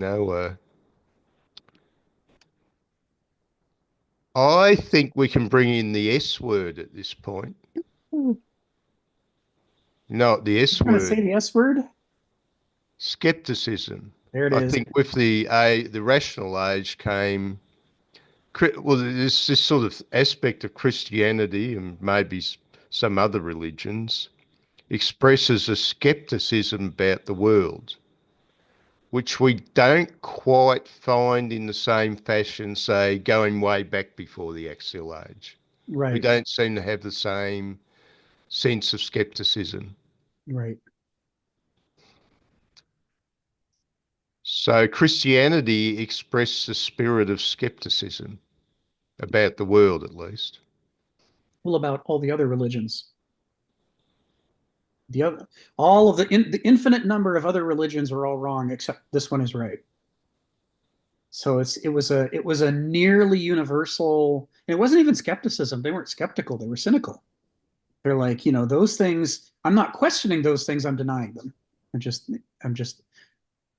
know, I think we can bring in the S word at this point. Hmm. No, the S Trying to say word, the S word. skepticism. There it I is. think with the rational age came well, this sort of aspect of Christianity and maybe some other religions expresses a skepticism about the world, which we don't quite find in the same fashion, say, going way back before the Axial Age. We Right, don't seem to have the same sense of skepticism. right. So Christianity expressed a spirit of skepticism about the world, at least. Well, about all the other religions, the other, all of the infinite number of other religions are all wrong except this one is right. So it was a nearly universal. It wasn't even skepticism. They weren't skeptical. They were cynical. They're like, those things. I'm not questioning those things. I'm denying them. I'm just I'm just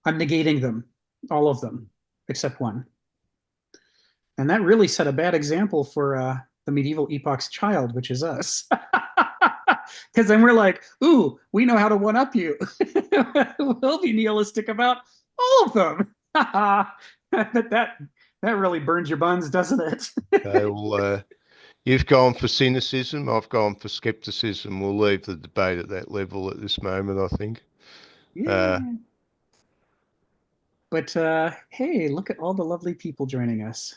I'm negating them, all of them, except one. And that really set a bad example for the medieval epoch's child, which is us. Because then we're like, ooh, we know how to one up you. We'll be nihilistic about all of them. But that really burns your buns, doesn't it? Okay, well, you've gone for cynicism. I've gone for skepticism. We'll leave the debate at that level at this moment, I think. Uh, Yeah. But hey, look at all the lovely people joining us.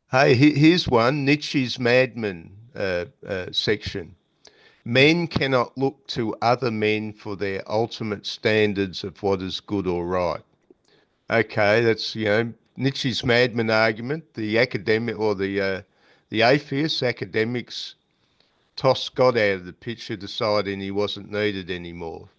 hey, here's one Nietzsche's Madman section. Men cannot look to other men for their ultimate standards of what is good or right. Okay, that's, Nietzsche's Madman argument. The academic or the atheists, academics tossed God out of the picture, deciding he wasn't needed anymore.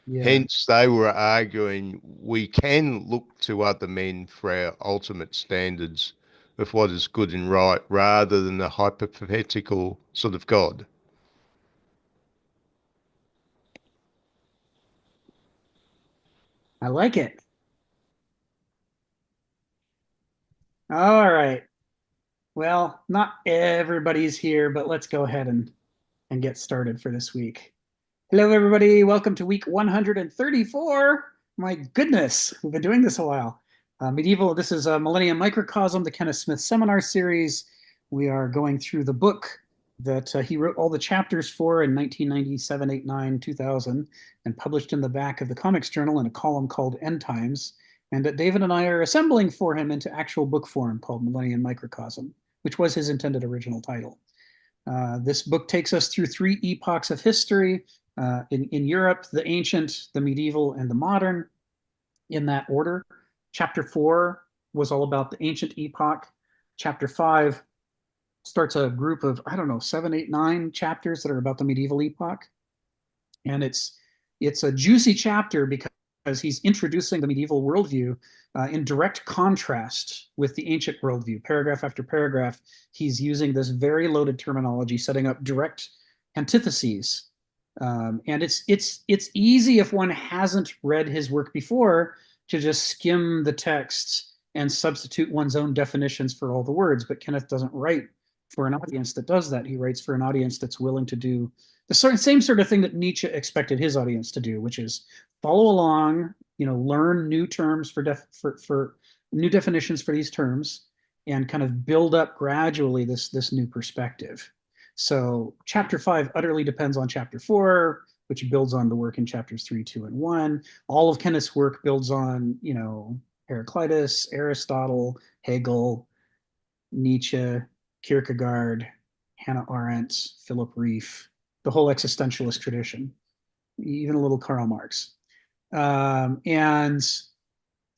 Yeah, Hence, they were arguing we can look to other men for our ultimate standards of what is good and right rather than a hypothetical sort of God. I like it. All right. Well, not everybody's here, but let's go ahead and get started for this week. Hello, everybody. Welcome to week 134. My goodness, we've been doing this a while. Medieval, this is Millennia Microcosm, the Kenneth Smith seminar series. We are going through the book that he wrote all the chapters for in 1997, 8, 9, 2000, and published in the back of the Comics Journal in a column called End Times, and that David and I are assembling for him into actual book form called Millennia Microcosm, which was his intended original title. This book takes us through three epochs of history in Europe: the ancient, the medieval, and the modern, in that order. Chapter 4 was all about the ancient epoch. Chapter 5 starts a group of, I don't know, 7, 8, 9 chapters that are about the medieval epoch. And it's a juicy chapter because he's introducing the medieval worldview in direct contrast with the ancient worldview. Paragraph after paragraph, he's using this very loaded terminology, setting up direct antitheses. And it's easy if one hasn't read his work before to just skim the text and substitute one's own definitions for all the words. But Kenneth doesn't write for an audience that does that. He writes for an audience that's willing to do the same sort of thing that Nietzsche expected his audience to do, which is follow along, learn new terms for new definitions for these terms, and kind of build up gradually this new perspective. So chapter 5 utterly depends on chapter 4, which builds on the work in chapters 3, 2, and 1. All of Kenneth's work builds on, Heraclitus, Aristotle, Hegel, Nietzsche, Kierkegaard, Hannah Arendt, Philip Rieff, the whole existentialist tradition, even a little Karl Marx. And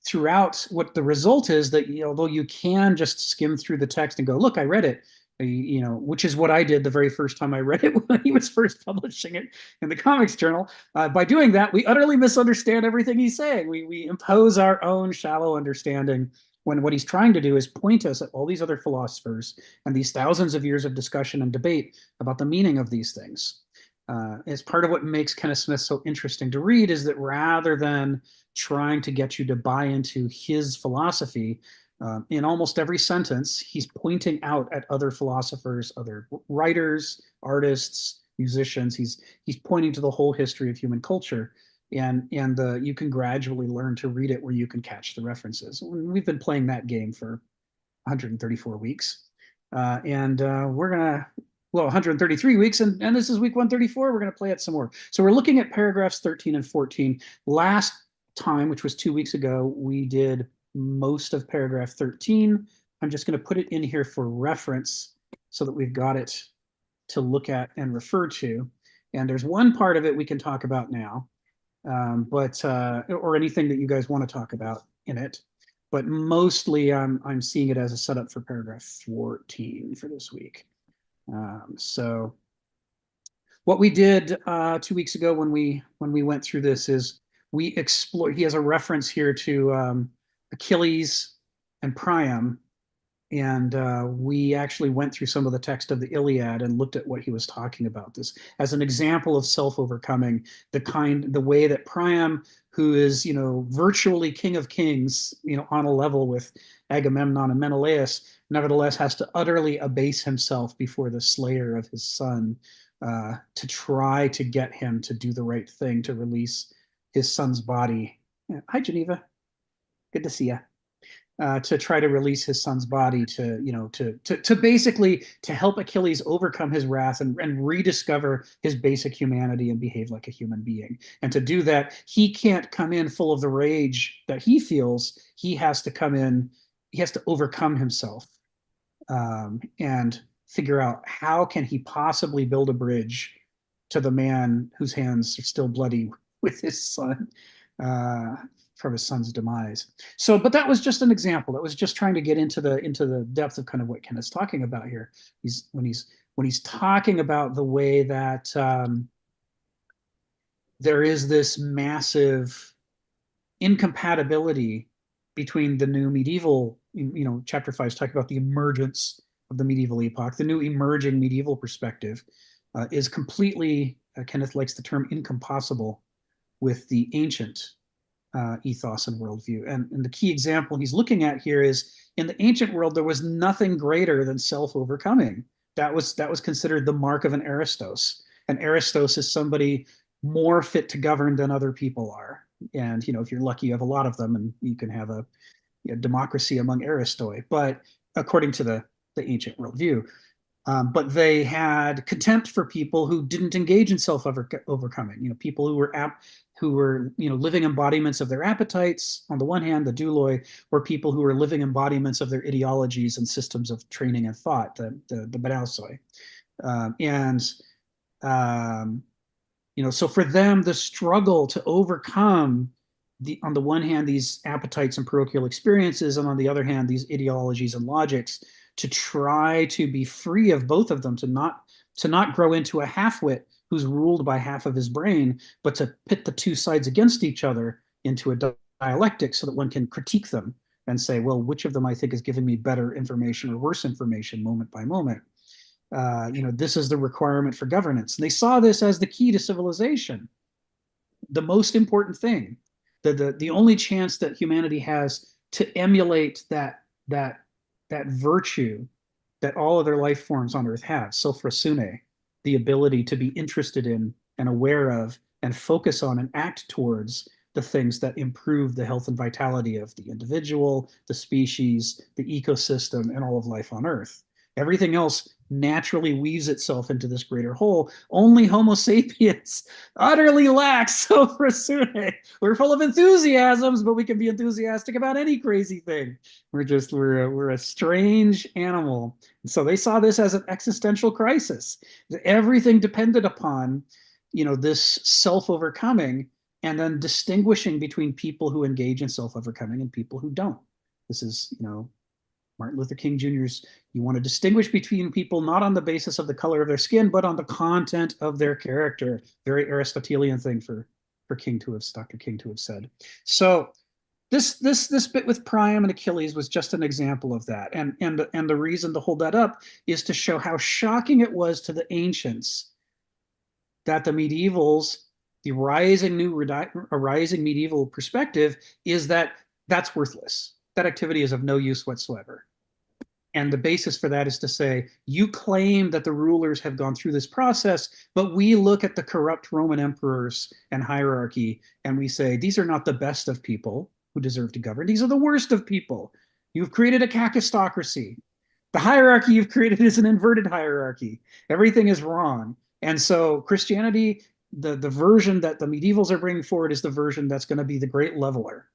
throughout, what the result is that, although you can just skim through the text and go, look, I read it, which is what I did the very first time I read it when he was first publishing it in the Comics Journal. By doing that, we utterly misunderstand everything he's saying. We impose our own shallow understanding when what he's trying to do is point us at all these other philosophers and these thousands of years of discussion and debate about the meaning of these things. As part of what makes Kenneth Smith so interesting to read is that rather than trying to get you to buy into his philosophy. In almost every sentence, he's pointing out at other philosophers, other writers, artists, musicians. He's pointing to the whole history of human culture, and you can gradually learn to read it where you can catch the references. We've been playing that game for 134 weeks, and we're gonna, well, 133 weeks, and this is week 134. We're going to play it some more. So we're looking at paragraphs 13 and 14. Last time, which was 2 weeks ago, we did most of paragraph 13. I'm just going to put it in here for reference so that we've got it to look at and refer to. And there's one part of it we can talk about now, or anything that you guys want to talk about in it. But mostly I'm seeing it as a setup for paragraph 14 for this week. So what we did 2 weeks ago when we went through this is we explored. He has a reference here to Achilles and Priam, and we actually went through some of the text of the Iliad and looked at what he was talking about. This as an example of self-overcoming, the way that Priam, who is virtually king of kings, on a level with Agamemnon and Menelaus, nevertheless has to utterly abase himself before the slayer of his son to try to get him to do the right thing, to release his son's body. Hi, Geneva. Good to see you. To try to release his son's body, to basically to help Achilles overcome his wrath and rediscover his basic humanity and behave like a human being. And to do that, he can't come in full of the rage that he feels. He has to come in, he has to overcome himself, and figure out how can he possibly build a bridge to the man whose hands are still bloody with his son, from his son's demise. So, but that was just an example. That was just trying to get into the depth of kind of what Kenneth's talking about here. When he's talking about the way that there is this massive incompatibility between the new medieval, chapter 5 is talking about the emergence of the medieval epoch. The new emerging medieval perspective is completely, Kenneth likes the term, incompossible with the ancient ethos and worldview. And the key example he's looking at here is, in the ancient world, there was nothing greater than self-overcoming. That was considered the mark of an Aristos. An Aristos is somebody more fit to govern than other people are. And if you're lucky, you have a lot of them, and you can have a democracy among Aristoi. But according to the ancient worldview, but they had contempt for people who didn't engage in self-overcoming. People who were living embodiments of their appetites. On the one hand, the douloi were people who were living embodiments of their ideologies and systems of training and thought, the badausoi. So for them, the struggle to overcome on the one hand, these appetites and parochial experiences, and on the other hand, these ideologies and logics, to try to be free of both of them, to not grow into a half-wit who's ruled by half of his brain, but to pit the two sides against each other into a dialectic so that one can critique them and say, well, which of them I think is giving me better information or worse information moment by moment. This is the requirement for governance. And they saw this as the key to civilization, the most important thing, the only chance that humanity has to emulate that virtue that all other life forms on Earth have, sophrosyne, the ability to be interested in and aware of and focus on and act towards the things that improve the health and vitality of the individual, the species, the ecosystem, and all of life on Earth. Everything else naturally weaves itself into this greater whole. Only Homo sapiens utterly lacks sophrosyne. We're full of enthusiasms, but we can be enthusiastic about any crazy thing. We're a strange animal. And so they saw this as an existential crisis. Everything depended upon, this self-overcoming, and then distinguishing between people who engage in self-overcoming and people who don't. This is, Martin Luther King Jr.'s, you want to distinguish between people not on the basis of the color of their skin, but on the content of their character. Very Aristotelian thing for Dr. King to have said. So this bit with Priam and Achilles was just an example of that. And the reason to hold that up is to show how shocking it was to the ancients that the medievals The rising medieval perspective is that that's worthless. That activity is of no use whatsoever. And the basis for that is to say, you claim that the rulers have gone through this process, but we look at the corrupt Roman emperors and hierarchy and we say, these are not the best of people who deserve to govern. These are the worst of people. You've created a kakistocracy. The hierarchy you've created is an inverted hierarchy. Everything is wrong. And so Christianity, the version that the medievals are bringing forward is the version that's going to be the great leveler.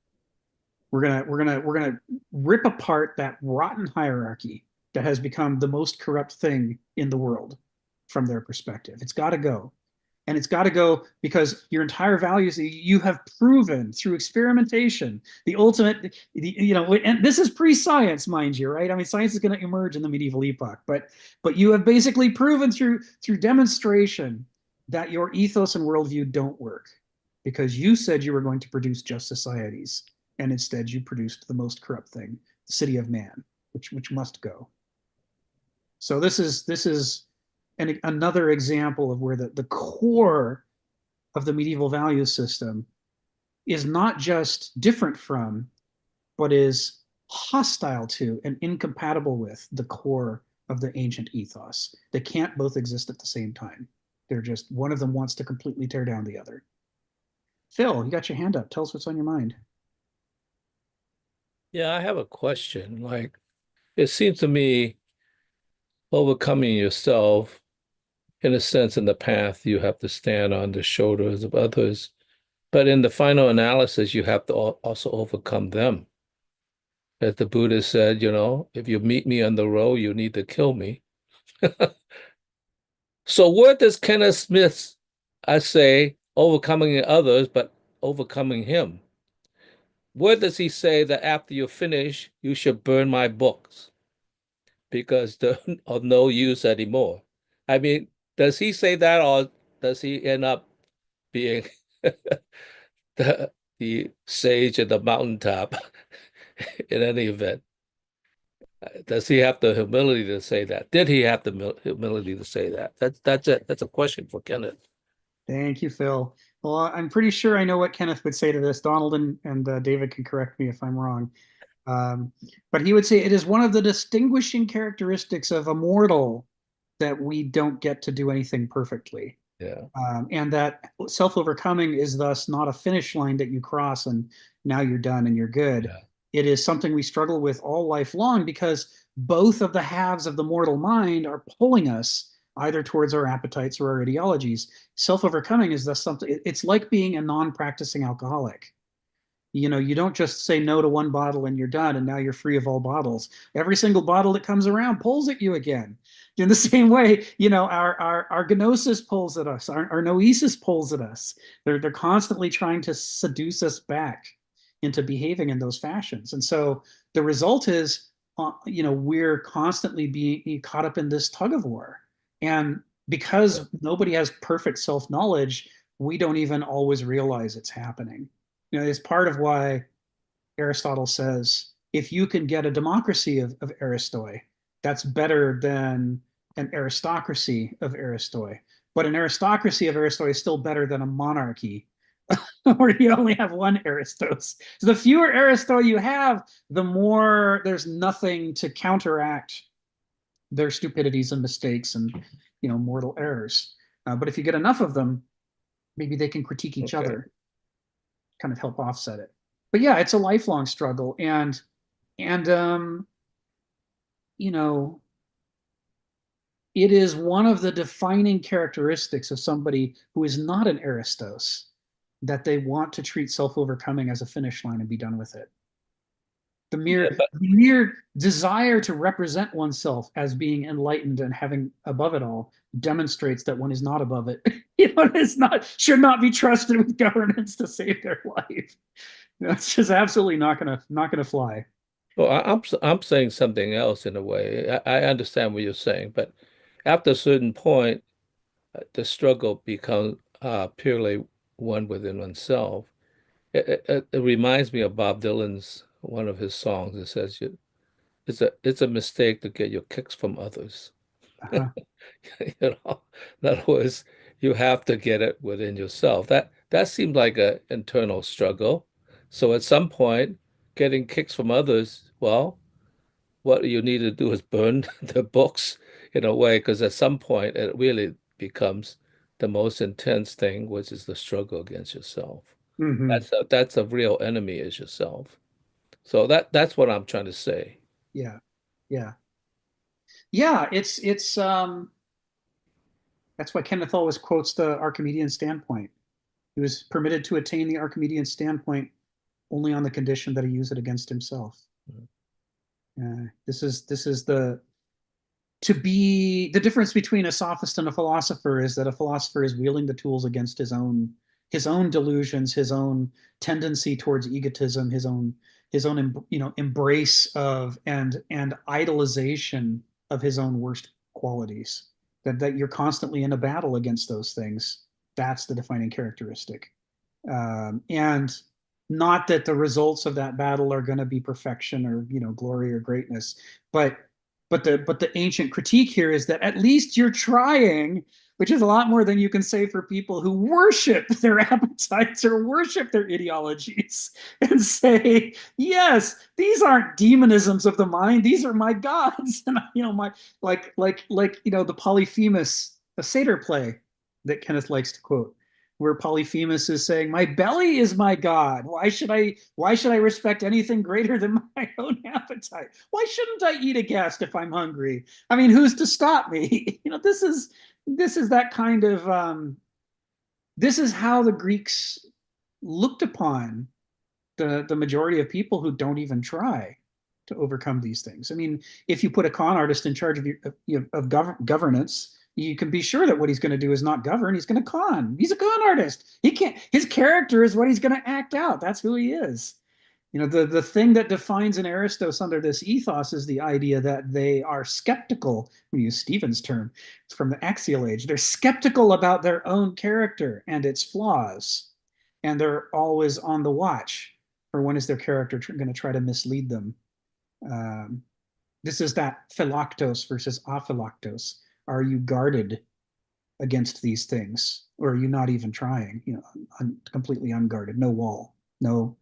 We're gonna rip apart that rotten hierarchy that has become the most corrupt thing in the world from their perspective. It's got to go. And it's got to go because your entire values, you have proven through experimentation, the ultimate, and this is pre-science, mind you, right? I mean, science is going to emerge in the medieval epoch, but you have basically proven through demonstration that your ethos and worldview don't work because you said you were going to produce just societies, and instead you produced the most corrupt thing, the city of man, which must go. So this is another example of where the core of the medieval value system is not just different from, but is hostile to and incompatible with the core of the ancient ethos. They can't both exist at the same time. They're just one of them wants to completely tear down the other. Phil, you got your hand up. Tell us what's on your mind. Yeah, I have a question. Like, it seems to me overcoming yourself, in a sense, in the path, you have to stand on the shoulders of others. But in the final analysis, you have to also overcome them. As the Buddha said, if you meet me on the road, you need to kill me. So where does Kenneth Smith, I say, overcoming others, but overcoming him? Where does he say that after you finish, you should burn my books because they're of no use anymore? I mean, does he say that, or does he end up being the sage at the mountaintop in any event? Does he have the humility to say that? Did he have the humility to say that? That's it. That's a question for Kenneth. Thank you, Phil. Well, I'm pretty sure I know what Kenneth would say to this. Donald and David can correct me if I'm wrong. But he would say it is one of the distinguishing characteristics of a mortal that we don't get to do anything perfectly. Yeah. And that self-overcoming is thus not a finish line that you cross and now you're done and you're good. Yeah. It is something we struggle with all life long because both of the halves of the mortal mind are pulling us either towards our appetites or our ideologies. Self-overcoming is thus something, it's like being a non-practicing alcoholic. You don't just say no to one bottle and you're done and now you're free of all bottles. Every single bottle that comes around pulls at you again. In the same way, our gnosis pulls at us, our noesis pulls at us. They're constantly trying to seduce us back into behaving in those fashions. And so the result is, we're constantly being caught up in this tug of war. And because nobody has perfect self-knowledge, we don't even always realize it's happening. It's part of why Aristotle says if you can get a democracy of Aristoi, that's better than an aristocracy of Aristoi. But an aristocracy of Aristoi is still better than a monarchy where you only have one Aristos. So the fewer Aristoi you have, the more there's nothing to counteract their stupidities and mistakes and mortal errors. But if you get enough of them, maybe they can critique each other, kind of help offset it. But yeah, it's a lifelong struggle, and it is one of the defining characteristics of somebody who is not an Aristos that they want to treat self-overcoming as a finish line and be done with it. The mere desire to represent oneself as being enlightened and having above it all demonstrates that one is not above it. Should not be trusted with governance to save their life. It's just absolutely not gonna fly. Well, I'm saying something else in a way. I understand what you're saying, but after a certain point, the struggle becomes purely one within oneself. It reminds me of Bob Dylan's one of his songs. It says, "It's a mistake to get your kicks from others." Uh-huh. In other words, you have to get it within yourself. that seemed like an internal struggle. So at some point, getting kicks from others, well, what you need to do is burn the books in a way, because at some point it really becomes the most intense thing, which is the struggle against yourself. Hmm. That's a real enemy is yourself. So that's what I'm trying to say. Yeah. Yeah. Yeah. That's why Kenneth always quotes the Archimedean standpoint. He was permitted to attain the Archimedean standpoint only on the condition that he use it against himself. This is the difference between a sophist and a philosopher is that a philosopher is wielding the tools against his own delusions, his own tendency towards egotism, his own embrace of and idolization of his own worst qualities. That you're constantly in a battle against those things. That's the defining characteristic. And not that the results of that battle are going to be perfection or glory or greatness, but the ancient critique here is that at least you're trying, which is a lot more than you can say for people who worship their appetites or worship their ideologies and say, yes, these aren't demonisms of the mind, these are my gods. And my the Polyphemus, a satyr play that Kenneth likes to quote, where Polyphemus is saying, "My belly is my god. Why should I respect anything greater than my own appetite? Why shouldn't I eat a guest if I'm hungry? I mean, who's to stop me?" This is that kind of this is how the Greeks looked upon the majority of people who don't even try to overcome these things. I mean, if you put a con artist in charge of governance, you can be sure that what he's going to do is not govern. He's going to con. He's a con artist. He can't. His character is what he's going to act out. That's who he is. The thing that defines an Aristos under this ethos is the idea that they are skeptical. We use Stephen's term. It's from the axial age. They're skeptical about their own character and its flaws, and they're always on the watch for when is their character going to try to mislead them. This is that philoctos versus aphiloctos. Are you guarded against these things, or are you not even trying? Completely unguarded, no wall, no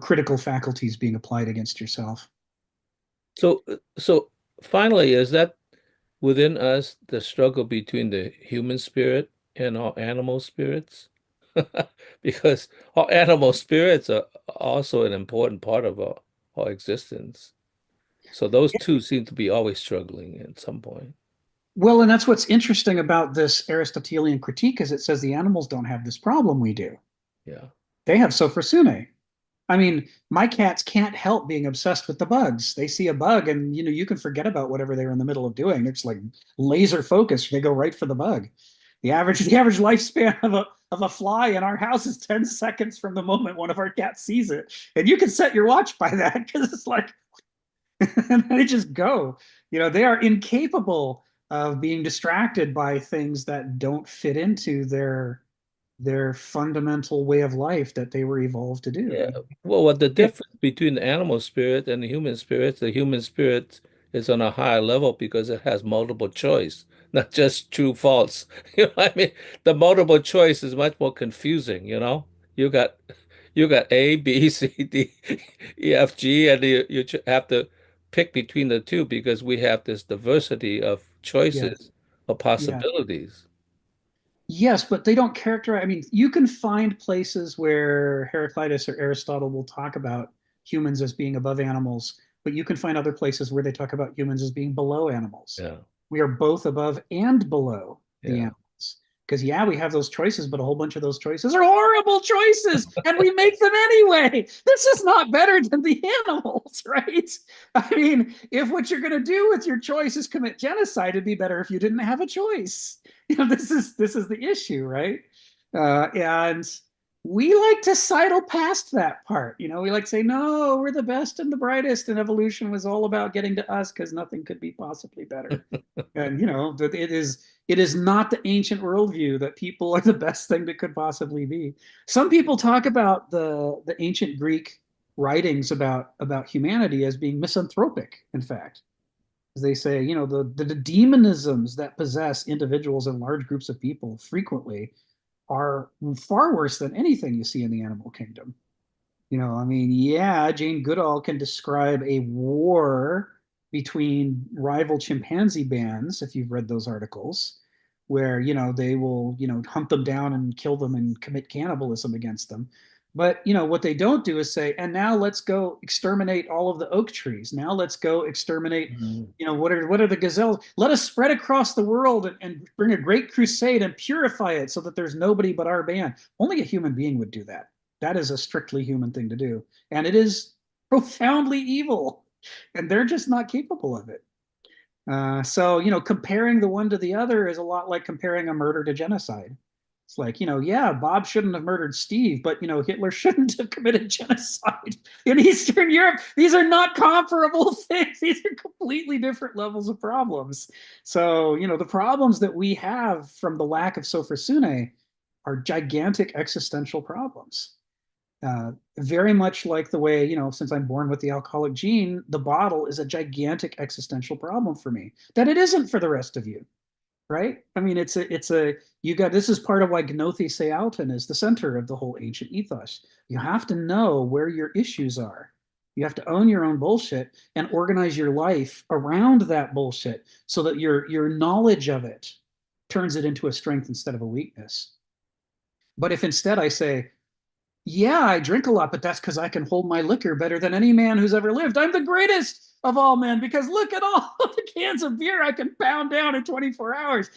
critical faculties being applied against yourself. So finally, is that within us the struggle between the human spirit and our animal spirits? Because our animal spirits are also an important part of our existence. So those two seem to be always struggling at some point. Well, and that's what's interesting about this Aristotelian critique is it says the animals don't have this problem we do. Yeah. They have sophrosune. I mean, my cats can't help being obsessed with the bugs. They see a bug and you can forget about whatever they were in the middle of doing. It's like laser focused. They go right for the bug. The average lifespan of a fly in our house is 10 seconds from the moment one of our cats sees it. And you can set your watch by that because it's like and they just go. They are incapable of being distracted by things that don't fit into their fundamental way of life that they were evolved to do. Yeah. Well, what the difference between the animal spirit and the human spirit is on a higher level because it has multiple choice, not just true false. I mean, the multiple choice is much more confusing, you know? You got you got A, B, C, D, E, F, G, and you have to pick between the two because we have this diversity of Yes. choices or Yeah. possibilities. Yes, but they don't characterize. I mean, you can find places where Heraclitus or Aristotle will talk about humans as being above animals, but you can find other places where they talk about humans as being below animals. Yeah. We are both above and below the Yeah. animals. Because, yeah, we have those choices, but a whole bunch of those choices are horrible choices, and we make them anyway. This is not better than the animals, right? I mean, if what you're going to do with your choice is commit genocide, it'd be better if you didn't have a choice. This is the issue, right? And we like to sidle past that part. We like to say, no, we're the best and the brightest, and evolution was all about getting to us because nothing could be possibly better. And that it is not the ancient worldview that people are the best thing that could possibly be. Some people talk about the ancient Greek writings about humanity as being misanthropic, in fact. As they say, the demonisms that possess individuals and large groups of people frequently are far worse than anything you see in the animal kingdom. I mean, yeah, Jane Goodall can describe a war between rival chimpanzee bands, if you've read those articles, where, they will, hunt them down and kill them and commit cannibalism against them. But, what they don't do is say, and now let's go exterminate all of the oak trees. Now let's go exterminate, what are the gazelles? Let us spread across the world and bring a great crusade and purify it so that there's nobody but our band. Only a human being would do that. That is a strictly human thing to do. And it is profoundly evil. And they're just not capable of it. So, comparing the one to the other is a lot like comparing a murder to genocide. It's like, yeah, Bob shouldn't have murdered Steve, but, Hitler shouldn't have committed genocide in Eastern Europe. These are not comparable things. These are completely different levels of problems. So, the problems that we have from the lack of Sofrosune are gigantic existential problems. Very much like the way, since I'm born with the alcoholic gene, the bottle is a gigantic existential problem for me that it isn't for the rest of you, right? I mean, this is part of why Gnothi Sealton is the center of the whole ancient ethos. You have to know where your issues are. You have to own your own bullshit and organize your life around that bullshit so that your knowledge of it turns it into a strength instead of a weakness. But if instead I say, yeah, I drink a lot, but that's because I can hold my liquor better than any man who's ever lived. I'm the greatest of all men because look at all of the cans of beer I can pound down in 24 hours.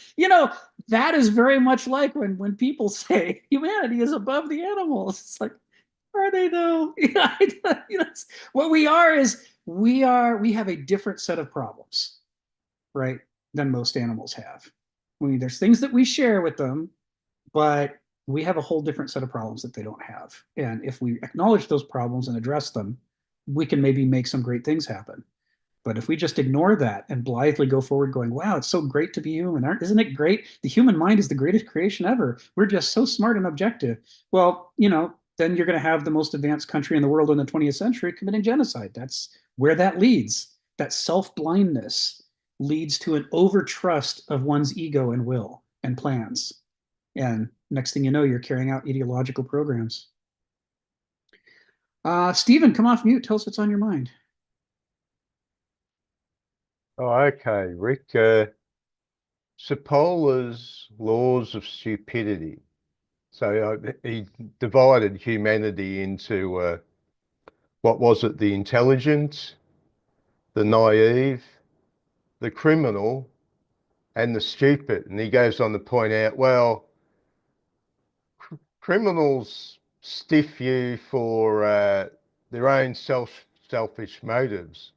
That is very much like when people say humanity is above the animals. It's like, are they though? What we are is we have a different set of problems, right, than most animals have. I mean, there's things that we share with them, but we have a whole different set of problems that they don't have. And if we acknowledge those problems and address them, we can maybe make some great things happen. But if we just ignore that and blithely go forward going, wow, it's so great to be human. Isn't it great? The human mind is the greatest creation ever. We're just so smart and objective. Well, then you're going to have the most advanced country in the world in the 20th century committing genocide. That's where that leads. That self-blindness leads to an overtrust of one's ego and will and plans. And next thing you know, you're carrying out ideological programs. Stephen, come off mute. Tell us what's on your mind. Oh, okay, Rick. Sepola's laws of stupidity. So he divided humanity into what was it? The intelligent, the naive, the criminal, and the stupid. And he goes on to point out, well, criminals stiff you for their own selfish motives.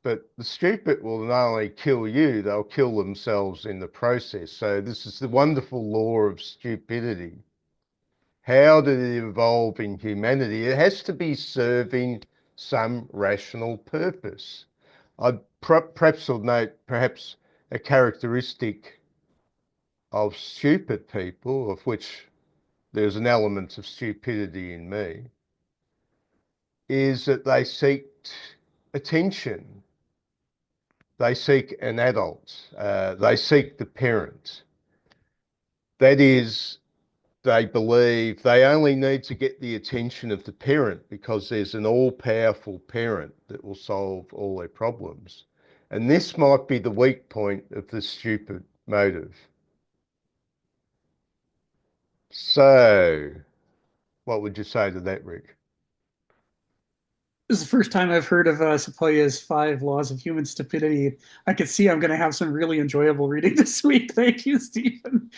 But the stupid will not only kill you, they'll kill themselves in the process. So this is the wonderful law of stupidity. How did it evolve in humanity? It has to be serving some rational purpose. I'd perhaps note perhaps a characteristic of stupid people, of which there's an element of stupidity in me, is that they seek attention. They seek an adult. They seek the parent. That is, they believe they only need to get the attention of the parent because there's an all-powerful parent that will solve all their problems. And this might be the weak point of the stupid motive. So, what would you say to that, Rick? This is the first time I've heard of Sepola's 5 laws of human stupidity. I can see I'm going to have some really enjoyable reading this week. Thank you, Stephen.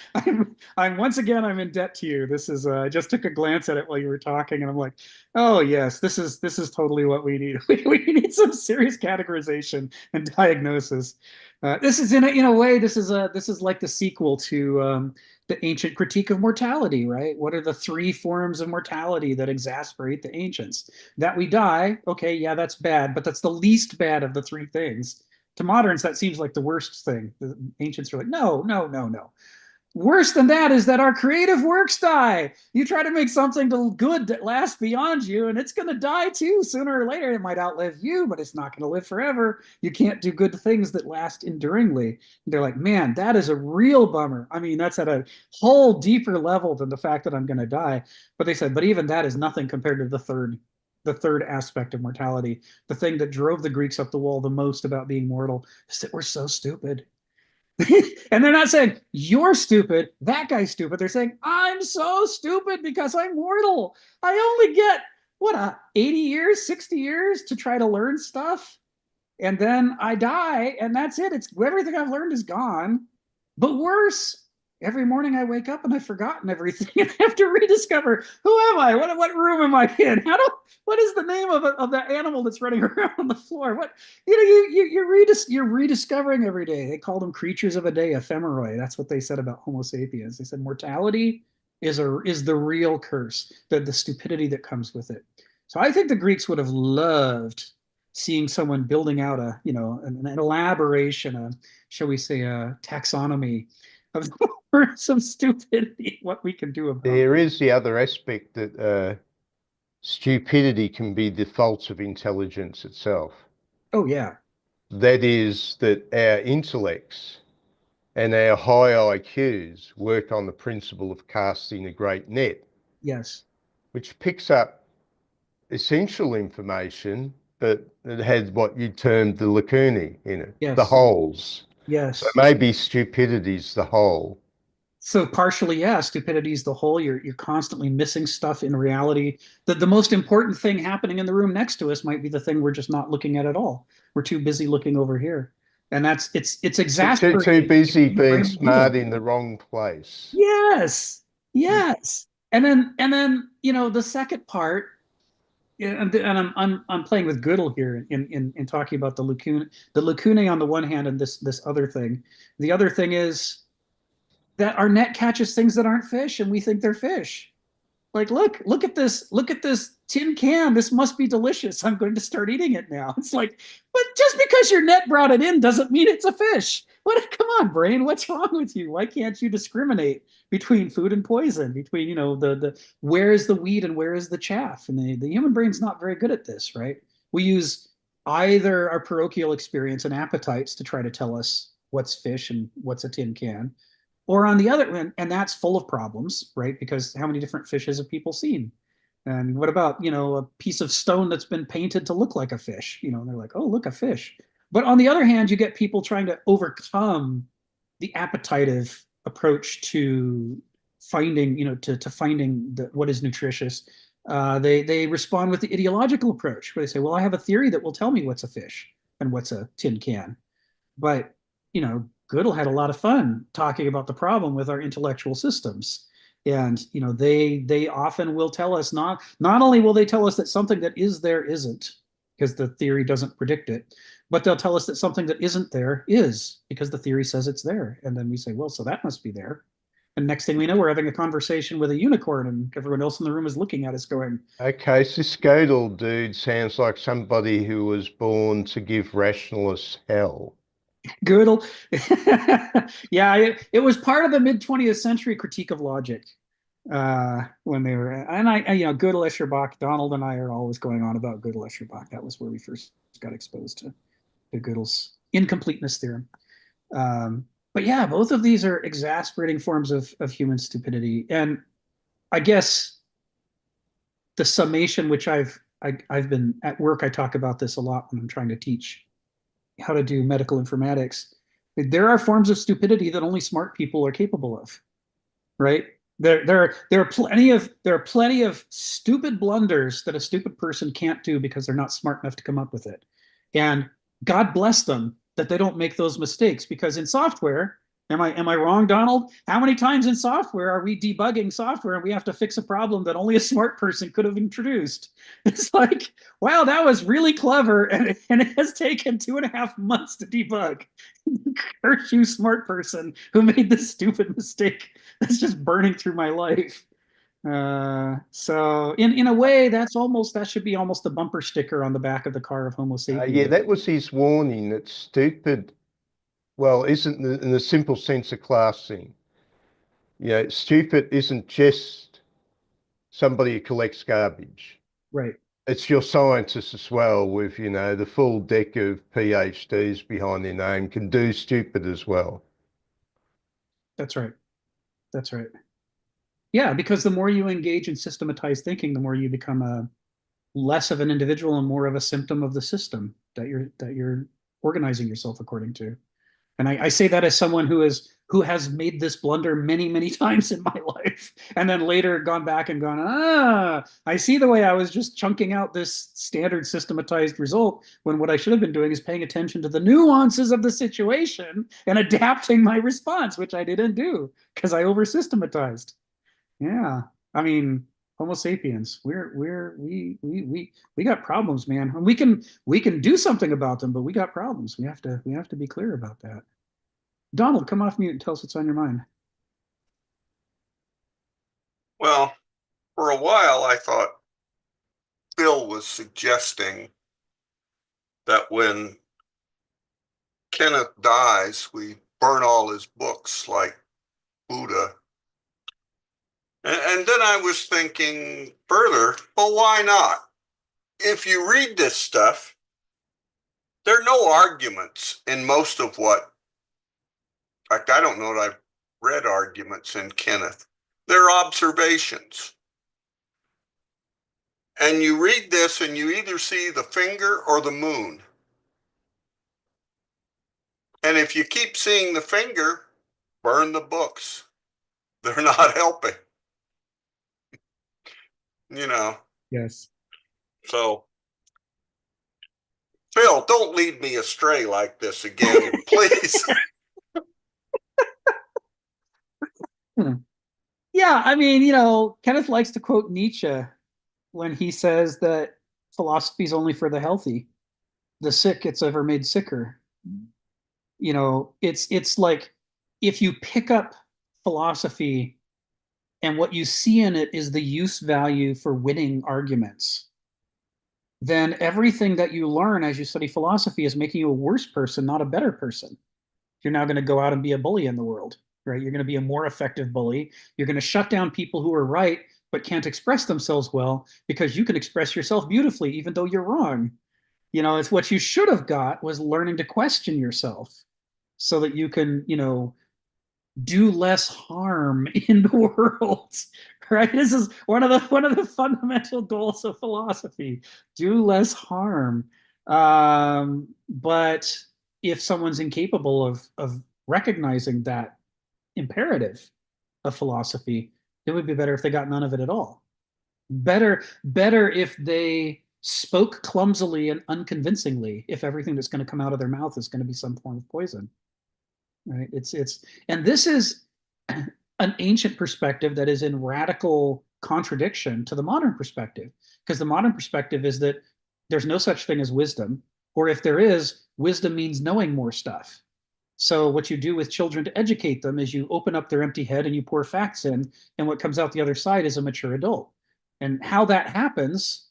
I'm once again, I'm in debt to you. This is I just took a glance at it while you were talking, and I'm like, oh yes, this is totally what we need. We need some serious categorization and diagnosis. This is in a way, this is like the sequel to the ancient critique of mortality, right? What are the 3 forms of mortality that exasperate the ancients? That we die, okay, yeah, that's bad, but that's the least bad of the 3 things. To moderns, that seems like the worst thing. The ancients are like, no, no, no, no. Worse than that is that our creative works die. You try to make something good that lasts beyond you, and it's going to die too sooner or later. It might outlive you, but it's not going to live forever. You can't do good things that last enduringly. And they're like, man, that is a real bummer. I mean, that's at a whole deeper level than the fact that I'm going to die. But they said, but even that is nothing compared to the third aspect of mortality. The thing that drove the Greeks up the wall the most about being mortal is that we're so stupid. And they're not saying you're stupid, that guy's stupid. They're saying I'm so stupid because I'm mortal. I only get what 80 years, 60 years to try to learn stuff, and then I die, and that's it. It's everything I've learned is gone. But worse, every morning I wake up and I've forgotten everything, and I have to rediscover who am I? What room am I in? What is the name of that animal that's running around on the floor? What you're rediscovering every day. They call them creatures of a day, ephemeroi. That's what they said about Homo sapiens. They said mortality is the real curse, the stupidity that comes with it. So I think the Greeks would have loved seeing someone building out an elaboration, shall we say, a taxonomy of some stupidity, what we can do about it. There is the other aspect that stupidity can be the fault of intelligence itself. Oh, yeah. That is that our intellects and our high IQs work on the principle of casting a great net. Yes. Which picks up essential information, but it has what you termed the lacunae in it, yes. the holes. Yes. So maybe stupidity's the hole. So partially, yeah, stupidity is the whole. You're constantly missing stuff in reality. The most important thing happening in the room next to us might be the thing we're just not looking at all. We're too busy looking over here, and it's exasperating. Too busy being smart in the wrong place. Yes, yes, and then the second part, and I'm playing with Gödel here in talking about the lacunae on the one hand, and this other thing. The other thing is that our net catches things that aren't fish, and we think they're fish. Like, look at this tin can. This must be delicious. I'm going to start eating it now. It's like, but just because your net brought it in doesn't mean it's a fish. What? Come on, brain. What's wrong with you? Why can't you discriminate between food and poison? Between the where is the weed and where is the chaff? And the human brain's not very good at this, right? We use either our parochial experience and appetites to try to tell us what's fish and what's a tin can, or on the other end, and that's full of problems, right? Because how many different fishes have people seen? And what about, a piece of stone that's been painted to look like a fish? And they're like, oh, look, a fish. But on the other hand, you get people trying to overcome the appetitive approach to finding, to finding what is nutritious. They respond with the ideological approach, where they say, well, I have a theory that will tell me what's a fish and what's a tin can. But, Gödel had a lot of fun talking about the problem with our intellectual systems. And they often will tell us not only will they tell us that something that is there isn't, because the theory doesn't predict it, but they'll tell us that something that isn't there is, because the theory says it's there. And then we say, well, so that must be there. And next thing we know, we're having a conversation with a unicorn, and everyone else in the room is looking at us going, okay, so this Gödel dude sounds like somebody who was born to give rationalists hell. Gödel. Yeah, it was part of the mid 20th century critique of logic, when they were, and Gödel, Escherbach, Donald and I are always going on about Gödel, Escherbach. That was where we first got exposed to Gödel's incompleteness theorem. But yeah, both of these are exasperating forms of human stupidity. And I guess the summation, which I've been at work, I talk about this a lot when I'm trying to teach how to do medical informatics. There are forms of stupidity that only smart people are capable of, right? There are plenty of stupid blunders that a stupid person can't do because they're not smart enough to come up with it. And God bless them that they don't make those mistakes, because in software, am I wrong, Donald? How many times in software are we debugging software and we have to fix a problem that only a smart person could have introduced? It's like, wow, that was really clever, and it has taken 2.5 months to debug. Curse you, smart person, who made this stupid mistake that's just burning through my life. So in a way, that should be almost the bumper sticker on the back of the car of Homo sapiens. Yeah, that was his warning that stupid, well, isn't in the simple sense a class thing. You know, stupid isn't just somebody who collects garbage. Right. It's your scientists as well, with, you know, the full deck of PhDs behind their name, can do stupid as well. That's right. That's right. Yeah, because the more you engage in systematized thinking, the more you become a less of an individual and more of a symptom of the system that you're organizing yourself according to. And I say that as someone who has made this blunder many, many times in my life, and then later gone back and gone, I see the way I was just chunking out this standard systematized result, when what I should have been doing is paying attention to the nuances of the situation and adapting my response, which I didn't do because I over systematized. Yeah. I mean, Homo sapiens, we got problems, man. We can do something about them, but we got problems. We have to be clear about that. Donald, come off mute and tell us what's on your mind. Well, for a while I thought Phil was suggesting that when Kenneth dies, we burn all his books like Buddha. And then I was thinking further, well, why not? If you read this stuff, there are no arguments in most of what, in fact, I don't know that I've read arguments in Kenneth. They're observations. And you read this and you either see the finger or the moon. And if you keep seeing the finger, burn the books. They're not helping. You know. Yes. So, Phil, don't lead me astray like this again, please. Yeah, I mean, you know, Kenneth likes to quote Nietzsche when he says that philosophy is only for the healthy. The sick it's ever made sicker. You know, it's like if you pick up philosophy and what you see in it is the use value for winning arguments, then everything that you learn as you study philosophy is making you a worse person, not a better person. You're now going to go out and be a bully in the world, right? You're going to be a more effective bully. You're going to shut down people who are right but can't express themselves well, because you can express yourself beautifully even though you're wrong. You know, it's what you should have got was learning to question yourself so that you can, you know, do less harm in the world. Right? This is one of the fundamental goals of philosophy: do less harm. But if someone's incapable of recognizing that imperative of philosophy, it would be better if they got none of it at all. Better if they spoke clumsily and unconvincingly, if everything that's going to come out of their mouth is going to be some form of poison. Right? And this is an ancient perspective that is in radical contradiction to the modern perspective, because the modern perspective is that there's no such thing as wisdom, or if there is, wisdom means knowing more stuff. So what you do with children to educate them is you open up their empty head and you pour facts in, and what comes out the other side is a mature adult. And how that happens,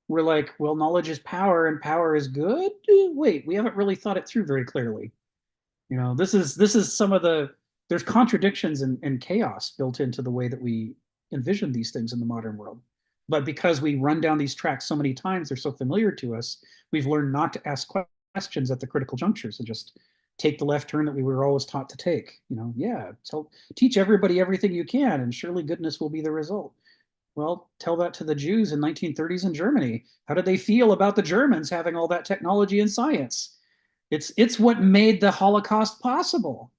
we're like, well, knowledge is power and power is good. Wait, we haven't really thought it through very clearly. You know, this is some of there's contradictions and chaos built into the way that we envision these things in the modern world. But because we run down these tracks so many times, they're so familiar to us, we've learned not to ask questions at the critical junctures and just take the left turn that we were always taught to take. You know, yeah, teach everybody everything you can, and surely goodness will be the result. Well, tell that to the Jews in 1930s in Germany. How did they feel about the Germans having all that technology and science? It's what made the Holocaust possible.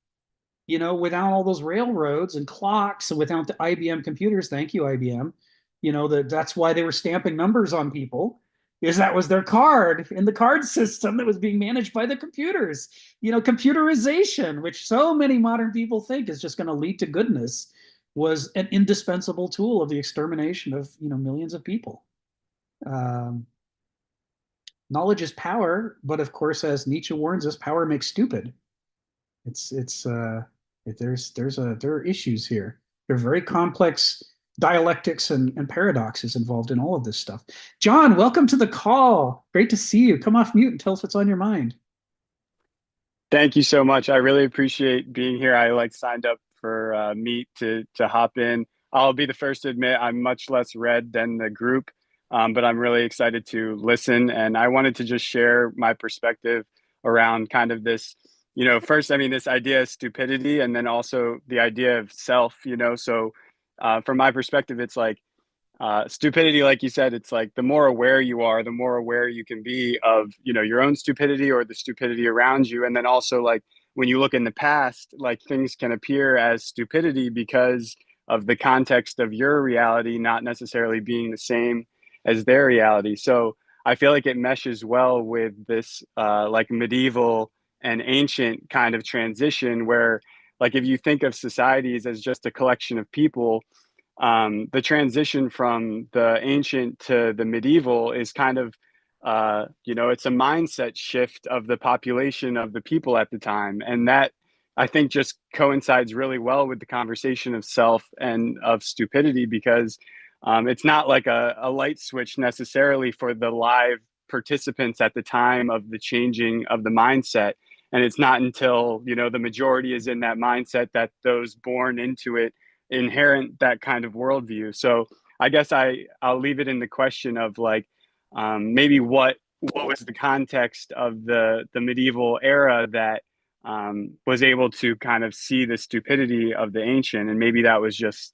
You know, without all those railroads and clocks, and without the IBM computers, thank you, IBM, you know, that's why they were stamping numbers on people, is that was their card in the card system that was being managed by the computers. You know, computerization, which so many modern people think is just going to lead to goodness, was an indispensable tool of the extermination of, you know, millions of people. Knowledge is power, but of course, as Nietzsche warns us, power makes stupid. There are issues here. There are very complex dialectics and paradoxes involved in all of this stuff. John, welcome to the call. Great to see you. Come off mute and tell us what's on your mind. Thank you so much. I really appreciate being here. I signed up for Meet to hop in. I'll be the first to admit I'm much less read than the group, but I'm really excited to listen. And I wanted to just share my perspective around kind of this, first, I mean, this idea of stupidity, and then also the idea of self, So from my perspective, it's like, stupidity, like you said, it's like the more aware you are, the more aware you can be of, your own stupidity or the stupidity around you. And then also, like, when you look in the past, like, things can appear as stupidity because of the context of your reality not necessarily being the same as their reality. So I feel like it meshes well with this like medieval and ancient kind of transition where, like, if you think of societies as just a collection of people, the transition from the ancient to the medieval is kind of, it's a mindset shift of the population of the people at the time. And that, I think, just coincides really well with the conversation of self and of stupidity, because it's not like a light switch necessarily for the live participants at the time of the changing of the mindset. And it's not until, the majority is in that mindset that those born into it inherent that kind of worldview. So I guess I'll leave it in the question of, like, maybe what was the context of the medieval era that was able to kind of see the stupidity of the ancient, and maybe that was just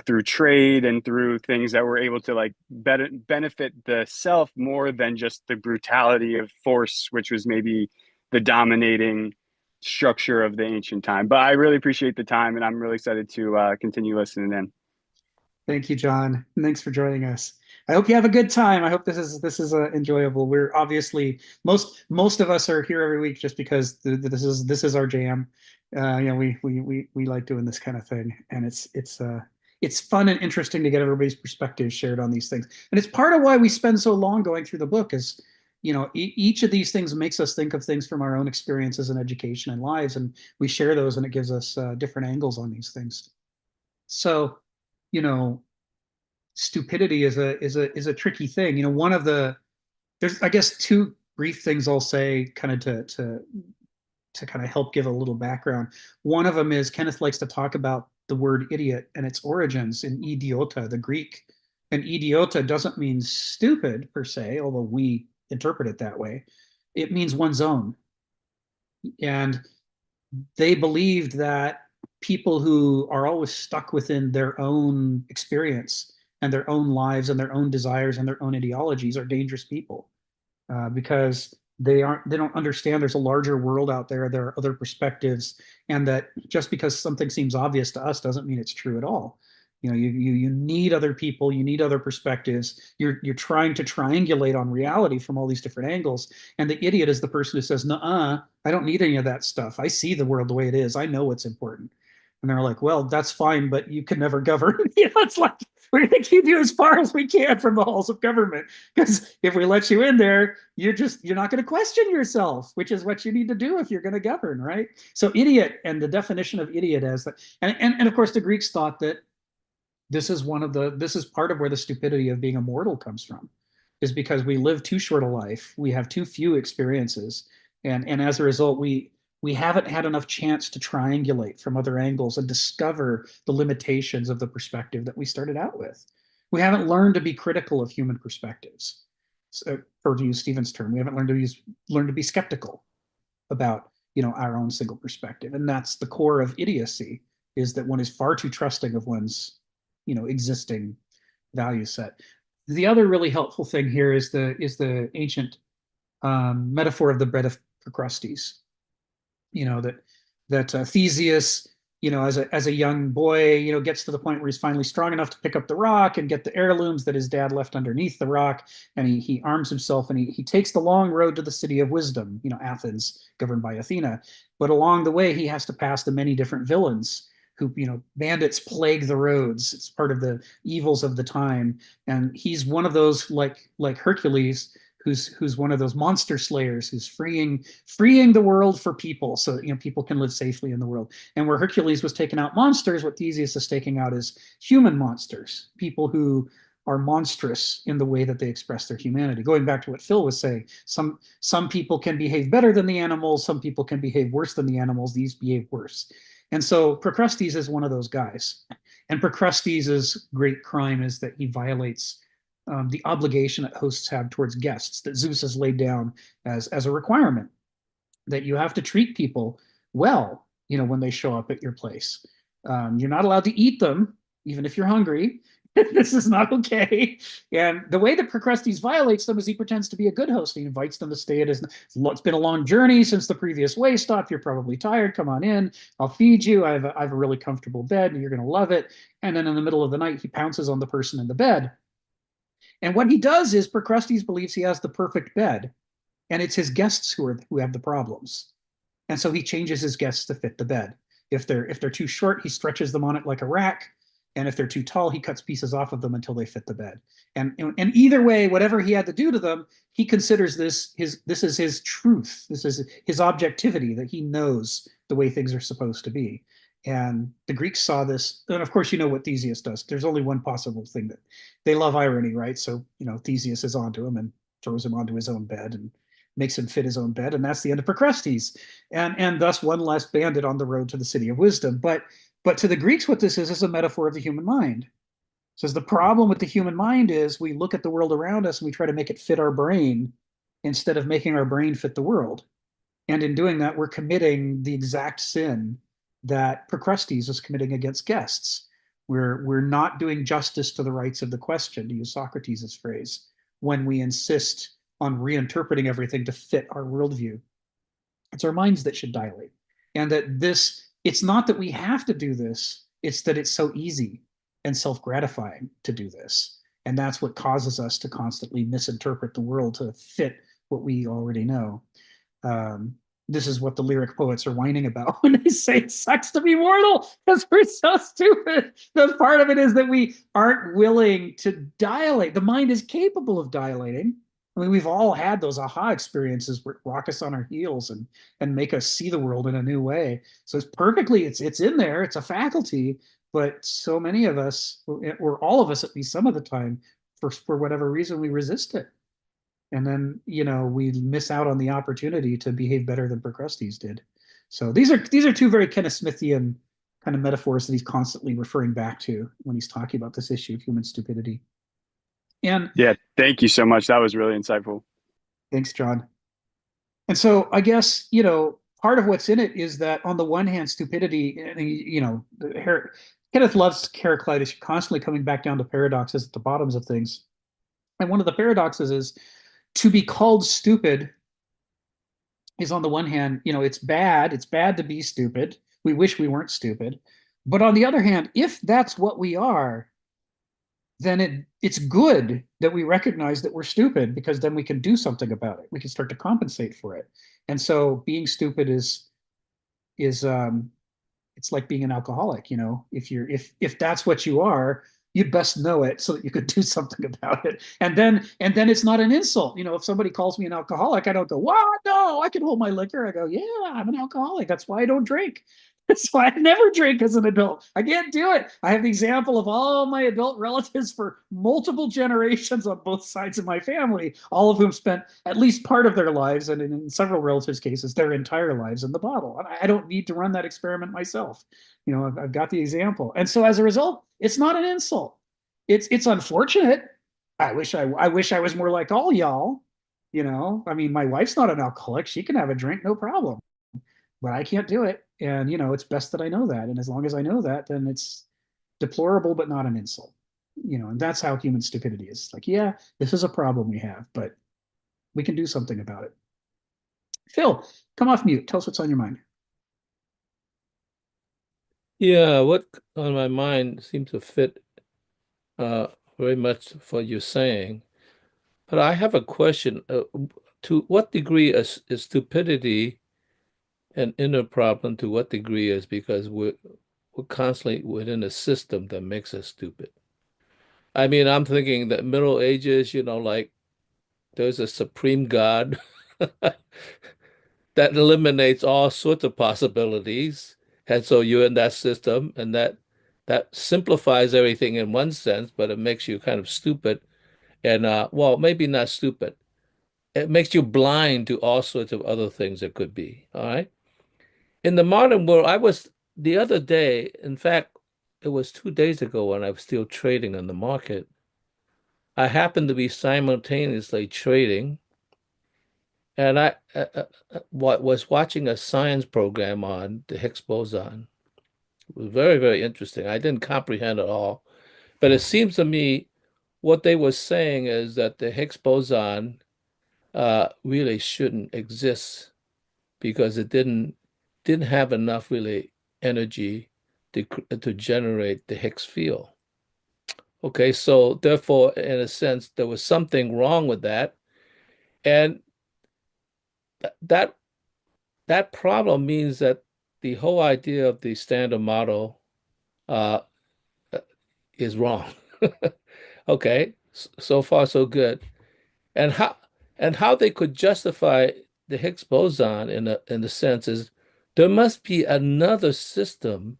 through trade and through things that were able to, like, benefit the self more than just the brutality of force, which was maybe the dominating structure of the ancient time. But I really appreciate the time, and I'm really excited to continue listening in. Thank you, John. Thanks for joining us. I hope you have a good time. I hope this is enjoyable. We're obviously most of us are here every week just because this is our jam. We like doing this kind of thing, and it's fun and interesting to get everybody's perspectives shared on these things. And it's part of why we spend so long going through the book is, each of these things makes us think of things from our own experiences and education and lives, and we share those, and it gives us different angles on these things. So, stupidity is a tricky thing. There's, I guess, two brief things I'll say kind of to kind of help give a little background. One of them is Kenneth likes to talk about the word idiot and its origins in idiota, the Greek. And idiota doesn't mean stupid per se, although we interpret it that way. It means one's own. And they believed that people who are always stuck within their own experience and their own lives and their own desires and their own ideologies are dangerous people, because they don't understand there's a larger world out there. There are other perspectives, and that just because something seems obvious to us doesn't mean it's true at all. You need other people, you need other perspectives. You're trying to triangulate on reality from all these different angles, and the idiot is the person who says, "Nuh-uh, I don't need any of that stuff. I see the world the way it is. I know what's important." And they're like, "Well, that's fine, but you can never govern." It's like, we're going to keep you as far as we can from the halls of government, because if we let you in there, you're not going to question yourself, which is what you need to do if you're going to govern, right? So idiot, and the definition of idiot as that, and of course the Greeks thought that this is part of where the stupidity of being immortal comes from, is because we live too short a life, we have too few experiences, and as a result we haven't had enough chance to triangulate from other angles and discover the limitations of the perspective that we started out with. We haven't learned to be critical of human perspectives. So, or to use Stephen's term, we haven't learned to be skeptical about our own single perspective. And that's the core of idiocy, is that one is far too trusting of one's existing value set. The other really helpful thing here is the ancient metaphor of the bread of Procrustes. That Theseus, as a young boy, gets to the point where he's finally strong enough to pick up the rock and get the heirlooms that his dad left underneath the rock, and he arms himself, and he takes the long road to the city of wisdom, Athens, governed by Athena. But along the way, he has to pass the many different villains who, bandits plague the roads. It's part of the evils of the time, and he's one of those, like Hercules, who's one of those monster slayers, who's freeing the world for people, so people can live safely in the world. And where Hercules was taking out monsters, what Theseus is taking out is human monsters, people who are monstrous in the way that they express their humanity. Going back to what Phil was saying, some people can behave better than the animals, some people can behave worse than the animals, these behave worse. And so Procrustes is one of those guys. And Procrustes' great crime is that he violates the obligation that hosts have towards guests that Zeus has laid down as a requirement, that you have to treat people well, when they show up at your place. You're not allowed to eat them, even if you're hungry. This is not okay. And the way that Procrustes violates them is he pretends to be a good host. He invites them to stay at his. It's been a long journey since the previous way stop. You're probably tired. Come on in. I'll feed you. I have a really comfortable bed, and you're going to love it. And then in the middle of the night, he pounces on the person in the bed. And what he does is Procrustes believes he has the perfect bed, and it's his guests who have the problems. And so he changes his guests to fit the bed. If they're too short, he stretches them on it like a rack. And if they're too tall, he cuts pieces off of them until they fit the bed. And either way, whatever he had to do to them, he considers this is his truth. This is his objectivity, that he knows the way things are supposed to be. And the Greeks saw this. And of course, you know what Theseus does. There's only one possible thing, that they love irony, right? So, Theseus is onto him and throws him onto his own bed and makes him fit his own bed. And that's the end of Procrustes. And thus one less bandit on the road to the city of wisdom. But to the Greeks, what this is a metaphor of the human mind. It says the problem with the human mind is we look at the world around us and we try to make it fit our brain instead of making our brain fit the world. And in doing that, we're committing the exact sin that Procrustes is committing against guests. We're not doing justice to the rights of the question, to use Socrates' phrase, when we insist on reinterpreting everything to fit our worldview. It's our minds that should dilate. And that it's not that we have to do this, it's that it's so easy and self-gratifying to do this. And that's what causes us to constantly misinterpret the world to fit what we already know. This is what the lyric poets are whining about when they say it sucks to be mortal because we're so stupid. The part of it is that we aren't willing to dilate. The mind is capable of dilating. I mean, we've all had those aha experiences where rock us on our heels and make us see the world in a new way. So it's in there. It's a faculty, but so many of us, or all of us at least some of the time, for whatever reason, we resist it. And then, we miss out on the opportunity to behave better than Procrustes did. So these are two very Kenneth Smithian kind of metaphors that he's constantly referring back to when he's talking about this issue of human stupidity. And yeah, thank you so much. That was really insightful. Thanks, John. And so I guess, part of what's in it is that on the one hand, stupidity, Kenneth loves Heraclitus constantly coming back down to paradoxes at the bottoms of things. And one of the paradoxes is to be called stupid is, on the one hand, it's bad. It's bad to be stupid. We wish we weren't stupid. But on the other hand, if that's what we are, then it's good that we recognize that we're stupid, because then we can do something about it. We can start to compensate for it. And so being stupid is it's like being an alcoholic. If that's what you are, you'd best know it so that you could do something about it. And then it's not an insult. If somebody calls me an alcoholic, I don't go, "What? No, I can hold my liquor." I go, "Yeah, I'm an alcoholic. That's why I don't drink." That's why I never drink as an adult. I can't do it. I have the example of all my adult relatives for multiple generations on both sides of my family, all of whom spent at least part of their lives, and in several relatives' cases, their entire lives in the bottle. And I don't need to run that experiment myself. I've got the example. And so as a result, it's not an insult. It's unfortunate. I wish I was more like all y'all. I mean, my wife's not an alcoholic. She can have a drink, no problem. But I can't do it. And, it's best that I know that. And as long as I know that, then it's deplorable, but not an insult. And that's how human stupidity is. Like, yeah, this is a problem we have, but we can do something about it. Phil, come off mute. Tell us what's on your mind. Yeah, what on my mind seems to fit very much for you're saying. But I have a question. To what degree is stupidity an inner problem? To what degree is because we're constantly within a system that makes us stupid? I mean, I'm thinking that Middle Ages, like there's a supreme God that eliminates all sorts of possibilities. And so you're in that system, and that simplifies everything in one sense, but it makes you kind of stupid. And well, maybe not stupid. It makes you blind to all sorts of other things that could be. All right. In the modern world, I was the other day, in fact, it was 2 days ago when I was still trading in the market, I happened to be simultaneously trading, and I was watching a science program on the Higgs boson. It was very, very interesting. I didn't comprehend it all, but it seems to me what they were saying is that the Higgs boson really shouldn't exist because it didn't have enough really energy to generate the Higgs field. Okay, so therefore, in a sense, there was something wrong with that, and that that problem means that the whole idea of the standard model uh, is wrong. Okay, so far so good. And how they could justify the Higgs boson in the sense is there must be another system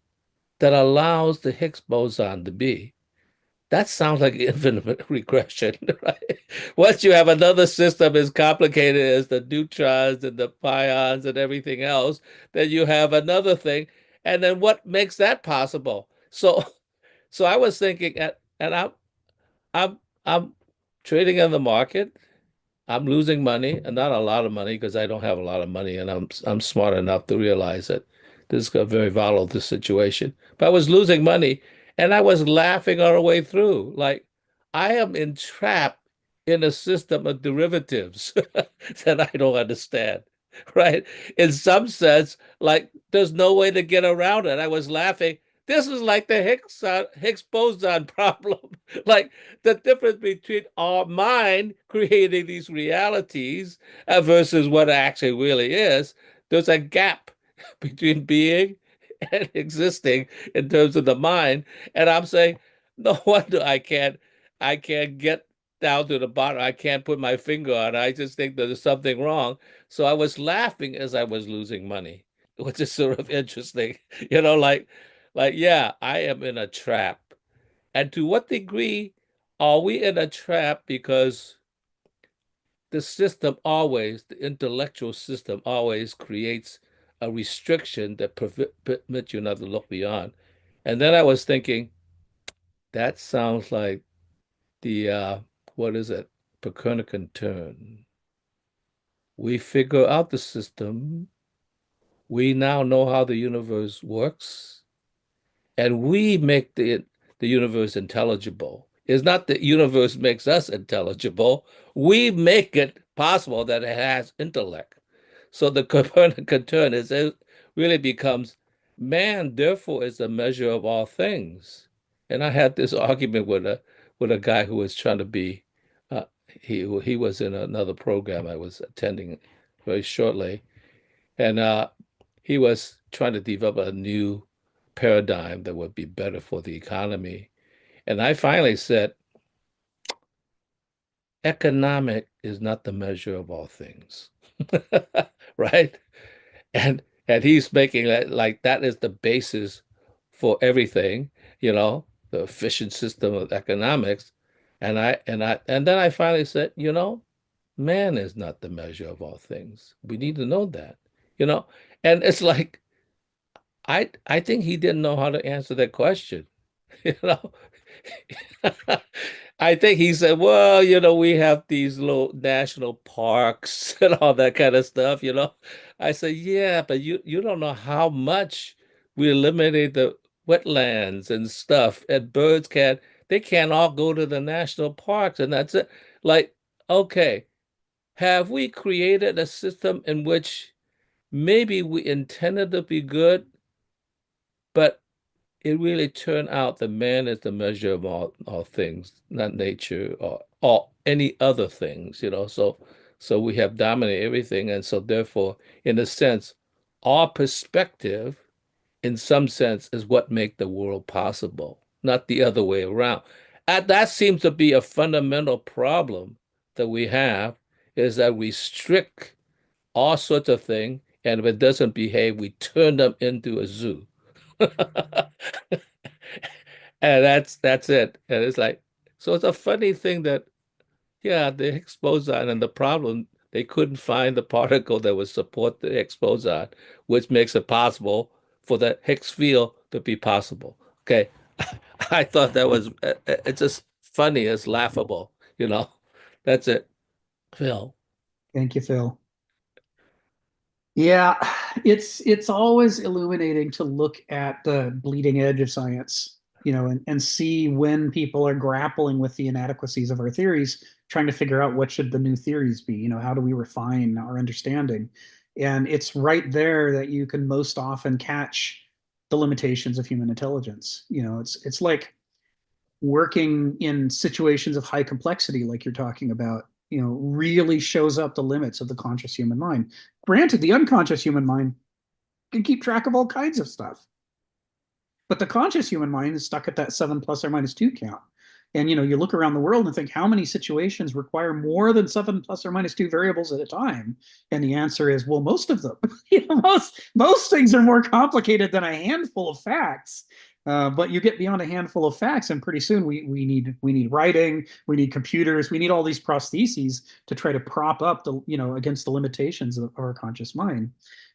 that allows the Higgs boson to be. That sounds like infinite regression, right? Once you have another system as complicated as the neutrons and the pions and everything else, then you have another thing. And then what makes that possible? So I was thinking, and I'm I'm trading in the market. I'm losing money, and not a lot of money because I don't have a lot of money, and I'm smart enough to realize that this is a very volatile situation. But I was losing money, and I was laughing all the way through. Like I am entrapped in a system of derivatives that I don't understand, right? In some sense, like there's no way to get around it. I was laughing. This is like the Higgs boson problem. Like the difference between our mind creating these realities versus what it actually really is. There's a gap between being and existing in terms of the mind. And I'm saying, no wonder I can't get down to the bottom. I can't put my finger on it. I just think there's something wrong. So I was laughing as I was losing money, which is sort of interesting. Yeah, I am in a trap. And to what degree are we in a trap because the system always, the intellectual system always creates a restriction that permits you not to look beyond. And then I was thinking, that sounds like the what is it? Copernican turn. We figure out the system. We now know how the universe works, and we make the universe intelligible. It's not the universe makes us intelligible. We make it possible that it has intellect. So the Copernican turn is it really becomes man, therefore, is the measure of all things. And I had this argument with a guy who was trying to be he was in another program I was attending very shortly, and he was trying to develop a new paradigm that would be better for the economy. And I finally said, economic is not the measure of all things, right? And he's making that like that is the basis for everything, the efficient system of economics. And then I finally said, man is not the measure of all things. We need to know that, you know. And it's like I think he didn't know how to answer that question. You know, I think he said, well, we have these little national parks and all that kind of stuff. I said, yeah, but you don't know how much we eliminated the wetlands and stuff, and they can't all go to the national parks, and that's it. Like, okay, have we created a system in which maybe we intended to be good, but it really turned out that man is the measure of all things, not nature or any other things. So we have dominated everything. And so therefore, in a sense, our perspective, in some sense, is what make the world possible, not the other way around. And that seems to be a fundamental problem that we have, is that we restrict all sorts of things, and if it doesn't behave, we turn them into a zoo. And that's it. And it's like, so it's a funny thing that, yeah, the Higgs boson and the problem, they couldn't find the particle that would support the Higgs boson, which makes it possible for the Higgs field to be possible. Okay. I thought that was, it's just funny, it's laughable, you know. That's it, Phil. Thank you, Phil. Yeah, it's always illuminating to look at the bleeding edge of science, and see when people are grappling with the inadequacies of our theories, trying to figure out what should the new theories be, how do we refine our understanding? And it's right there that you can most often catch the limitations of human intelligence. It's like working in situations of high complexity, like you're talking about, really shows up the limits of the conscious human mind. Granted, the unconscious human mind can keep track of all kinds of stuff, but the conscious human mind is stuck at that 7 plus or minus 2 count. And you look around the world and think, how many situations require more than 7 plus or minus 2 variables at a time? And the answer is, well, most of them. Most things are more complicated than a handful of facts. But you get beyond a handful of facts, and pretty soon we need writing, we need computers, we need all these prostheses to try to prop up the against the limitations of our conscious mind.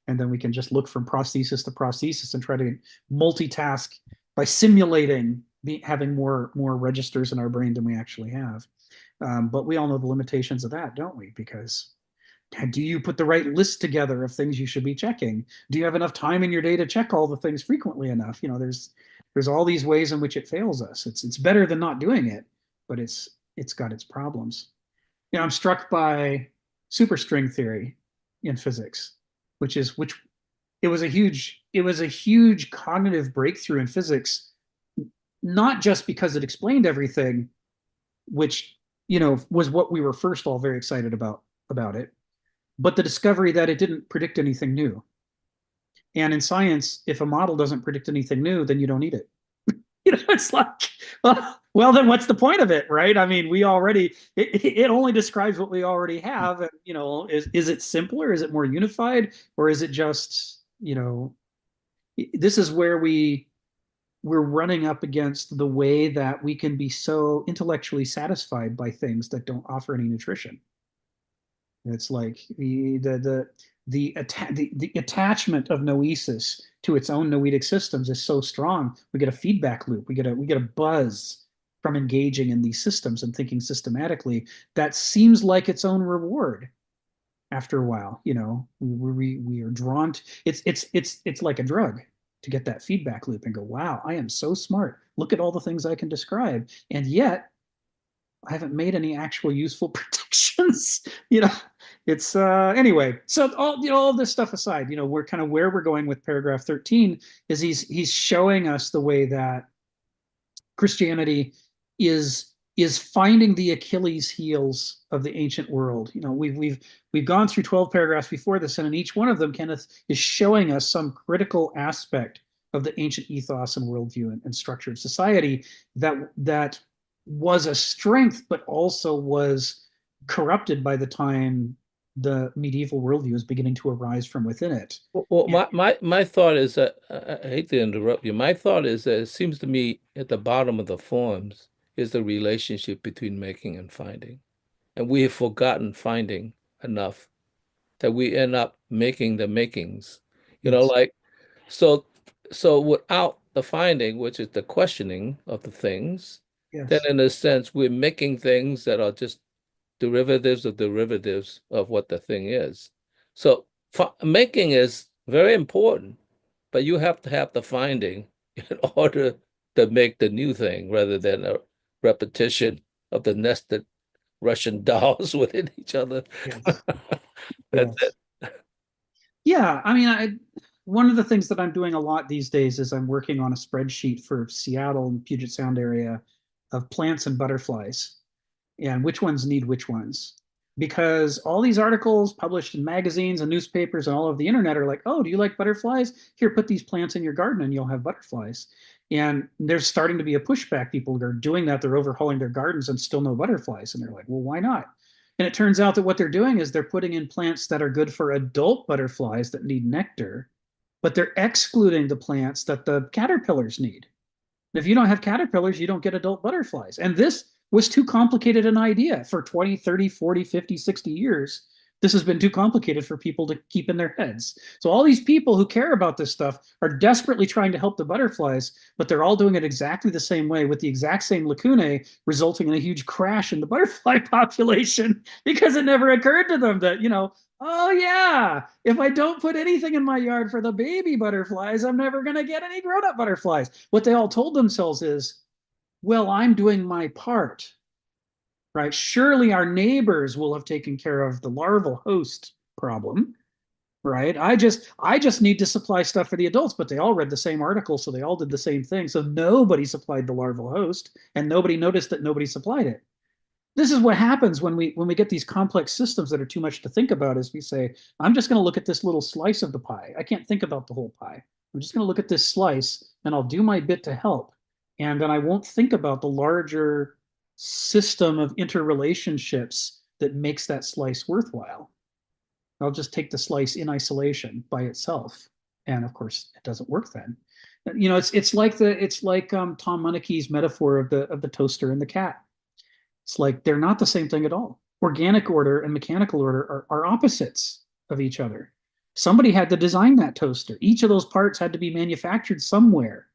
And then we can just look from prosthesis to prosthesis and try to multitask by simulating having more registers in our brain than we actually have. But we all know the limitations of that, don't we? Because do you put the right list together of things you should be checking? Do you have enough time in your day to check all the things frequently enough? There's all these ways in which it fails us. It's better than not doing it, but it's got its problems. I'm struck by superstring theory in physics, which it was a huge cognitive breakthrough in physics, not just because it explained everything, which was what we were first all very excited about it, but the discovery that it didn't predict anything new. And in science, if a model doesn't predict anything new, then you don't need it. It's like, well, then what's the point of it, right? I mean, it only describes what we already have. And, is it simpler? Is it more unified? Or is it just, this is where we're running up against the way that we can be so intellectually satisfied by things that don't offer any nutrition. It's like the attachment of noesis to its own noetic systems is so strong. We get a feedback loop. We get a buzz from engaging in these systems and thinking systematically that seems like its own reward. After a while, we are drawn to it's like a drug to get that feedback loop and go, wow, I am so smart. Look at all the things I can describe, and yet I haven't made any actual useful predictions. It's anyway. So all this stuff aside, we're kind of where we're going with paragraph 13 is he's showing us the way that Christianity is finding the Achilles heels of the ancient world. We've gone through 12 paragraphs before this, and in each one of them, Kenneth is showing us some critical aspect of the ancient ethos and worldview and structure of society that was a strength, but also was corrupted by the time the medieval worldview is beginning to arise from within it. Well, my thought is that, I hate to interrupt you. My thought is that it seems to me at the bottom of the forms is the relationship between making and finding. And we have forgotten finding enough that we end up making the makings. So without the finding, which is the questioning of the things, then in a sense, we're making things that are just derivatives of what the thing is. So making is very important, but you have to have the finding in order to make the new thing rather than a repetition of the nested Russian dolls within each other. Yes. That's it. Yeah, I mean, one of the things that I'm doing a lot these days is I'm working on a spreadsheet for Seattle and Puget Sound area of plants and butterflies and which ones need which ones. Because all these articles published in magazines and newspapers and all over the internet are like, oh, do you like butterflies? Here, put these plants in your garden and you'll have butterflies. And there's starting to be a pushback. People are doing that. They're overhauling their gardens and still no butterflies. And they're like, well, why not? And it turns out that what they're doing is they're putting in plants that are good for adult butterflies that need nectar, but they're excluding the plants that the caterpillars need. And if you don't have caterpillars, you don't get adult butterflies. And this was too complicated an idea for 20, 30, 40, 50, 60 years This has been too complicated for people to keep in their heads. So all these people who care about this stuff are desperately trying to help the butterflies, but they're all doing it exactly the same way with the exact same lacunae, resulting in a huge crash in the butterfly population because it never occurred to them that, oh yeah, if I don't put anything in my yard for the baby butterflies, I'm never going to get any grown-up butterflies. What they all told themselves is, well, I'm doing my part. Right? Surely our neighbors will have taken care of the larval host problem, right? I just need to supply stuff for the adults, but they all read the same article, so they all did the same thing. So nobody supplied the larval host, and nobody noticed that nobody supplied it. This is what happens when we get these complex systems that are too much to think about. Is we say, I'm just going to look at this little slice of the pie. I can't think about the whole pie. I'm just going to look at this slice, and I'll do my bit to help, and then I won't think about the larger system of interrelationships that makes that slice worthwhile. I'll just take the slice in isolation by itself, and of course, it doesn't work then. It's like Tom Monachie's metaphor of the toaster and the cat. It's like they're not the same thing at all. Organic order and mechanical order are opposites of each other. Somebody had to design that toaster. Each of those parts had to be manufactured somewhere.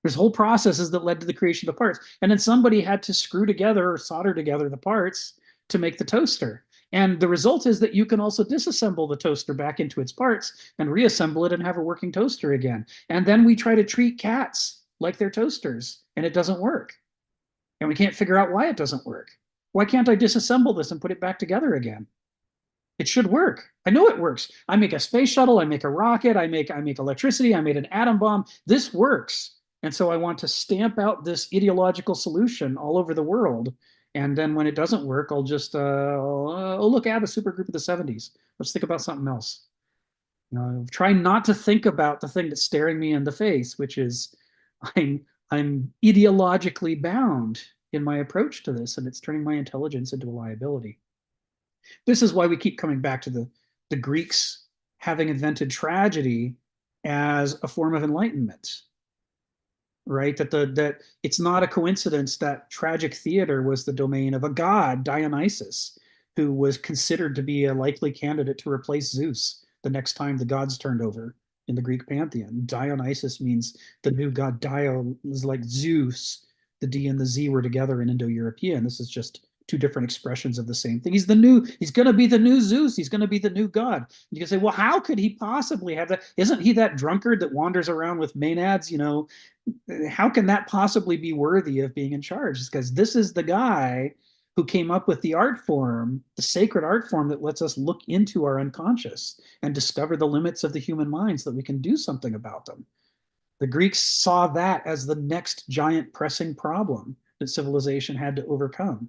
There's whole processes that led to the creation of the parts. And then somebody had to screw together or solder together the parts to make the toaster. And the result is that you can also disassemble the toaster back into its parts and reassemble it and have a working toaster again. And then we try to treat cats like they're toasters, and it doesn't work. And we can't figure out why it doesn't work. Why can't I disassemble this and put it back together again? It should work. I know it works. I make a space shuttle, I make a rocket, I make electricity, I made an atom bomb. This works. And so I want to stamp out this ideological solution all over the world. And then when it doesn't work, I'll just, look, I have a supergroup of the 70s. Let's think about something else. Try not to think about the thing that's staring me in the face, which is I'm ideologically bound in my approach to this, and it's turning my intelligence into a liability. This is why we keep coming back to the Greeks having invented tragedy as a form of enlightenment. Right? That it's not a coincidence that tragic theater was the domain of a god, Dionysus, who was considered to be a likely candidate to replace Zeus the next time the gods turned over in the Greek pantheon. Dionysus means the new god. Dio is like Zeus. The D and the Z were together in Indo-European. This is just two different expressions of the same thing. He's going to be the new Zeus. He's going to be the new god. You can say, well, how could he possibly have that? Isn't he that drunkard that wanders around with maenads? How can that possibly be worthy of being in charge? It's because this is the guy who came up with the art form, the sacred art form that lets us look into our unconscious and discover the limits of the human mind so that we can do something about them. The Greeks saw that as the next giant pressing problem that civilization had to overcome.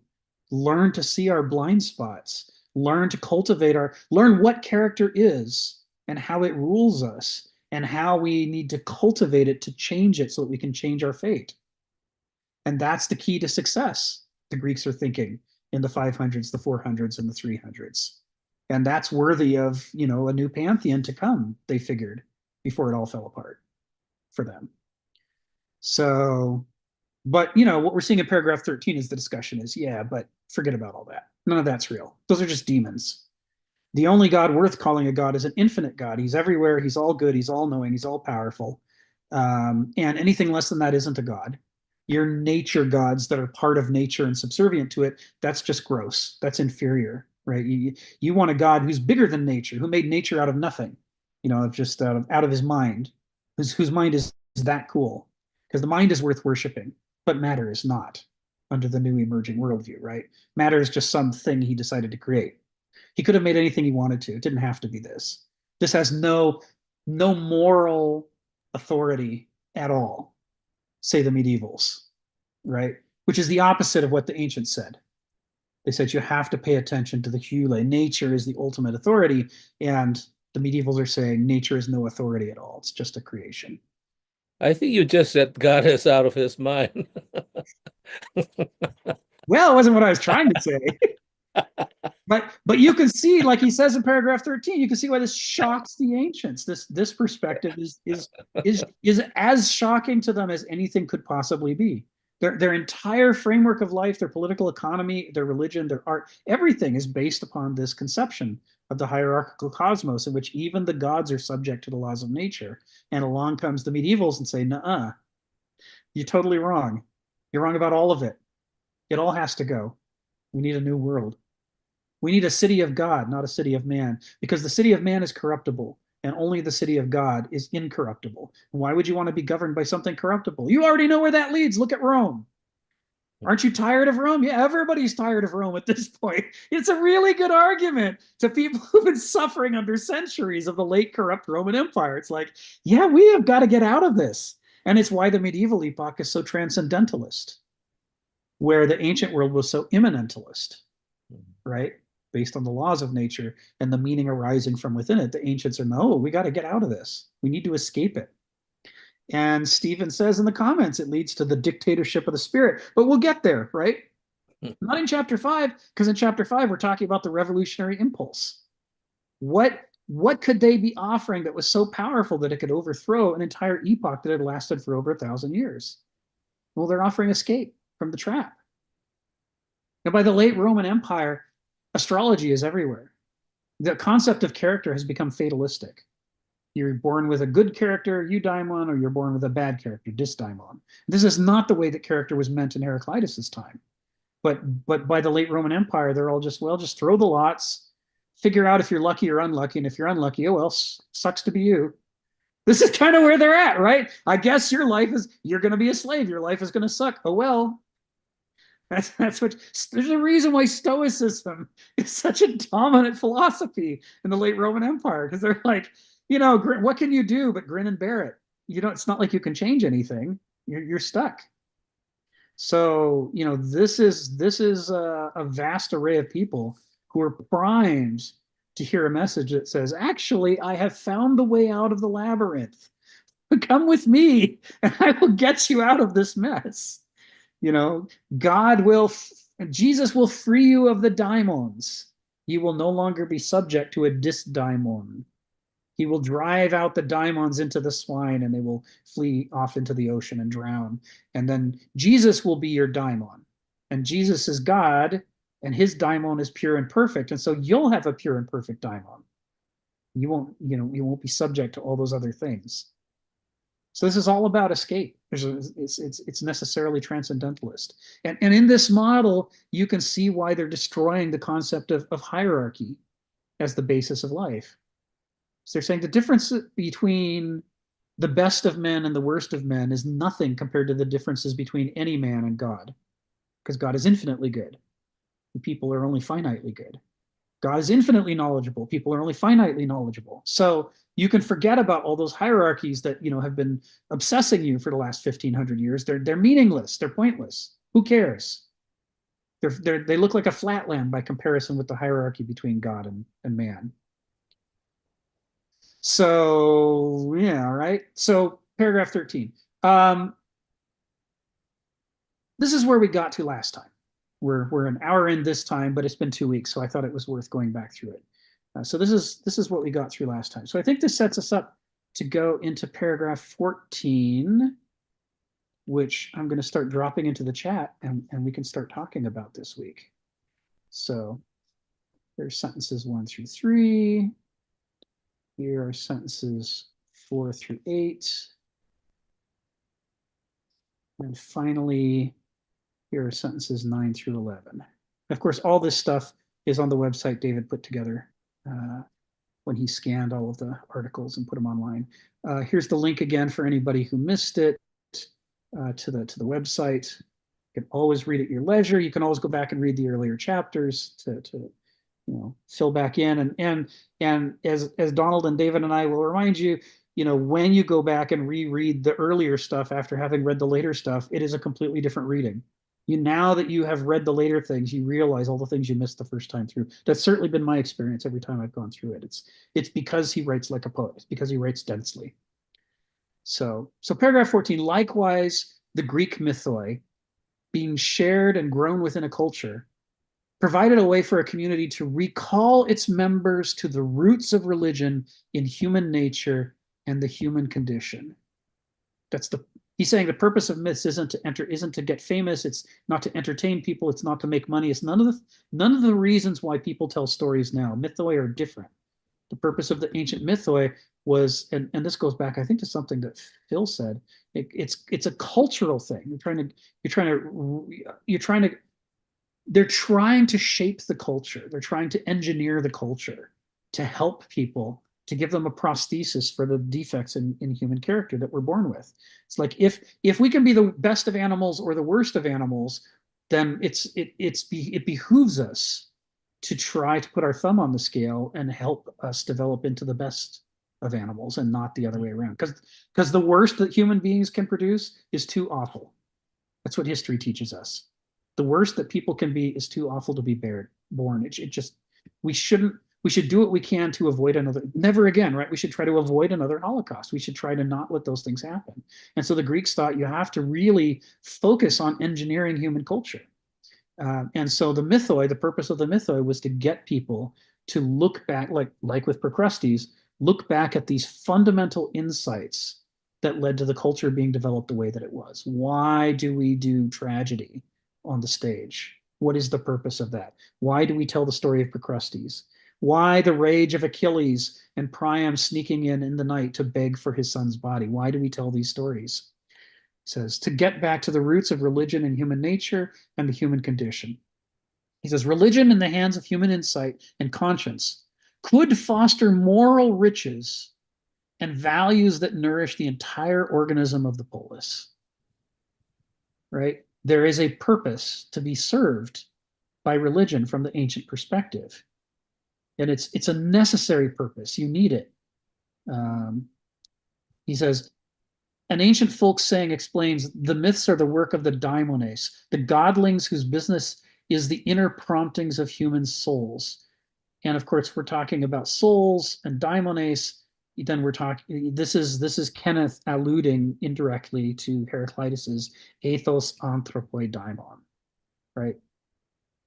Learn to see our blind spots, learn to cultivate learn what character is and how it rules us, and how we need to cultivate it to change it so that we can change our fate. And that's the key to success, the Greeks are thinking in the 500s, the 400s, and the 300s. And that's worthy of, a new pantheon to come, they figured, before it all fell apart for them. So, but, what we're seeing in paragraph 13 is the discussion is, yeah, but forget about all that. None of that's real. Those are just demons. The only God worth calling a God is an infinite God. He's everywhere. He's all good. He's all knowing. He's all powerful. And anything less than that isn't a God. Your nature gods that are part of nature and subservient to it, that's just gross. That's inferior, right? You want a God who's bigger than nature, who made nature out of nothing, just out of his mind, whose mind is that cool. Because the mind is worth worshiping, but matter is not under the new emerging worldview, right? Matter is just something he decided to create. He could have made anything he wanted to. It didn't have to be this. This has no moral authority at all, say the medievals, right? Which is the opposite of what the ancients said. They said you have to pay attention to the hule. Nature is the ultimate authority. And the medievals are saying nature is no authority at all. It's just a creation. I think you just said God is out of his mind. Well, it wasn't what I was trying to say. But you can see, like he says in paragraph 13, you can see why this shocks the ancients. This perspective is as shocking to them as anything could possibly be. Their entire framework of life, their political economy, their religion, their art, everything is based upon this conception of the hierarchical cosmos in which even the gods are subject to the laws of nature. And along comes the medievals and say, nuh-uh, you're totally wrong. You're wrong about all of it. It all has to go. We need a new world. We need a city of God, not a city of man, because the city of man is corruptible, and only the city of God is incorruptible. Why would you want to be governed by something corruptible? You already know where that leads. Look at Rome. Aren't you tired of Rome? Yeah, everybody's tired of Rome at this point. It's a really good argument to people who've been suffering under centuries of the late corrupt Roman Empire. It's like, yeah, we have got to get out of this. And it's why the medieval epoch is so transcendentalist, where the ancient world was so immanentalist, right? Based on the laws of nature and the meaning arising from within it. The ancients are, no, we got to get out of this. We need to escape it. And Stephen says in the comments, it leads to the dictatorship of the spirit. But we'll get there, right? Not in chapter 5, because in chapter 5, we're talking about the revolutionary impulse. What could they be offering that was so powerful that it could overthrow an entire epoch that had lasted for over 1,000 years? Well, they're offering escape from the trap. Now, by the late Roman Empire, astrology is everywhere. The concept of character has become fatalistic. You're born with a good character, eudaimon, or you're born with a bad character, dysdaimon. This is not the way that character was meant in Heraclitus' time. But by the late Roman Empire, they're all just, well, just throw the lots, figure out if you're lucky or unlucky, and if you're unlucky, oh, well, sucks to be you. This is kind of where they're at, right? I guess your life is, you're going to be a slave. Your life is going to suck. Oh, well. That's what, there's a reason why Stoicism is such a dominant philosophy in the late Roman Empire, because they're like, you know, what can you do but grin and bear it? You know, it's not like you can change anything. You're stuck. So, you know, this is a vast array of people who are primed to hear a message that says, actually, I have found the way out of the labyrinth. Come with me and I will get you out of this mess. You know, Jesus will free you of the daimons. You will no longer be subject to a dysdaimon. He will drive out the daimons into the swine and they will flee off into the ocean and drown. And then Jesus will be your daimon. And Jesus is God and his daimon is pure and perfect. And so you'll have a pure and perfect daimon. You won't be subject to all those other things. So this is all about escape. It's necessarily transcendentalist. And in this model, you can see why they're destroying the concept of hierarchy as the basis of life. So they're saying the difference between the best of men and the worst of men is nothing compared to the differences between any man and God, because God is infinitely good. And people are only finitely good. God is infinitely knowledgeable. People are only finitely knowledgeable. So you can forget about all those hierarchies that, you know, have been obsessing you for the last 1,500 years. They're meaningless. They're pointless. Who cares? They look like a flatland by comparison with the hierarchy between God and man. So, yeah, right. So paragraph 13. This is where we got to last time. We're an hour in this time, but it's been 2 weeks, so I thought it was worth going back through it. So this is what we got through last time. So I think this sets us up to go into paragraph 14, which I'm going to start dropping into the chat, and we can start talking about this week. So there's sentences 1 through 3. Here are sentences 4 through 8. And finally, here are sentences 9 through 11. Of course, all this stuff is on the website David put together when he scanned all of the articles and put them online. Here's the link again for anybody who missed it to the website. You can always read at your leisure. You can always go back and read the earlier chapters to fill back in. And as Donald and David and I will remind you, when you go back and reread the earlier stuff after having read the later stuff, it is a completely different reading. Now that you have read the later things, you realize all the things you missed the first time through. That's certainly been my experience every time I've gone through it. It's because he writes like a poet. It's because he writes densely. So paragraph 14, likewise, the Greek mythoi, being shared and grown within a culture, provided a way for a community to recall its members to the roots of religion in human nature and the human condition. That's He's saying the purpose of myths isn't to get famous. It's not to entertain people. It's not to make money. It's none of the reasons why people tell stories now. Mythoi are different. The purpose of the ancient mythoi was, and this goes back, I think, to something that Phil said. It's a cultural thing. They're trying to shape the culture. They're trying to engineer the culture to help people, to give them a prosthesis for the defects in human character that we're born with. It's like if we can be the best of animals or the worst of animals, then it behooves us to try to put our thumb on the scale and help us develop into the best of animals and not the other way around. Because the worst that human beings can produce is too awful. That's what history teaches us. The worst that people can be is too awful to be born. We should do what we can to avoid never again, right? We should try to avoid another Holocaust. We should try to not let those things happen. And so the Greeks thought you have to really focus on engineering human culture. And so the purpose of the mythoi was to get people to look back, like with Procrustes, look back at these fundamental insights that led to the culture being developed the way that it was. Why do we do tragedy on the stage? What is the purpose of that? Why do we tell the story of Procrustes? Why the rage of Achilles and Priam sneaking in the night to beg for his son's body? Why do we tell these stories? He says, to get back to the roots of religion and human nature and the human condition. He says, religion in the hands of human insight and conscience could foster moral riches and values that nourish the entire organism of the polis. Right? There is a purpose to be served by religion from the ancient perspective. And it's a necessary purpose. You need it. He says, an ancient folk saying explains the myths are the work of the daimones, the godlings whose business is the inner promptings of human souls. And of course, we're talking about souls and daimones. Then we're talking. This is Kenneth alluding indirectly to Heraclitus's ethos anthropoi daimon, right?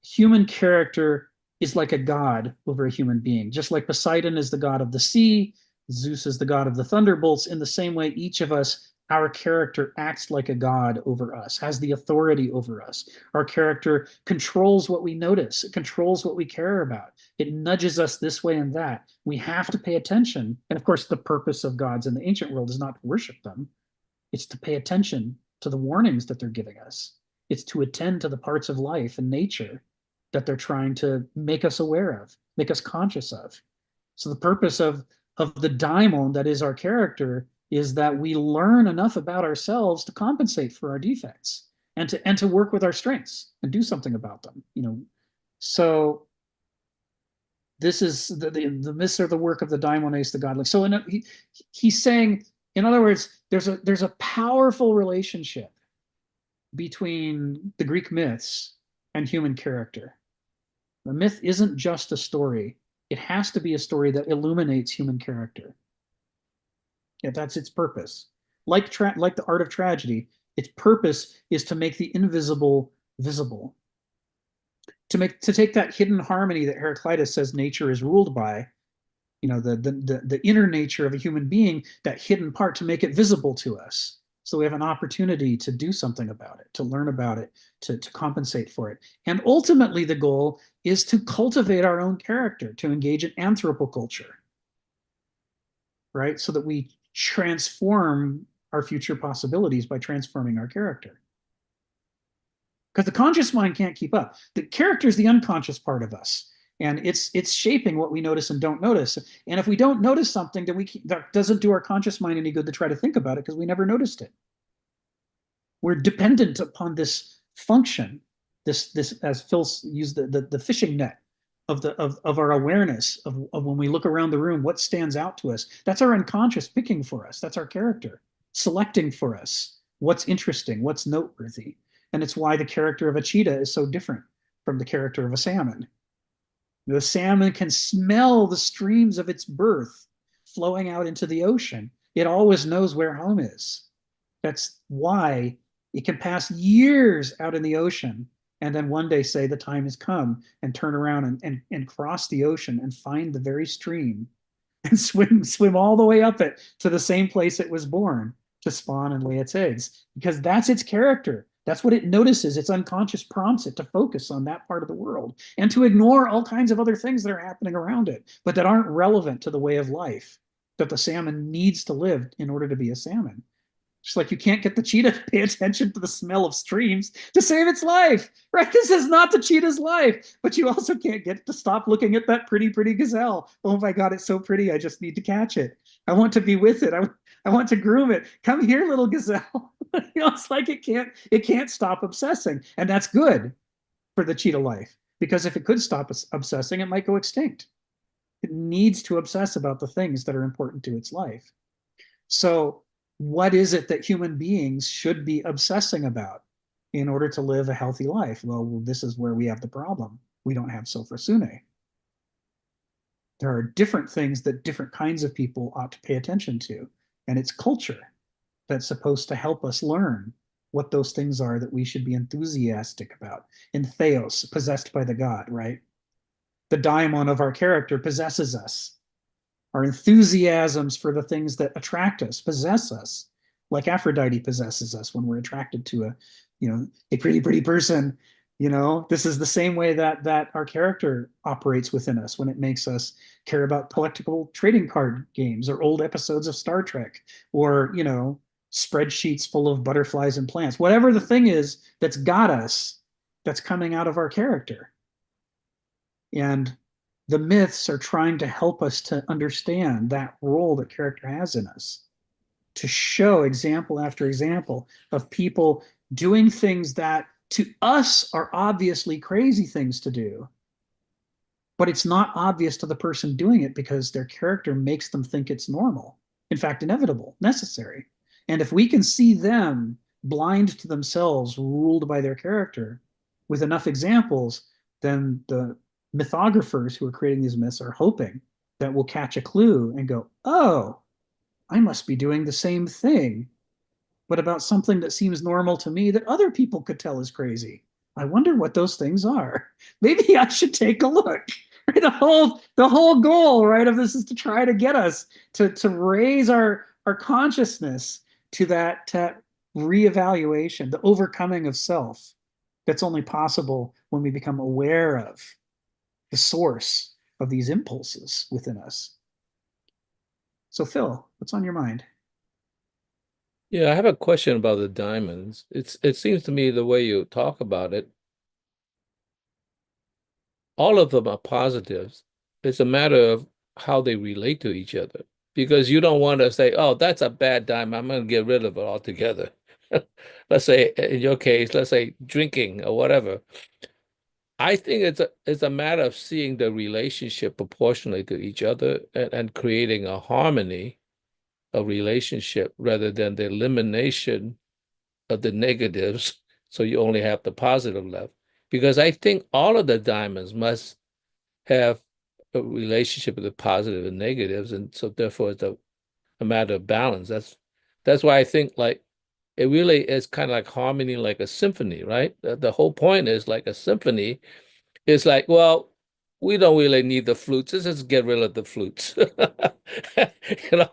Human character is like a god over a human being, just like Poseidon is the god of the sea, Zeus is the god of the thunderbolts. In the same way, each of us, our character acts like a god over us, has the authority over us. Our character controls what we notice. It controls what we care about. It nudges us this way and that. We have to pay attention. And of course, the purpose of gods in the ancient world is not to worship them. It's to pay attention to the warnings that they're giving us. It's to attend to the parts of life and nature that they're trying to make us aware of, make us conscious of. So the purpose of the daimon, that is our character, is that we learn enough about ourselves to compensate for our defects and to work with our strengths and do something about them. So this is the myths are the work of the daimones, the godlings. So he's saying, in other words, there's a powerful relationship between the Greek myths and human character. The myth isn't just a story. It has to be a story that illuminates human character. Yeah, that's its purpose. Like the art of tragedy, its purpose is to make the invisible visible. To take that hidden harmony that Heraclitus says nature is ruled by, the inner nature of a human being, that hidden part, to make it visible to us. So we have an opportunity to do something about it, to learn about it, to compensate for it. And ultimately, the goal is to cultivate our own character, to engage in anthropoculture, right? So that we transform our future possibilities by transforming our character. Because the conscious mind can't keep up. The character is the unconscious part of us. And it's shaping what we notice and don't notice. And if we don't notice something, then that doesn't do our conscious mind any good to try to think about it, because we never noticed it. We're dependent upon this function, this as Phil used the fishing net of our awareness of when we look around the room, what stands out to us. That's our unconscious picking for us. That's our character selecting for us what's interesting, what's noteworthy. And it's why the character of a cheetah is so different from the character of a salmon. The salmon can smell the streams of its birth flowing out into the ocean. It always knows where home is. That's why it can pass years out in the ocean and then one day say the time has come and turn around and cross the ocean and find the very stream and swim all the way up it to the same place it was born, to spawn and lay its eggs, because that's its character. That's what it notices. Its unconscious prompts it to focus on that part of the world and to ignore all kinds of other things that are happening around it, but that aren't relevant to the way of life that the salmon needs to live in order to be a salmon. Just like you can't get the cheetah to pay attention to the smell of streams to save its life, right? This is not the cheetah's life, but you also can't get it to stop looking at that pretty, pretty gazelle. Oh my God, it's so pretty. I just need to catch it. I want to be with it. I want to groom it. Come here, little gazelle. It's like it can't stop obsessing. And that's good for the cheetah life, because if it could stop obsessing, it might go extinct. It needs to obsess about the things that are important to its life. So what is it that human beings should be obsessing about in order to live a healthy life? Well, this is where we have the problem. We don't have sophrosune. There are different things that different kinds of people ought to pay attention to, and it's culture that's supposed to help us learn what those things are that we should be enthusiastic about. In theos, possessed by the god, right? The daimon of our character possesses us. Our enthusiasms for the things that attract us possess us, like Aphrodite possesses us when we're attracted to a pretty, pretty person. This is the same way that our character operates within us when it makes us care about collectible trading card games or old episodes of Star Trek, or spreadsheets full of butterflies and plants. Whatever the thing is that's got us, that's coming out of our character. And the myths are trying to help us to understand that role that character has in us, to show example after example of people doing things that to us are obviously crazy things to do, but it's not obvious to the person doing it because their character makes them think it's normal, in fact, inevitable, necessary. And if we can see them blind to themselves, ruled by their character with enough examples, then the mythographers who are creating these myths are hoping that we'll catch a clue and go, oh, I must be doing the same thing, but about something that seems normal to me that other people could tell is crazy. I wonder what those things are. Maybe I should take a look. Right? The whole goal, right, of this is to try to get us to raise our consciousness to that reevaluation, the overcoming of self that's only possible when we become aware of the source of these impulses within us. So Phil, what's on your mind? Yeah, I have a question about the diamonds. It seems to me the way you talk about it, all of them are positives. It's a matter of how they relate to each other. Because you don't want to say, oh, that's a bad diamond, I'm going to get rid of it altogether. Let's say, in your case, let's say drinking or whatever. I think it's a matter of seeing the relationship proportionally to each other and creating a harmony of relationship rather than the elimination of the negatives, so you only have the positive left. Because I think all of the diamonds must have a relationship with the positive and negatives, and so therefore it's a matter of balance. That's why I think like it really is kind of like harmony, like a symphony, right? The whole point is like a symphony. It's like, well, we don't really need the flutes. Let's just get rid of the flutes. You know,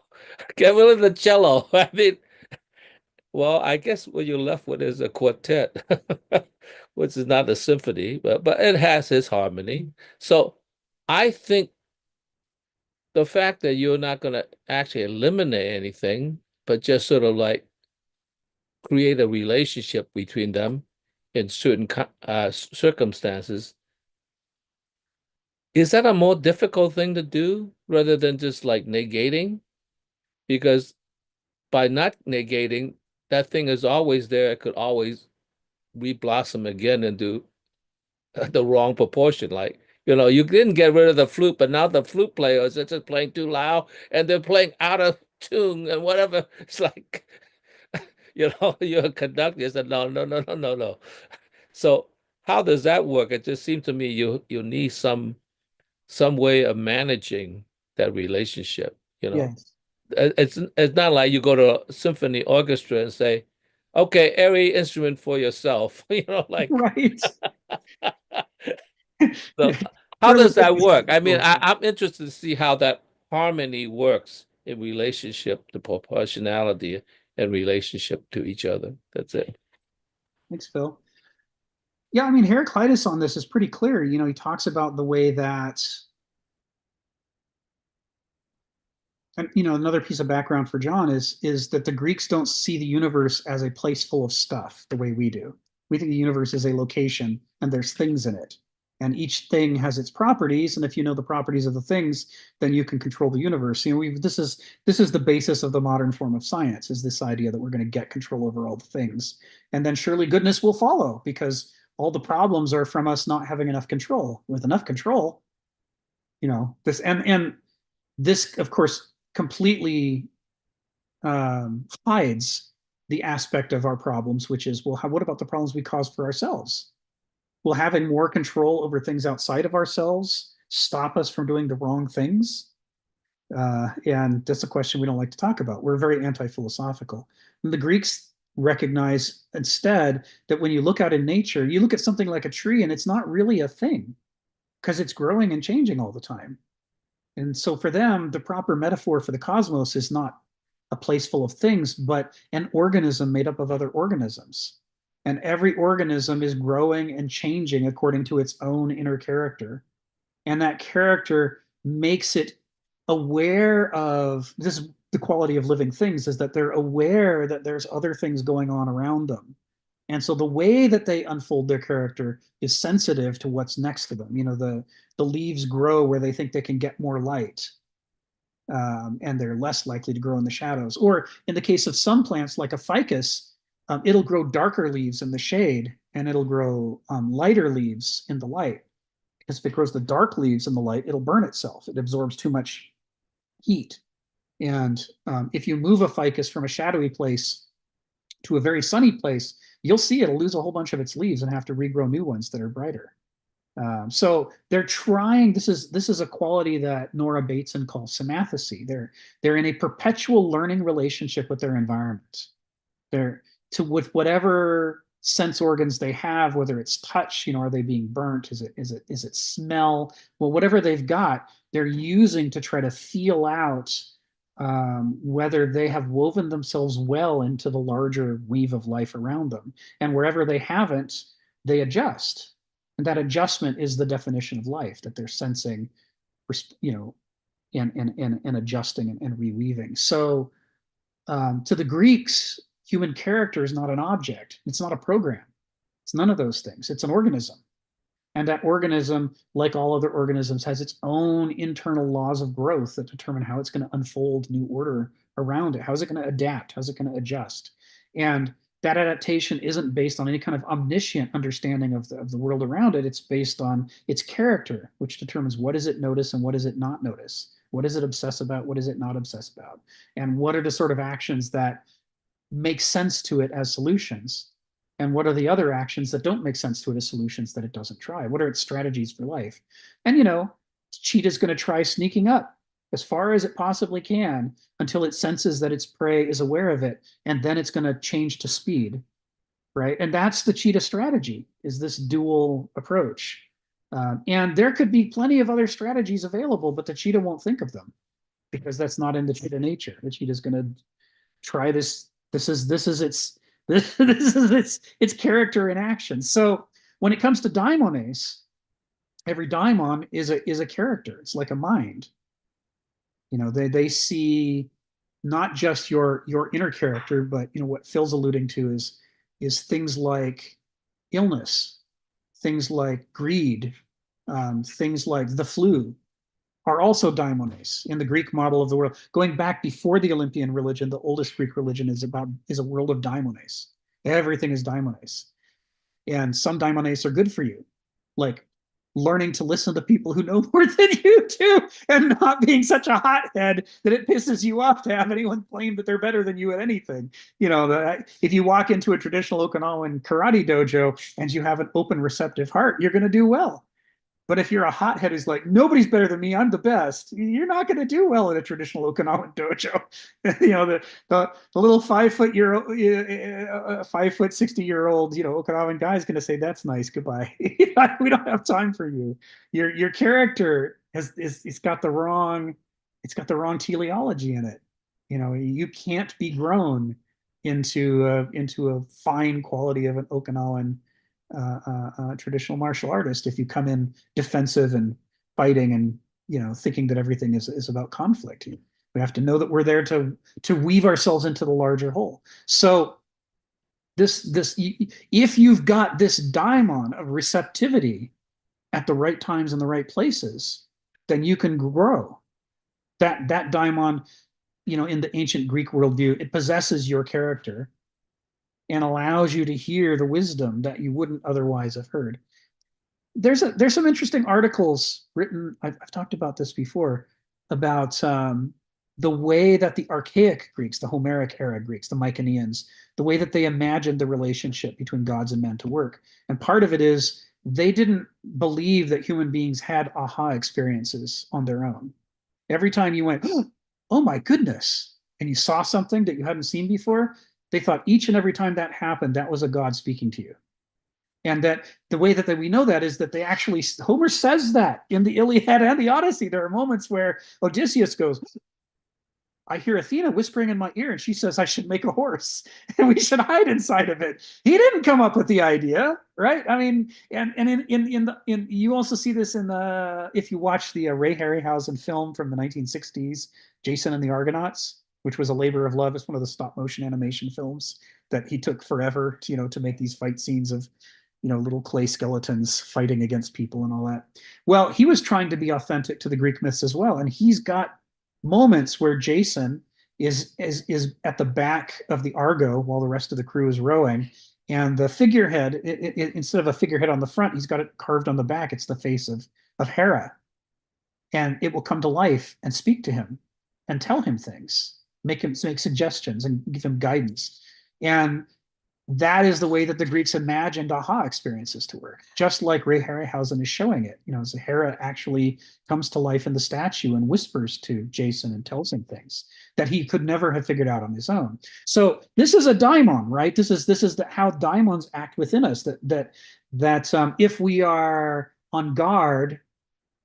get rid of the cello. I mean, well, I guess what you're left with is a quartet, which is not a symphony, but it has its harmony. So I think the fact that you're not going to actually eliminate anything, but just sort of like create a relationship between them in certain circumstances, is that a more difficult thing to do rather than just like negating? Because by not negating, that thing is always there. It could always re-blossom again and do the wrong proportion. Like, you didn't get rid of the flute, but now the flute players are just playing too loud and they're playing out of tune and whatever. It's like, you're a conductor. You said, no, no, no, no, no, no. So how does that work? It just seems to me you need some way of managing that relationship. Yes. It's not like you go to a symphony orchestra and say, okay, every instrument for yourself. Like Right. so how does that work? I mean, I'm interested to see how that harmony works in relationship to proportionality and relationship to each other. That's it. Thanks, Phil. Yeah, I mean, Heraclitus on this is pretty clear. You know, he talks about the way that, and you know, another piece of background for John is that the Greeks don't see the universe as a place full of stuff the way we do. We think the universe is a location and there's things in it. And each thing has its properties, and if you know the properties of the things, then you can control the universe. You know, this is the basis of the modern form of science, is this idea that we're going to get control over all the things, and then surely goodness will follow, because all the problems are from us not having enough control. With enough control, you know, this and this, of course, completely hides the aspect of our problems, which is, well, what about the problems we cause for ourselves? Will having more control over things outside of ourselves stop us from doing the wrong things? And that's a question we don't like to talk about. We're very anti-philosophical. And the Greeks recognize instead that when you look out in nature, you look at something like a tree and it's not really a thing because it's growing and changing all the time. And so for them, the proper metaphor for the cosmos is not a place full of things, but an organism made up of other organisms. And every organism is growing and changing according to its own inner character. And that character makes it aware of this. The quality of living things is that they're aware that there's other things going on around them. And so the way that they unfold their character is sensitive to what's next to them. You know, the leaves grow where they think they can get more light. And they're less likely to grow in the shadows. Or in the case of some plants, like a ficus, it'll grow darker leaves in the shade, and it'll grow lighter leaves in the light. Because if it grows the dark leaves in the light, it'll burn itself. It absorbs too much heat. And if you move a ficus from a shadowy place to a very sunny place, you'll see it'll lose a whole bunch of its leaves and have to regrow new ones that are brighter. So they're trying. This is a quality that Nora Bateson calls symathesy. They're in a perpetual learning relationship with their environment. They're with whatever sense organs they have, whether it's touch, you know, are they being burnt? Is it smell? Well, whatever they've got, they're using to try to feel out whether they have woven themselves well into the larger weave of life around them. And wherever they haven't, they adjust. And that adjustment is the definition of life, that they're sensing, you know, and adjusting and reweaving. So to the Greeks, human character is not an object. It's not a program. It's none of those things. It's an organism. And that organism, like all other organisms, has its own internal laws of growth that determine how it's going to unfold new order around it. How is it going to adapt? How's it going to adjust? And that adaptation isn't based on any kind of omniscient understanding of the world around it. It's based on its character, which determines what does it notice and what does it not notice? What does it obsess about? What does it not obsess about? And what are the sort of actions that make sense to it as solutions? And what are the other actions that don't make sense to it as solutions that it doesn't try? What are its strategies for life? And, you know, cheetah's going to try sneaking up as far as it possibly can until it senses that its prey is aware of it. And then it's going to change to speed, right? And that's the cheetah strategy, is this dual approach. And there could be plenty of other strategies available, but the cheetah won't think of them because that's not in the cheetah nature. The cheetah's going to try this. This is its character in action. So when it comes to daimones, every daimon is a character. It's like a mind. You know, they see not just your inner character, but you know what Phil's alluding to is things like illness, things like greed, things like the flu, are also daimones in the Greek model of the world. Going back before the Olympian religion, the oldest Greek religion is a world of daimones. Everything is daimones. And some daimones are good for you, like learning to listen to people who know more than you do and not being such a hothead that it pisses you off to have anyone claim that they're better than you at anything. You know, if you walk into a traditional Okinawan karate dojo and you have an open, receptive heart, you're going to do well. But if you're a hothead who's like, nobody's better than me, I'm the best, you're not going to do well in a traditional Okinawan dojo. You know, the little 5 foot 60-year-old, you know, Okinawan guy is going to say, that's nice, goodbye. We don't have time for you. Your character it's got the wrong teleology in it. You know, you can't be grown. into a fine quality of an Okinawan traditional martial artist if you come in defensive and fighting and thinking that everything is about conflict. We have to know that we're there to weave ourselves into the larger whole. So if you've got this daimon of receptivity at the right times and the right places, then you can grow. That daimon, in the ancient Greek worldview, it possesses your character and allows you to hear the wisdom that you wouldn't otherwise have heard. There's some interesting articles written. I've talked about this before about the way that the archaic Greeks, the Homeric era Greeks, the Mycenaeans, the way that they imagined the relationship between gods and men to work. And part of it is they didn't believe that human beings had aha experiences on their own. Every time you went, oh my goodness, and you saw something that you hadn't seen before, they thought each and every time that happened, that was a god speaking to you. And that the way that we know that is that they actually, Homer says that in the Iliad and the Odyssey. There are moments where Odysseus goes, I hear Athena whispering in my ear, and she says I should make a horse and we should hide inside of it. He didn't come up with the idea, right? I mean, and in you also see this in the, if you watch the Ray Harryhausen film from the 1960s, Jason and the Argonauts, which was a labor of love. It's one of the stop motion animation films that he took forever to make these fight scenes of little clay skeletons fighting against people and all that. Well, he was trying to be authentic to the Greek myths as well, and he's got moments where Jason is at the back of the Argo while the rest of the crew is rowing, and the figurehead, instead of a figurehead on the front, he's got it carved on the back. It's the face of Hera, and it will come to life and speak to him and tell him things, make suggestions and give him guidance. And that is the way that the Greeks imagined aha experiences to work, just like Ray Harryhausen is showing it. So Hera actually comes to life in the statue and whispers to Jason and tells him things that he could never have figured out on his own. So this is a daimon, right? This is how daimons act within us. That if we are on guard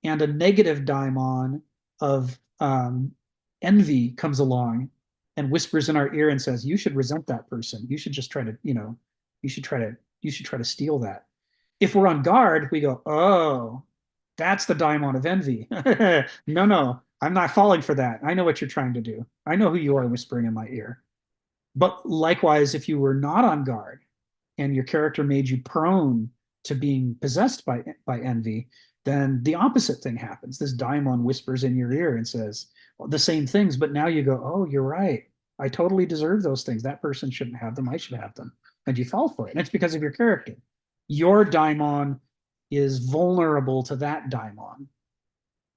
and a negative daimon of envy comes along and whispers in our ear and says, you should resent that person. You should just try to, you should try to steal that. If we're on guard, we go, oh, that's the daimon of envy. No, I'm not falling for that. I know what you're trying to do. I know who you are whispering in my ear. But likewise, if you were not on guard and your character made you prone to being possessed by envy, then the opposite thing happens. This daimon whispers in your ear and says the same things, but now you go, oh, you're right. I totally deserve those things. That person shouldn't have them. I should have them. And you fall for it. And it's because of your character. Your daimon is vulnerable to that daimon.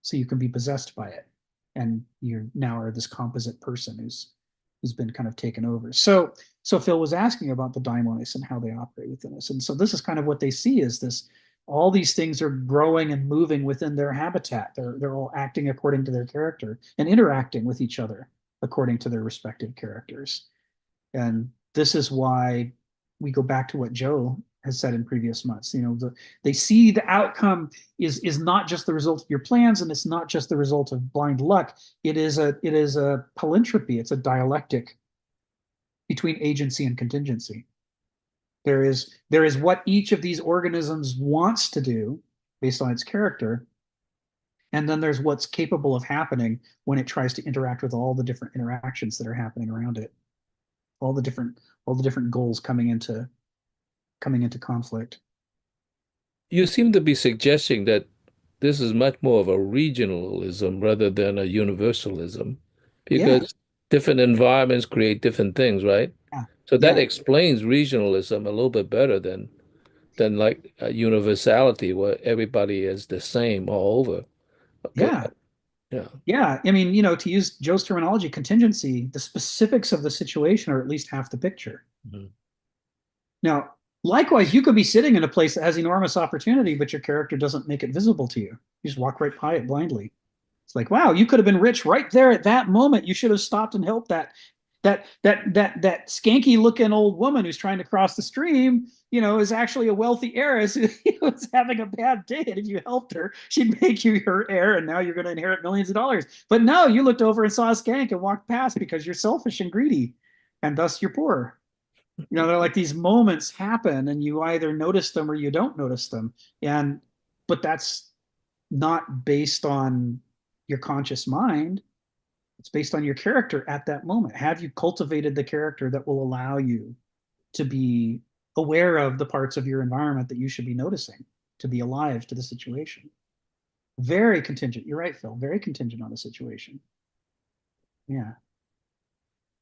So you can be possessed by it. And you now are this composite person who's been kind of taken over. So Phil was asking about the daimonis and how they operate within us. And so this is kind of what they see is this, all these things are growing and moving within their habitat. They're all acting according to their character and interacting with each other according to their respective characters. And this is why we go back to what Joe has said in previous months. They see the outcome is not just the result of your plans, and it's not just the result of blind luck. It is a palintropy. It's a dialectic between agency and contingency. There is what each of these organisms wants to do based on its character, and then there's what's capable of happening when it tries to interact with all the different interactions that are happening around it, all the different goals coming into conflict. You seem to be suggesting that this is much more of a regionalism rather than a universalism, because different environments create different things, right? Yeah. So that explains regionalism a little bit better than like a universality where everybody is the same all over. Okay. Yeah. I mean, to use Joe's terminology, contingency, the specifics of the situation are at least half the picture. Mm-hmm. Now, likewise, you could be sitting in a place that has enormous opportunity, but your character doesn't make it visible to you. You just walk right by it blindly. It's like, wow, you could have been rich right there at that moment. You should have stopped and helped that skanky looking old woman who's trying to cross the stream, is actually a wealthy heiress who's having a bad day. And if you helped her, she'd make you her heir, and now you're going to inherit millions of dollars. But no, you looked over and saw a skank and walked past because you're selfish and greedy. and thus you're poor. You know, they're like these moments happen and you either notice them or you don't notice them. But that's not based on your conscious mind. It's based on your character at that moment. Have you cultivated the character that will allow you to be aware of the parts of your environment that you should be noticing, to be alive to the situation? Very contingent. You're right, Phil. Very contingent on the situation. Yeah.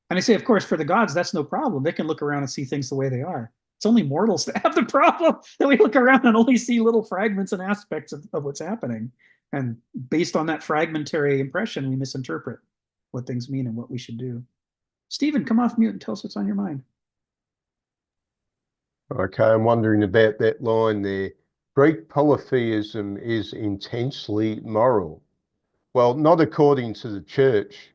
And I say, of course, for the gods, that's no problem. They can look around and see things the way they are. It's only mortals that have the problem that we look around and only see little fragments and aspects of what's happening. And based on that fragmentary impression, we misinterpret what things mean and what we should do. Stephen, come off mute and tell us what's on your mind. Okay, I'm wondering about that line there. Greek polytheism is intensely moral. Well, not according to the church.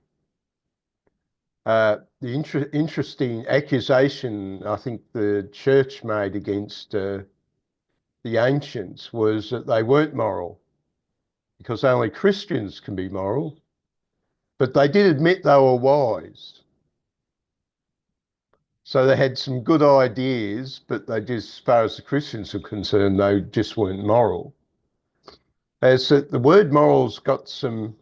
The interesting accusation I think the church made against the ancients was that they weren't moral, because only Christians can be moral. But they did admit they were wise. So they had some good ideas, but they just, as far as the Christians are concerned, they just weren't moral. As the word moral's got some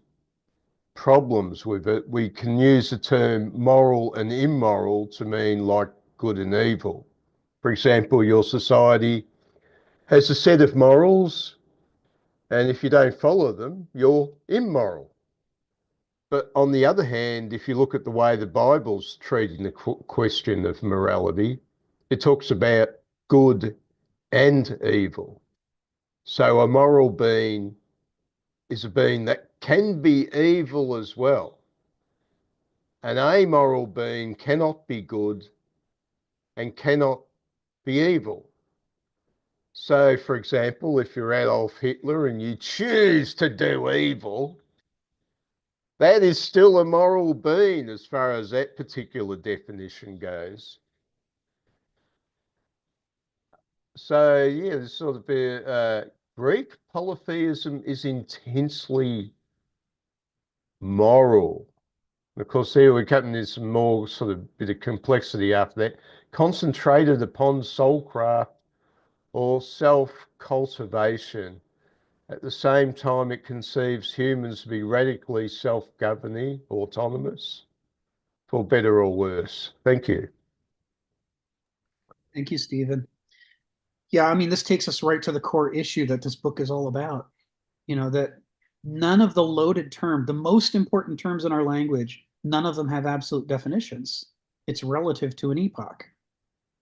problems with it. We can use the term moral and immoral to mean like good and evil. For example, your society has a set of morals, and if you don't follow them, you're immoral. But on the other hand, if you look at the way the Bible's treating the question of morality, it talks about good and evil. So a moral being is a being that can be evil as well. An amoral being cannot be good and cannot be evil. So, for example, if you're Adolf Hitler and you choose to do evil, that is still a moral being as far as that particular definition goes. So, yeah, there's sort of a Greek polytheism is intensely moral. Of course, here we're cutting into some more sort of bit of complexity after that. Concentrated upon soulcraft or self-cultivation. At the same time, it conceives humans to be radically self-governing, autonomous, for better or worse. Thank you. Thank you, Stephen. Yeah, I mean, this takes us right to the core issue that this book is all about. You know, that none of the loaded terms, the most important terms in our language, none of them have absolute definitions. It's relative to an epoch.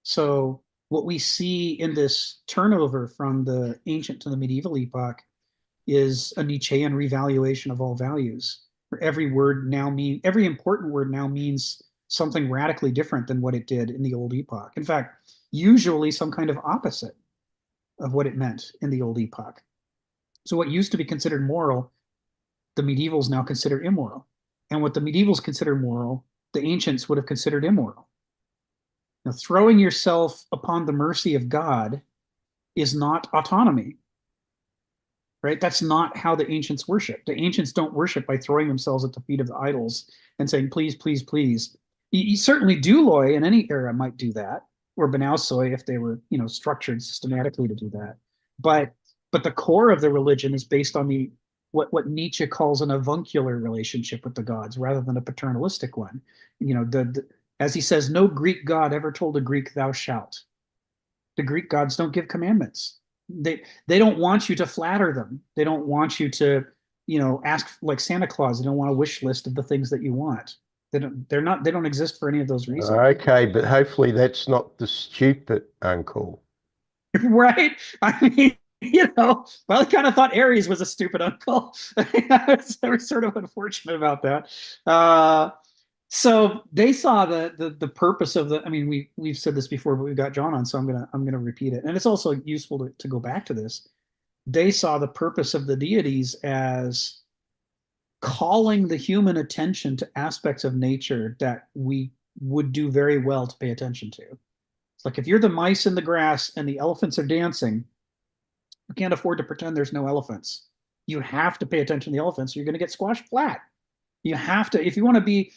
So what we see in this turnover from the ancient to the medieval epoch is a Nietzschean revaluation of all values, where every important word now means something radically different than what it did in the old epoch. In fact, usually some kind of opposite of what it meant in the old epoch. So what used to be considered moral, the medievals now consider immoral. And what the medievals consider moral, the ancients would have considered immoral. Now, throwing yourself upon the mercy of God is not autonomy, right? That's not how the ancients worship. The ancients don't worship by throwing themselves at the feet of the idols and saying, please, please, please. Certainly Douloi in any era might do that, or Banausoi if they were, structured systematically to do that. But the core of the religion is based on what Nietzsche calls an avuncular relationship with the gods rather than a paternalistic one. As he says, no Greek god ever told a Greek thou shalt. The Greek gods don't give commandments. They don't want you to flatter them. They don't want you to, ask like Santa Claus. They don't want a wish list of the things that you want. They don't exist for any of those reasons. Okay, but hopefully that's not the stupid uncle. Right? I mean, well, I kind of thought Aries was a stupid uncle. I was sort of unfortunate about that. So they saw the purpose of the. I mean, we've said this before, but we've got John on, so I'm gonna repeat it. And it's also useful to go back to this. They saw the purpose of the deities as calling the human attention to aspects of nature that we would do very well to pay attention to. It's like if you're the mice in the grass and the elephants are dancing, you can't afford to pretend there's no elephants. You have to pay attention to the elephants, or you're going to get squashed flat. You have to, if you want to be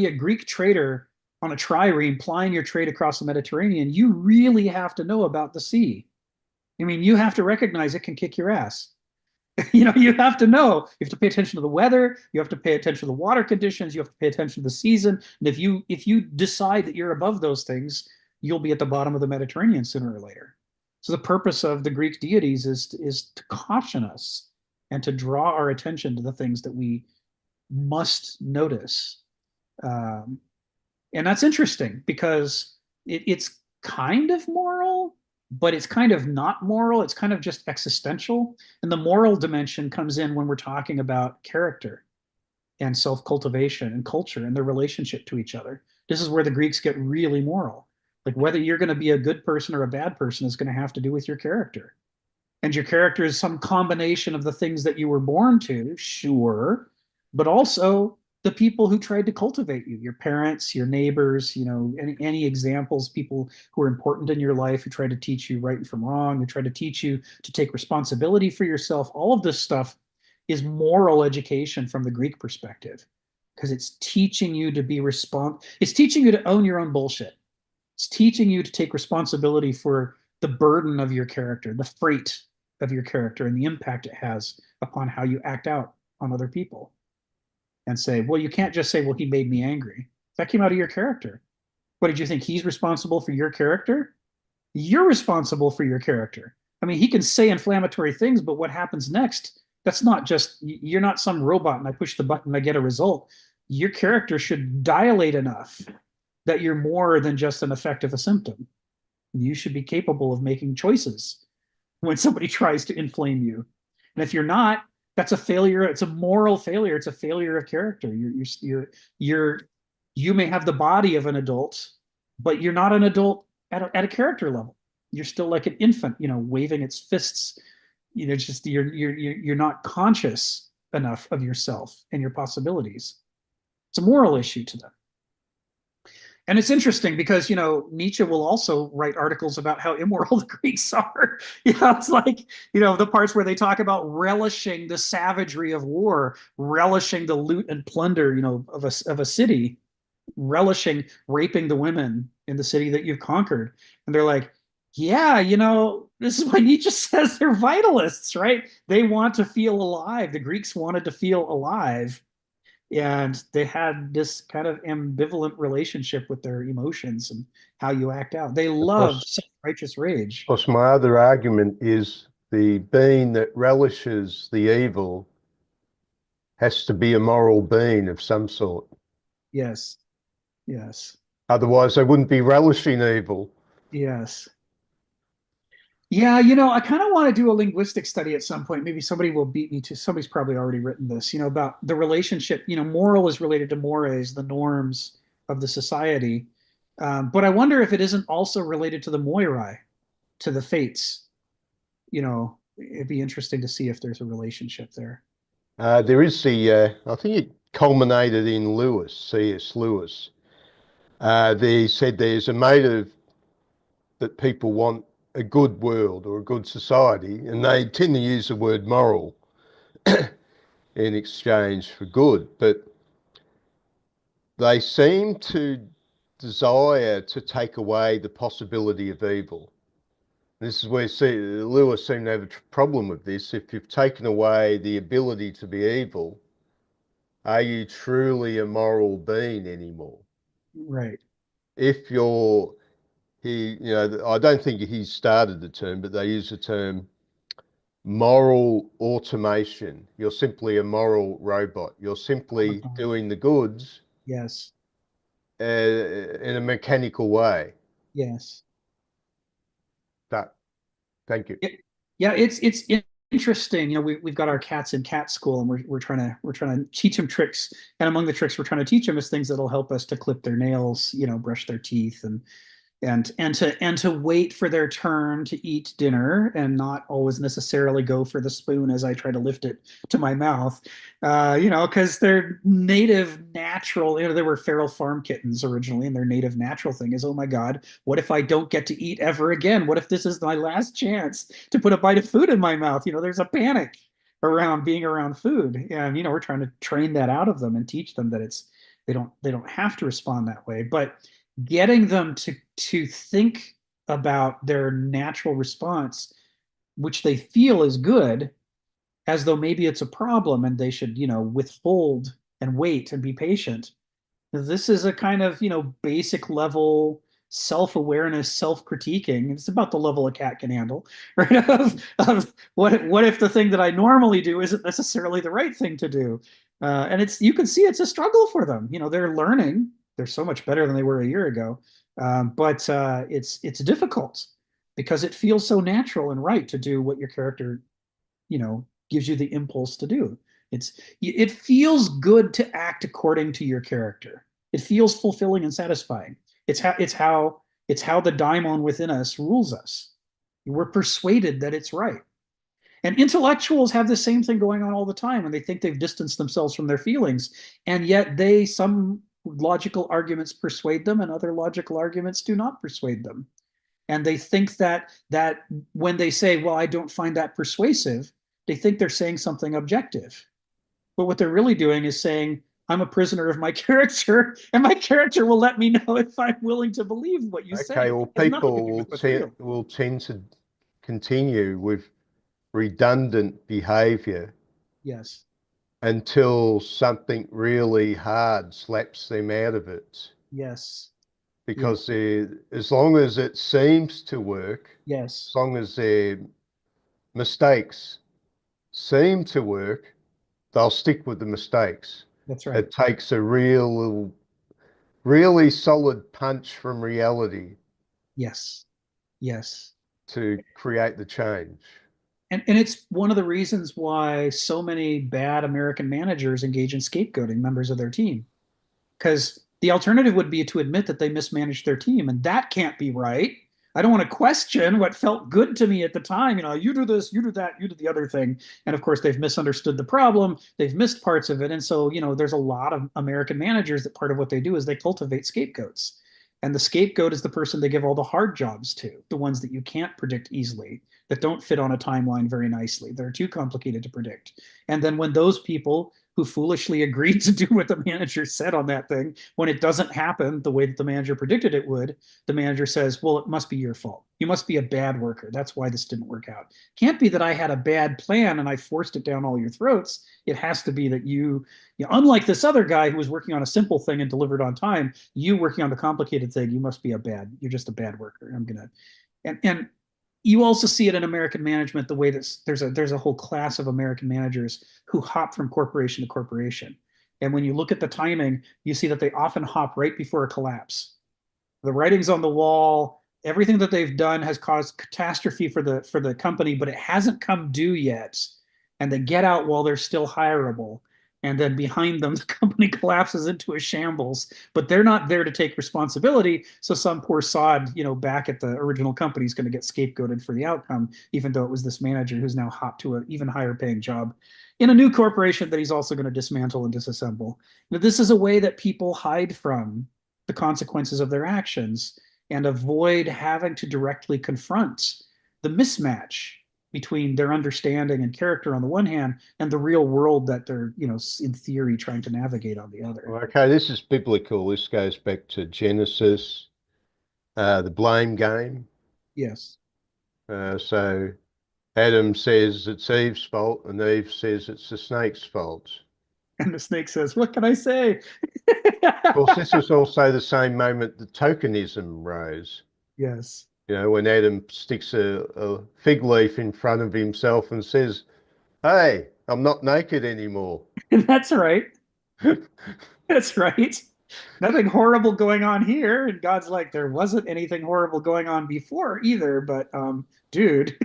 a Greek trader on a trireme plying your trade across the Mediterranean, you really have to know about the sea. I mean, you have to recognize it can kick your ass. You have to know. You have to pay attention to the weather. You have to pay attention to the water conditions. You have to pay attention to the season. And if you decide that you're above those things, you'll be at the bottom of the Mediterranean sooner or later. So the purpose of the Greek deities is to caution us and to draw our attention to the things that we must notice. And that's interesting because it's kind of moral, but it's kind of not moral. It's kind of just existential. And the moral dimension comes in when we're talking about character and self-cultivation and culture and their relationship to each other. This is where the Greeks get really moral. Like whether you're going to be a good person or a bad person is going to have to do with your character. And your character is some combination of the things that you were born to, sure, but also the people who tried to cultivate you, your parents, your neighbors, any examples, people who are important in your life, who try to teach you right from wrong, who try to teach you to take responsibility for yourself. All of this stuff is moral education from the Greek perspective, because it's teaching you to be it's teaching you to own your own bullshit. It's teaching you to take responsibility for the burden of your character, the freight of your character, and the impact it has upon how you act out on other people. And say, well, you can't just say, well, he made me angry. That came out of your character. What did you think? He's responsible for your character? You're responsible for your character. I mean, he can say inflammatory things, but what happens next? That's not just, you're not some robot and I push the button and I get a result. Your character should dilate enough that you're more than just an effect of a symptom. You should be capable of making choices when somebody tries to inflame you. And if you're not, that's a failure. It's a moral failure. It's a failure of character. You may have the body of an adult, but you're not an adult at a character level. You're still like an infant, waving its fists. Just you're not conscious enough of yourself and your possibilities. It's a moral issue to them. And it's interesting because, Nietzsche will also write articles about how immoral the Greeks are. It's like, the parts where they talk about relishing the savagery of war, relishing the loot and plunder, of a city, relishing raping the women in the city that you've conquered. And they're like, yeah, this is why Nietzsche says they're vitalists, right? They want to feel alive. The Greeks wanted to feel alive. And they had this kind of ambivalent relationship with their emotions and how you act out. They loved self-righteous rage. Of course, my other argument is the being that relishes the evil has to be a moral being of some sort. Yes. Yes. Otherwise, they wouldn't be relishing evil. Yes. Yeah, I kind of want to do a linguistic study at some point. Maybe somebody will beat me to, somebody's probably already written this, about the relationship, moral is related to mores, the norms of the society. But I wonder if it isn't also related to the moirai, to the fates. It'd be interesting to see if there's a relationship there. There is I think it culminated in Lewis, C.S. Lewis. They said there's a motive that people want a good world or a good society, and they tend to use the word moral in exchange for good, but they seem to desire to take away the possibility of evil. This is where Lewis seemed to have a problem with this. If you've taken away the ability to be evil, are you truly a moral being anymore? Right. If you're, I don't think he started the term, but they use the term moral automation. You're simply a moral robot. You're simply doing the goods. Yes. In a mechanical way. Yes. Thank you. Yeah, it's interesting. We've got our cats in cat school, and we're trying to teach them tricks. And among the tricks we're trying to teach them is things that'll help us to clip their nails, brush their teeth, and to wait for their turn to eat dinner and not always necessarily go for the spoon as I try to lift it to my mouth, because their native natural, they were feral farm kittens originally, and their native natural thing is, oh my God, what if I don't get to eat ever again? What if this is my last chance to put a bite of food in my mouth? There's a panic around being around food, and we're trying to train that out of them and teach them that it's They don't have to respond that way, but getting them to think about their natural response, which they feel is good, as though maybe it's a problem and they should, withhold and wait and be patient. This is a kind of, basic level self-awareness, self-critiquing. It's about the level a cat can handle, right? Of what if the thing that I normally do isn't necessarily the right thing to do? And you can see it's a struggle for them. They're learning. They're so much better than they were a year ago. But it's difficult because it feels so natural and right to do what your character, gives you the impulse to do. It feels good to act according to your character. It feels fulfilling and satisfying. It's how the daimon within us rules us. We're persuaded that it's right. And intellectuals have the same thing going on all the time, and they think they've distanced themselves from their feelings, and yet some logical arguments persuade them, and other logical arguments do not persuade them. And they think that when they say, "Well, I don't find that persuasive," they think they're saying something objective. But what they're really doing is saying, I'm a prisoner of my character, and my character will let me know if I'm willing to believe what you say. Okay, well, people will tend to continue with redundant behavior. Yes. Until something really hard slaps them out of it. Yes. Because as long as it seems to work, yes, as long as their mistakes seem to work, they'll stick with the mistakes. That's right. It takes a really solid punch from reality. Yes. Yes. To create the change. And it's one of the reasons why so many bad American managers engage in scapegoating members of their team. Because the alternative would be to admit that they mismanaged their team, and that can't be right. I don't want to question what felt good to me at the time. You do this, you do that, you do the other thing. And of course, they've misunderstood the problem. They've missed parts of it. And so, there's a lot of American managers that part of what they do is they cultivate scapegoats. And the scapegoat is the person they give all the hard jobs to, the ones that you can't predict easily, that don't fit on a timeline very nicely, that are too complicated to predict. And then when those people who foolishly agreed to do what the manager said on that thing, when it doesn't happen the way that the manager predicted it would, the manager says, well, it must be your fault. You must be a bad worker. That's why this didn't work out. Can't be that I had a bad plan and I forced it down all your throats. It has to be that you unlike this other guy who was working on a simple thing and delivered on time, you working on the complicated thing, you're just a bad worker. And you also see it in American management, the way that there's a whole class of American managers who hop from corporation to corporation. And when you look at the timing, you see that they often hop right before a collapse. The writing's on the wall. Everything that they've done has caused catastrophe for the company, but it hasn't come due yet. And they get out while they're still hireable. And then behind them, the company collapses into a shambles, but they're not there to take responsibility. So some poor sod, back at the original company is going to get scapegoated for the outcome, even though it was this manager who's now hopped to an even higher paying job in a new corporation that he's also going to dismantle and disassemble. Now, this is a way that people hide from the consequences of their actions and avoid having to directly confront the mismatch between their understanding and character on the one hand and the real world that they're, in theory, trying to navigate on the other. Okay, this is biblical. This goes back to Genesis, the blame game. Yes. So Adam says it's Eve's fault, and Eve says it's the snake's fault. And the snake says, what can I say? Of course, this was also the same moment that tokenism rose. Yes. When Adam sticks a fig leaf in front of himself and says, hey, I'm not naked anymore. That's right. That's right. Nothing horrible going on here. And God's like, there wasn't anything horrible going on before either, but dude.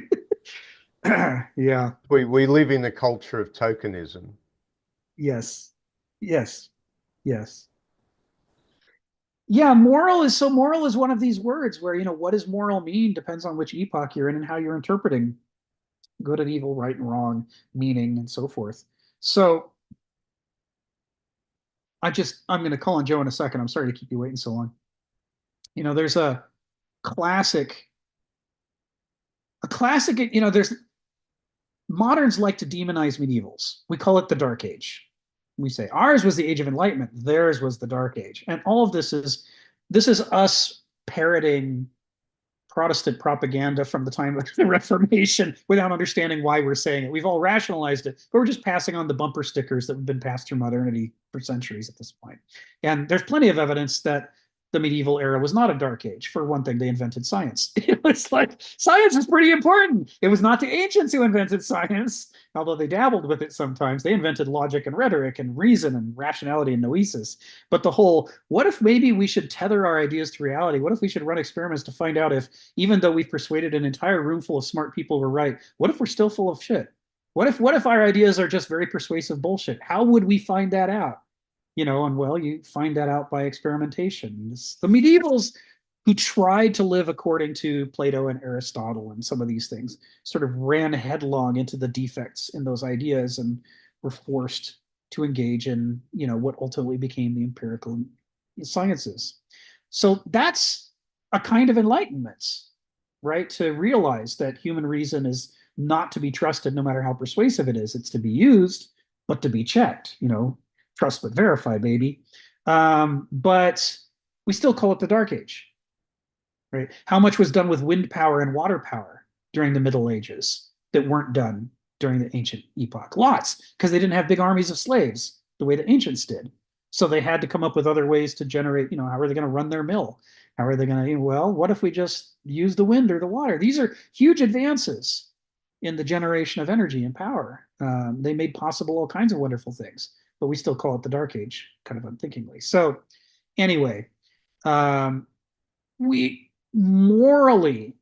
Yeah. We live in a culture of tokenism. Yes. Yes. Yes. Yeah, moral is one of these words where, what does moral mean depends on which epoch you're in and how you're interpreting good and evil, right and wrong, meaning, and so forth. So I'm going to call on Joe in a second. I'm sorry to keep you waiting so long. There's a classic, there's moderns like to demonize medievals. We call it the Dark Age. We say ours was the age of enlightenment, theirs was the dark age. And all of this is us parroting Protestant propaganda from the time of the Reformation without understanding why we're saying it. We've all rationalized it, but we're just passing on the bumper stickers that have been passed through modernity for centuries at this point. And there's plenty of evidence that the medieval era was not a dark age. For one thing, they invented science. It was like, science is pretty important. It was not the ancients who invented science, although they dabbled with it sometimes. They invented logic and rhetoric and reason and rationality and noesis. But the whole, what if maybe we should tether our ideas to reality? What if we should run experiments to find out if, even though we've persuaded an entire room full of smart people we're right, what if we're still full of shit? What if our ideas are just very persuasive bullshit? How would we find that out? And well, you find that out by experimentation. The medievals who tried to live according to Plato and Aristotle and some of these things sort of ran headlong into the defects in those ideas and were forced to engage in, what ultimately became the empirical sciences. So that's a kind of enlightenment, right? To realize that human reason is not to be trusted no matter how persuasive it is. It's to be used, but to be checked, trust but verify, baby. But we still call it the Dark Age, right? How much was done with wind power and water power during the Middle Ages that weren't done during the ancient epoch? Lots, because they didn't have big armies of slaves the way the ancients did. So they had to come up with other ways to generate, how are they going to run their mill? How are they going to, well, what if we just use the wind or the water? These are huge advances in the generation of energy and power. They made possible all kinds of wonderful things, but we still call it the Dark Age, kind of unthinkingly. So anyway, we morally,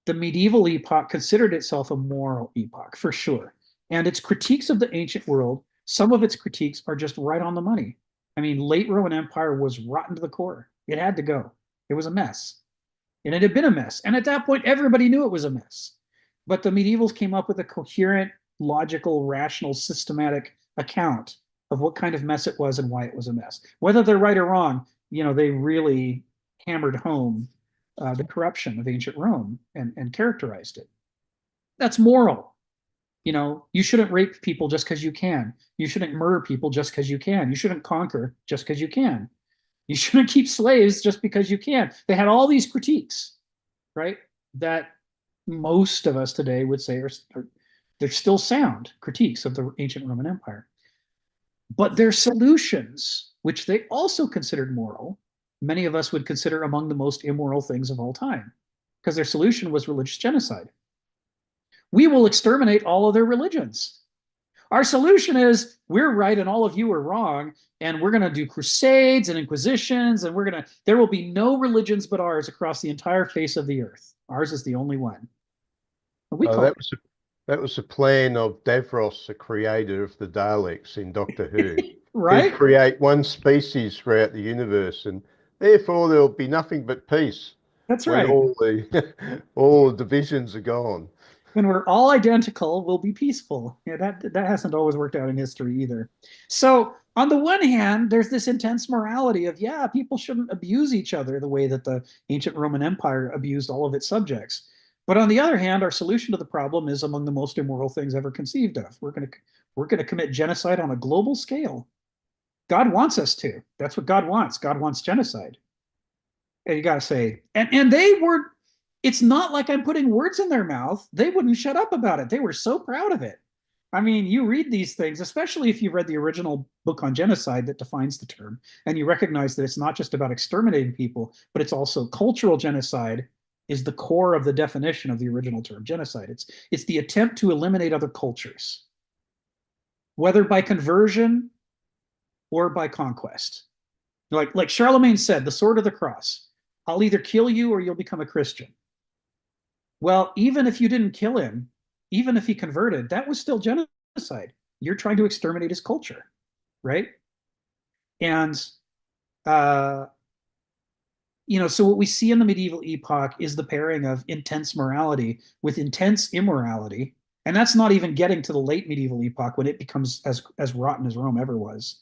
the medieval epoch considered itself a moral epoch, for sure. And its critiques of the ancient world, some of its critiques are just right on the money. I mean, late Roman Empire was rotten to the core. It had to go. It was a mess. And it had been a mess. And at that point, everybody knew it was a mess. But the medievals came up with a coherent, logical, rational, systematic account of what kind of mess it was and why it was a mess. Whether they're right or wrong, they really hammered home the corruption of ancient Rome and characterized it. That's moral. You shouldn't rape people just because you can. You shouldn't murder people just because you can. You shouldn't conquer just because you can. You shouldn't keep slaves just because you can. They had all these critiques, right? That most of us today would say they're still sound critiques of the ancient Roman Empire. But their solutions, which they also considered moral, many of us would consider among the most immoral things of all time, because their solution was religious genocide. We will exterminate all of their religions. Our solution is we're right and all of you are wrong, and we're going to do crusades and inquisitions, and there will be no religions but ours across the entire face of the earth. Ours is the only one. That was the plan of Davros, the creator of the Daleks in Doctor Who. Right? He'd create one species throughout the universe, and therefore there'll be nothing but peace. That's when right. all the divisions are gone. When we're all identical, we'll be peaceful. That hasn't always worked out in history either. So on the one hand, there's this intense morality of, people shouldn't abuse each other the way that the ancient Roman Empire abused all of its subjects. But on the other hand, our solution to the problem is among the most immoral things ever conceived of. We're going to commit genocide on a global scale. God wants us to. That's what God wants. God wants genocide. And you got to say, and they were, it's not like I'm putting words in their mouth. They wouldn't shut up about it. They were so proud of it. I mean, you read these things, especially if you read the original book on genocide that defines the term, and you recognize that it's not just about exterminating people, but it's also cultural genocide is the core of the definition of the original term, genocide. It's the attempt to eliminate other cultures, whether by conversion or by conquest. Like Charlemagne said, the sword of the cross. I'll either kill you or you'll become a Christian. Well, even if you didn't kill him, even if he converted, that was still genocide. You're trying to exterminate his culture, right? And so what we see in the medieval epoch is the pairing of intense morality with intense immorality. And that's not even getting to the late medieval epoch when it becomes as rotten as Rome ever was.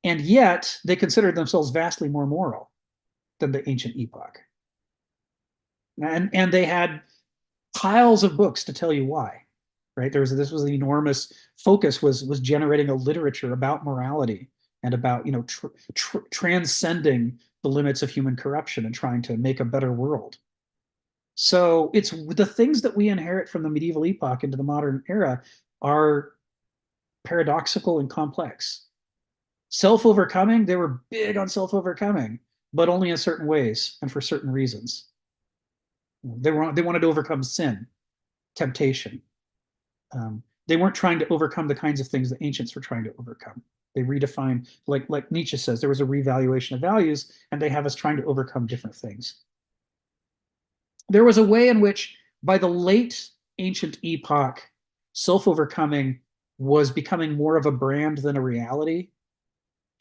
And yet they considered themselves vastly more moral than the ancient epoch. And they had piles of books to tell you why. right? This was an enormous focus was generating a literature about morality and about, transcending the limits of human corruption and trying to make a better world. So it's the things that we inherit from the medieval epoch into the modern era are paradoxical and complex. Self-overcoming, they were big on self-overcoming, but only in certain ways and for certain reasons. They wanted to overcome sin, temptation. They weren't trying to overcome the kinds of things the ancients were trying to overcome. They redefined, like Nietzsche says, there was a revaluation of values, and they have us trying to overcome different things. There was a way in which, by the late ancient epoch, self-overcoming was becoming more of a brand than a reality.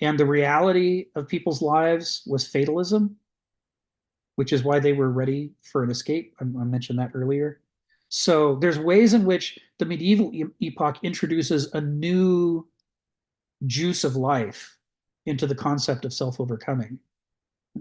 And the reality of people's lives was fatalism, which is why they were ready for an escape. I mentioned that earlier. So there's ways in which the medieval epoch introduces a new juice of life into the concept of self-overcoming.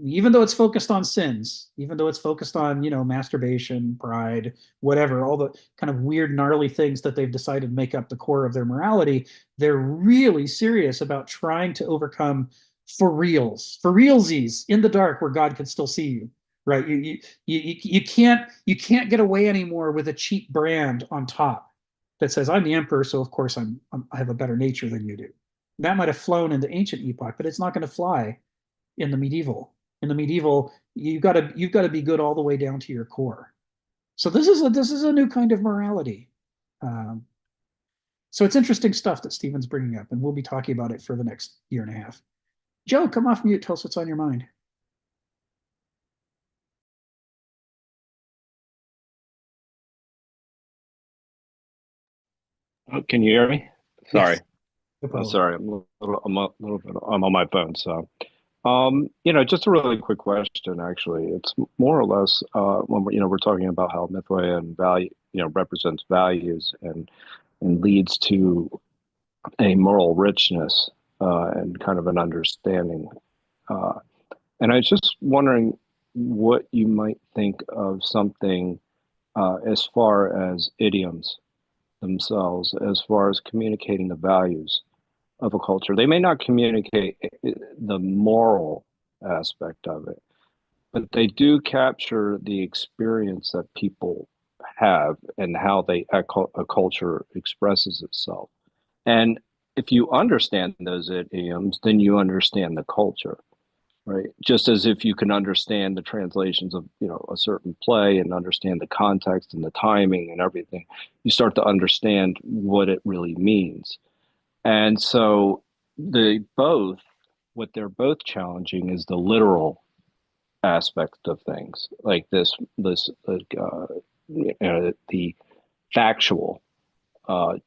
Even though it's focused on sins, even though it's focused on, masturbation, pride, whatever, all the kind of weird, gnarly things that they've decided make up the core of their morality, they're really serious about trying to overcome for realsies, in the dark where God can still see you, right? You can't get away anymore with a cheap brand on top that says, I'm the emperor, so of course I have a better nature than you do. That might have flown in the ancient epoch, but it's not going to fly in the medieval. In the medieval, you've got to be good all the way down to your core. So this is a new kind of morality. So it's interesting stuff that Stephen's bringing up, and we'll be talking about it for the next year and a half. Joe, come off mute. Tell us what's on your mind. Oh, can you hear me? Sorry. Yes. Sorry, I'm on my phone. So, just a really quick question. Actually, it's more or less when we're talking about how Mythway and value, represents values and leads to a moral richness and kind of an understanding. And I was just wondering what you might think of something as far as idioms themselves, as far as communicating the values of a culture. They may not communicate the moral aspect of it, but they do capture the experience that people have and how a culture expresses itself. And if you understand those idioms, then you understand the culture, right? Just as if you can understand the translations of a certain play and understand the context and the timing and everything, you start to understand what it really means. And so what they're both challenging is the literal aspect of things, like the factual,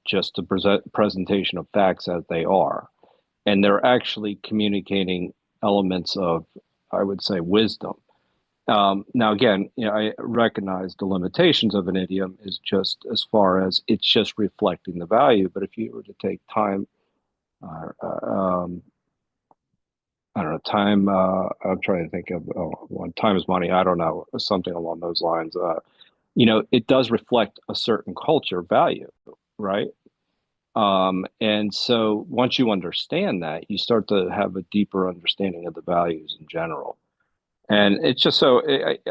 just the presentation of facts as they are. And they're actually communicating elements of, I would say, wisdom. Now, again, I recognize the limitations of an idiom is just as far as it's just reflecting the value. But if you were to take time, I don't know, time, I'm trying to think of, time is money. I don't know, something along those lines. It does reflect a certain culture value, right? And so once you understand that, you start to have a deeper understanding of the values in general. And it's just so,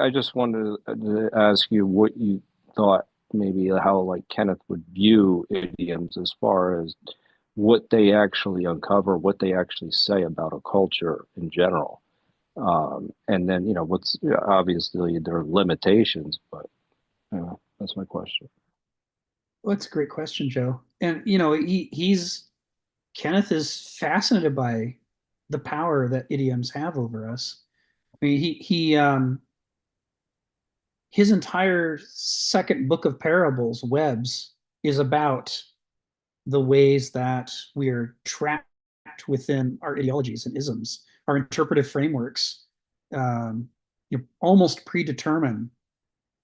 I just wanted to ask you what you thought, maybe how like Kenneth would view idioms as far as what they actually uncover, what they actually say about a culture in general. And then, what's obviously there are limitations, but that's my question. Well, that's a great question, Joe. And Kenneth is fascinated by the power that idioms have over us. I mean, his entire second book of parables, Webs, is about the ways that we are trapped within our ideologies and isms, our interpretive frameworks, almost predetermine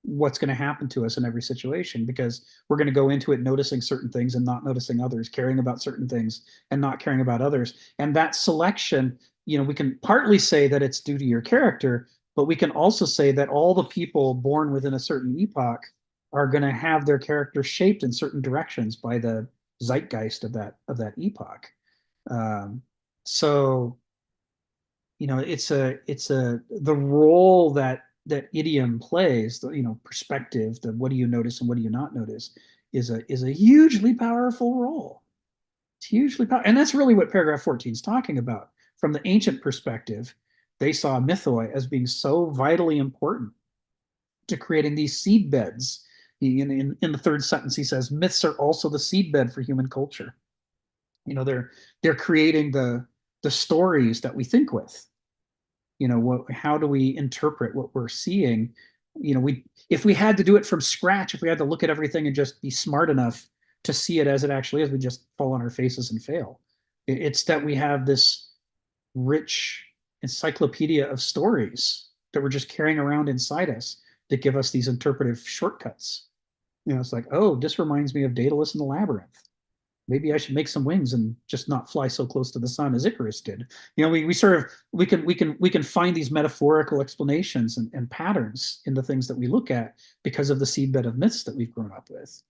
what's going to happen to us in every situation, because we're going to go into it noticing certain things and not noticing others, caring about certain things and not caring about others. And that selection, we can partly say that it's due to your character, but we can also say that all the people born within a certain epoch are going to have their characters shaped in certain directions by the zeitgeist of that epoch. So, it's the role that idiom plays, perspective, the what do you notice and what do you not notice, is a hugely powerful role. It's hugely powerful, and that's really what paragraph 14 is talking about. From the ancient perspective, they saw mythoi as being so vitally important to creating these seed beds. In the third sentence, he says, myths are also the seed bed for human culture. They're creating the stories that we think with. How do we interpret what we're seeing? If we had to do it from scratch, if we had to look at everything and just be smart enough to see it as it actually is, we just fall on our faces and fail. It's that we have this rich encyclopedia of stories that we're just carrying around inside us that give us these interpretive shortcuts. It's like, oh, this reminds me of Daedalus and the Labyrinth. Maybe I should make some wings and just not fly so close to the sun as Icarus did. We can find these metaphorical explanations and patterns in the things that we look at because of the seedbed of myths that we've grown up with.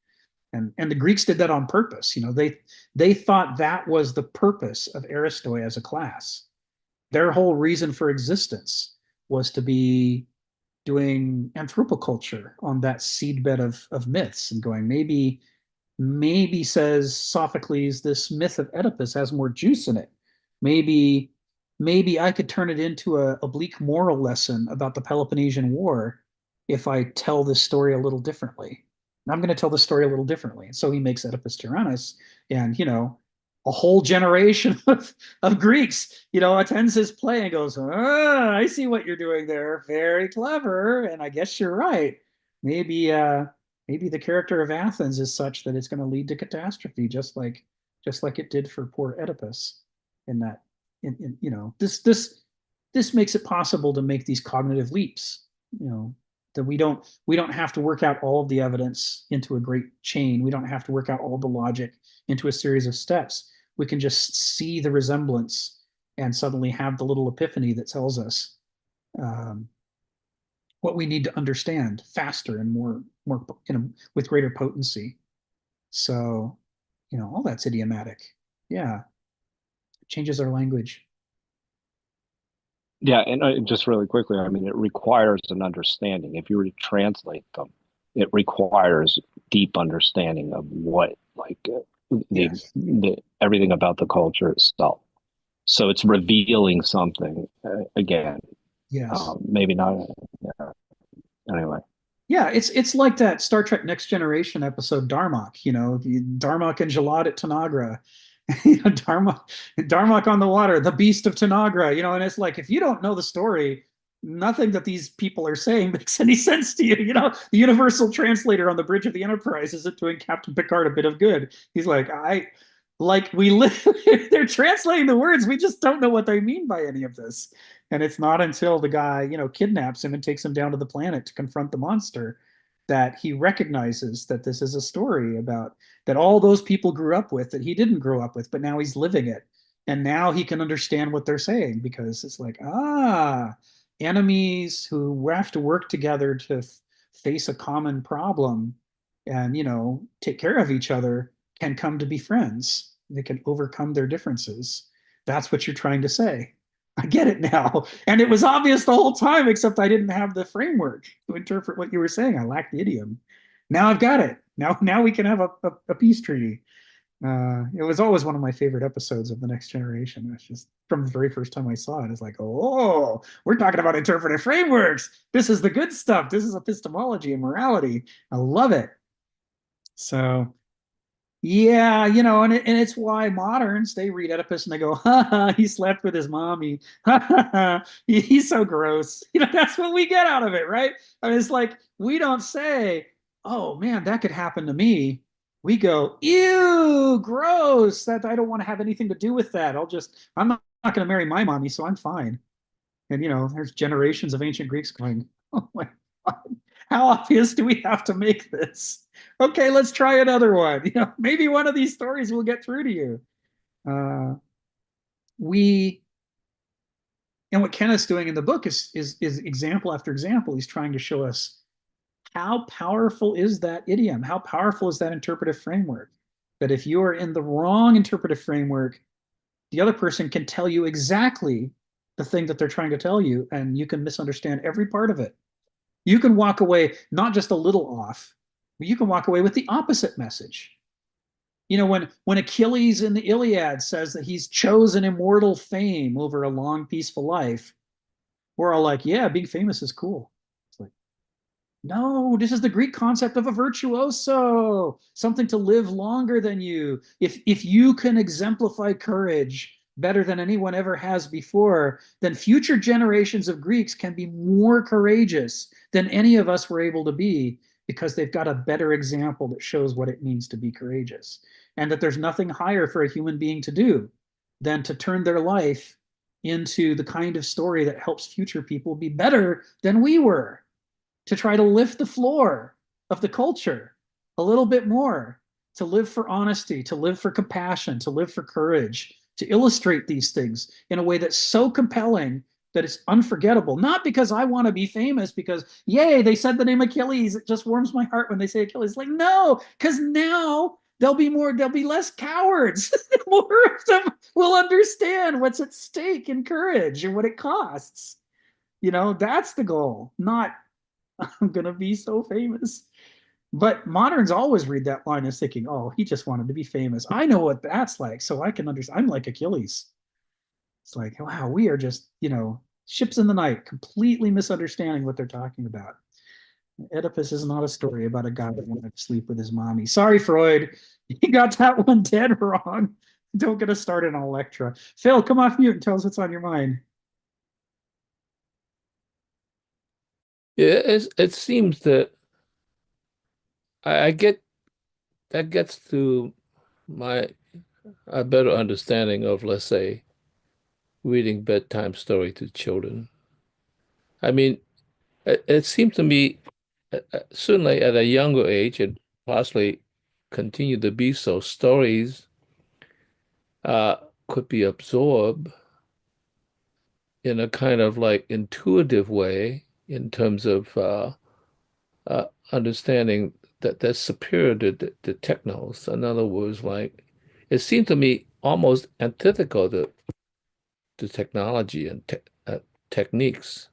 And the Greeks did that on purpose. They thought that was the purpose of Aristoi as a class. Their whole reason for existence was to be doing anthropoculture on that seedbed of myths and going, maybe, says Sophocles, this myth of Oedipus has more juice in it. Maybe I could turn it into a bleak moral lesson about the Peloponnesian War if I tell this story a little differently. And I'm going to tell the story a little differently. And so he makes Oedipus Tyrannus, and a whole generation of Greeks, attends his play and goes, I see what you're doing there. Very clever. And I guess you're right. Maybe the character of Athens is such that it's going to lead to catastrophe, just like it did for poor Oedipus. This makes it possible to make these cognitive leaps. That we don't have to work out all of the evidence into a great chain. We don't have to work out all the logic into a series of steps. We can just see the resemblance and suddenly have the little epiphany that tells us what we need to understand faster and more with greater potency. So, all that's idiomatic. Yeah, it changes our language. Yeah, and just really quickly, I mean, it requires an understanding. If you were to translate them, it requires deep understanding of what, everything about the culture itself. So it's revealing something again. Yes. Maybe not. Yeah. Anyway. Yeah, it's like that Star Trek Next Generation episode Darmok. Darmok and Jalad at Tanagra. Darmok on the water, the beast of Tanagra. And it's like, if you don't know the story, nothing that these people are saying makes any sense to you. The universal translator on the bridge of the Enterprise isn't doing Captain Picard a bit of good. He's like, we live. They're translating the words. We just don't know what they mean by any of this. And it's not until the guy, kidnaps him and takes him down to the planet to confront the monster that he recognizes that this is a story about that all those people grew up with that he didn't grow up with, but now he's living it. And now he can understand what they're saying, because it's like, enemies who have to work together to face a common problem and, take care of each other can come to be friends. They can overcome their differences. That's what you're trying to say. I get it now. And it was obvious the whole time, except I didn't have the framework to interpret what you were saying. I lacked the idiom. Now I've got it. Now we can have a peace treaty. It was always one of my favorite episodes of The Next Generation. It's just from the very first time I saw it, it's like, oh, we're talking about interpretive frameworks. This is the good stuff. This is epistemology and morality. I love it. So yeah, and it's why moderns, they read Oedipus and they go, he slept with his mommy. He's so gross. That's what we get out of it, right? I mean, it's like, we don't say, oh man, that could happen to me. We go, ew, gross. That I don't want to have anything to do with that. I'm not going to marry my mommy, so I'm fine. And there's generations of ancient Greeks going, oh my God, how obvious do we have to make this? Okay, let's try another one. Maybe one of these stories will get through to you. And what Kenneth's doing in the book is example after example. He's trying to show us How powerful is that idiom? How powerful is that interpretive framework? That if you are in the wrong interpretive framework, the other person can tell you exactly the thing that they're trying to tell you, and you can misunderstand every part of it. You can walk away not just a little off, but you can walk away with the opposite message. You know, when Achilles in the Iliad says that he's chosen immortal fame over a long, peaceful life, we're all like, yeah, being famous is cool. It's like, no, this is the Greek concept of a virtuoso, something to live longer than you. If you can exemplify courage better than anyone ever has before, then future generations of Greeks can be more courageous than any of us were able to be, because they've got a better example that shows what it means to be courageous. And that there's nothing higher for a human being to do than to turn their life into the kind of story that helps future people be better than we were, to try to lift the floor of the culture a little bit more, to live for honesty, to live for compassion, to live for courage, to illustrate these things in a way that's so compelling that it's unforgettable. Not because I want to be famous, because, yay, they said the name Achilles. It just warms my heart when they say Achilles. Like, no, because now there'll be less cowards. More of them will understand what's at stake in courage and what it costs. You know, that's the goal, not I'm going to be so famous. But moderns always read that line as thinking, oh, he just wanted to be famous. I know what that's like, so I can understand. I'm like Achilles. It's like, wow, we are just, ships in the night, completely misunderstanding what they're talking about. Oedipus is not a story about a guy that wanted to sleep with his mommy. Sorry, Freud. You got that one dead wrong. Don't get us started on Electra. Phil, come off mute and tell us what's on your mind. Yeah, it seems that I get that gets to a better understanding of, let's say, reading bedtime story to children. I mean, it seems to me, certainly at a younger age, and possibly continue to be so, stories uh, could be absorbed in a kind of like intuitive way in terms of understanding that that's superior to the technos. In other words, like it seemed to me almost antithetical to technology and techniques,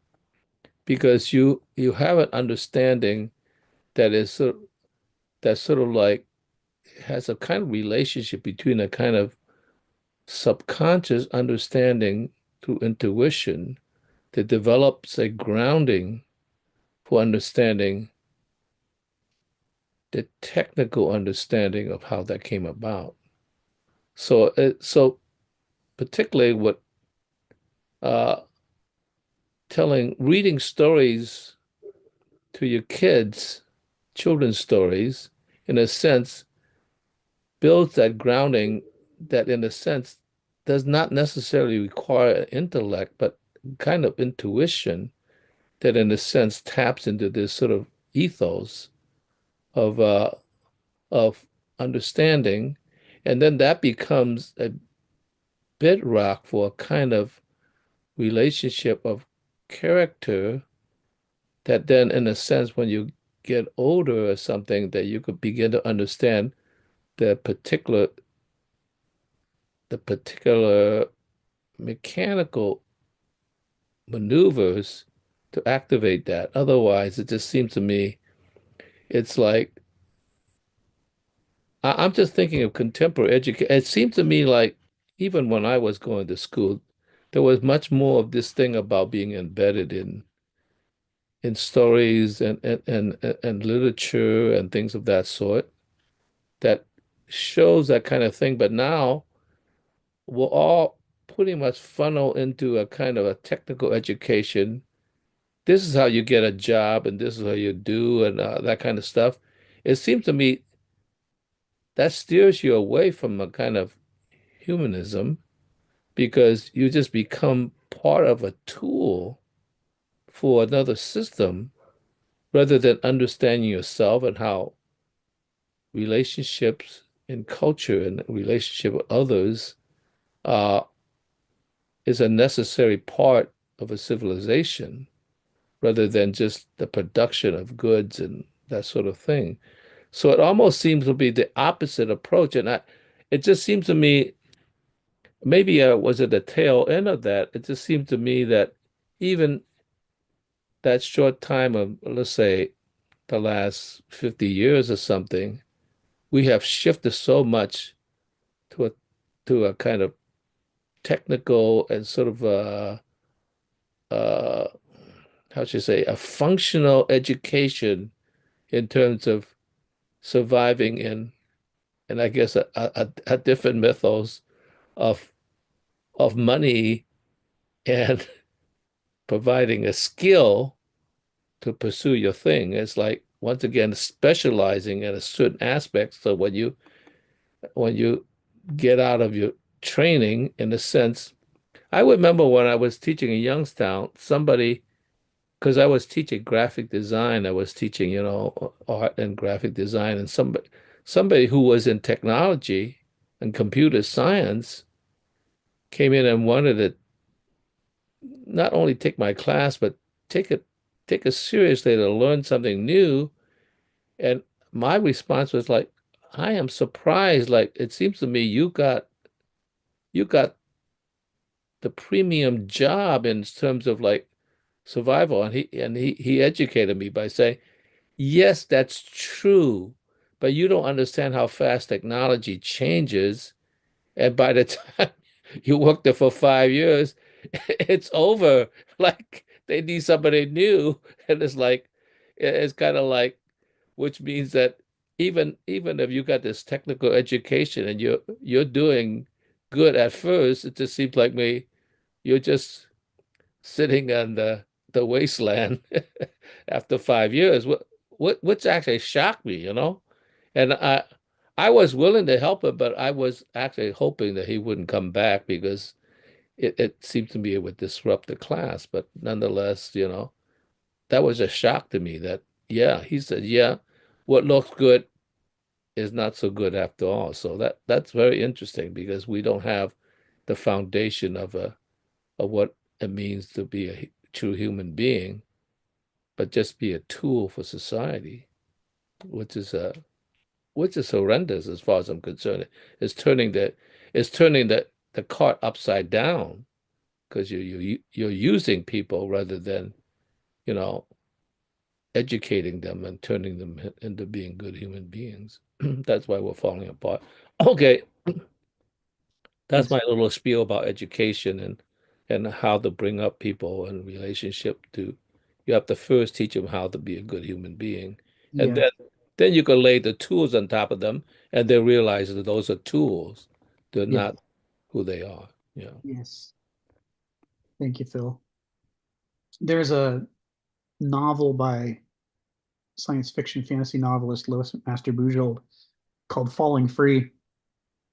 because you have an understanding that is sort of like has a kind of relationship between a kind of subconscious understanding through intuition that develops a grounding for understanding the technical understanding of how that came about. So particularly what uh, reading stories to your kids, children's stories, in a sense, builds that grounding that, in a sense, does not necessarily require intellect, but kind of intuition that, in a sense, taps into this sort of ethos of of understanding, and then that becomes a bedrock for a kind of relationship of character that then, in a sense, when you get older or something, that you could begin to understand the particular mechanical maneuvers to activate that. Otherwise, it just seems to me it's like I'm just thinking of contemporary education. It seemed to me like even when I was going to school, there was much more of this thing about being embedded in stories and literature and things of that sort that shows that kind of thing. But now we're all pretty much funnel into a kind of a technical education. This is how you get a job, and this is how you do, and that kind of stuff. It seems to me that steers you away from a kind of humanism, because you just become part of a tool for another system rather than understanding yourself and how relationships in culture and relationship with others uh, is a necessary part of a civilization. rather than just the production of goods and that sort of thing. So it almost seems to be the opposite approach. And it just seems to me, maybe was it the tail end of that? It just seemed to me that even that short time of, let's say, the last 50 years or something, we have shifted so much to a kind of technical and sort of uh, how should I say, a functional education in terms of surviving in, and I guess a different mythos of money and providing a skill to pursue your thing. It's like once again specializing in a certain aspect. So when you get out of your training, in a sense, I remember when I was teaching in Youngstown, somebody, because I was teaching graphic design, I was teaching, art and graphic design, and somebody who was in technology and computer science came in and wanted to not only take my class, but take it seriously to learn something new. And my response was like, I am surprised. Like it seems to me you got the premium job in terms of like survival. And he educated me by saying, yes, that's true, but you don't understand how fast technology changes. And by the time you work there for 5 years, it's over. Like they need somebody new. And it's kind of like, which means that even if you got this technical education and you're doing good at first, it just seems like you're just sitting on the wasteland after 5 years. What's actually shocked me. And I was willing to help him, but I was actually hoping that he wouldn't come back because it seemed to me it would disrupt the class. But nonetheless, that was a shock to me that, yeah, he said, yeah, what looks good is not so good after all. So that's very interesting because we don't have the foundation of what it means to be a true human being, but just be a tool for society, which is horrendous as far as I'm concerned. It's turning the cart upside down because you're using people rather than, you know, educating them and turning them into being good human beings. That's why we're falling apart. Okay, that's Yes. my little spiel about education and how to bring up people in relationship to. You have to first teach them how to be a good human being, and Yeah. then you can lay the tools on top of them, and they realize that those are tools. They're Yeah. not who they are. Yeah. Yes. Thank you, Phil. There's a novel by science fiction fantasy novelist Lois Master Bujold called Falling Free.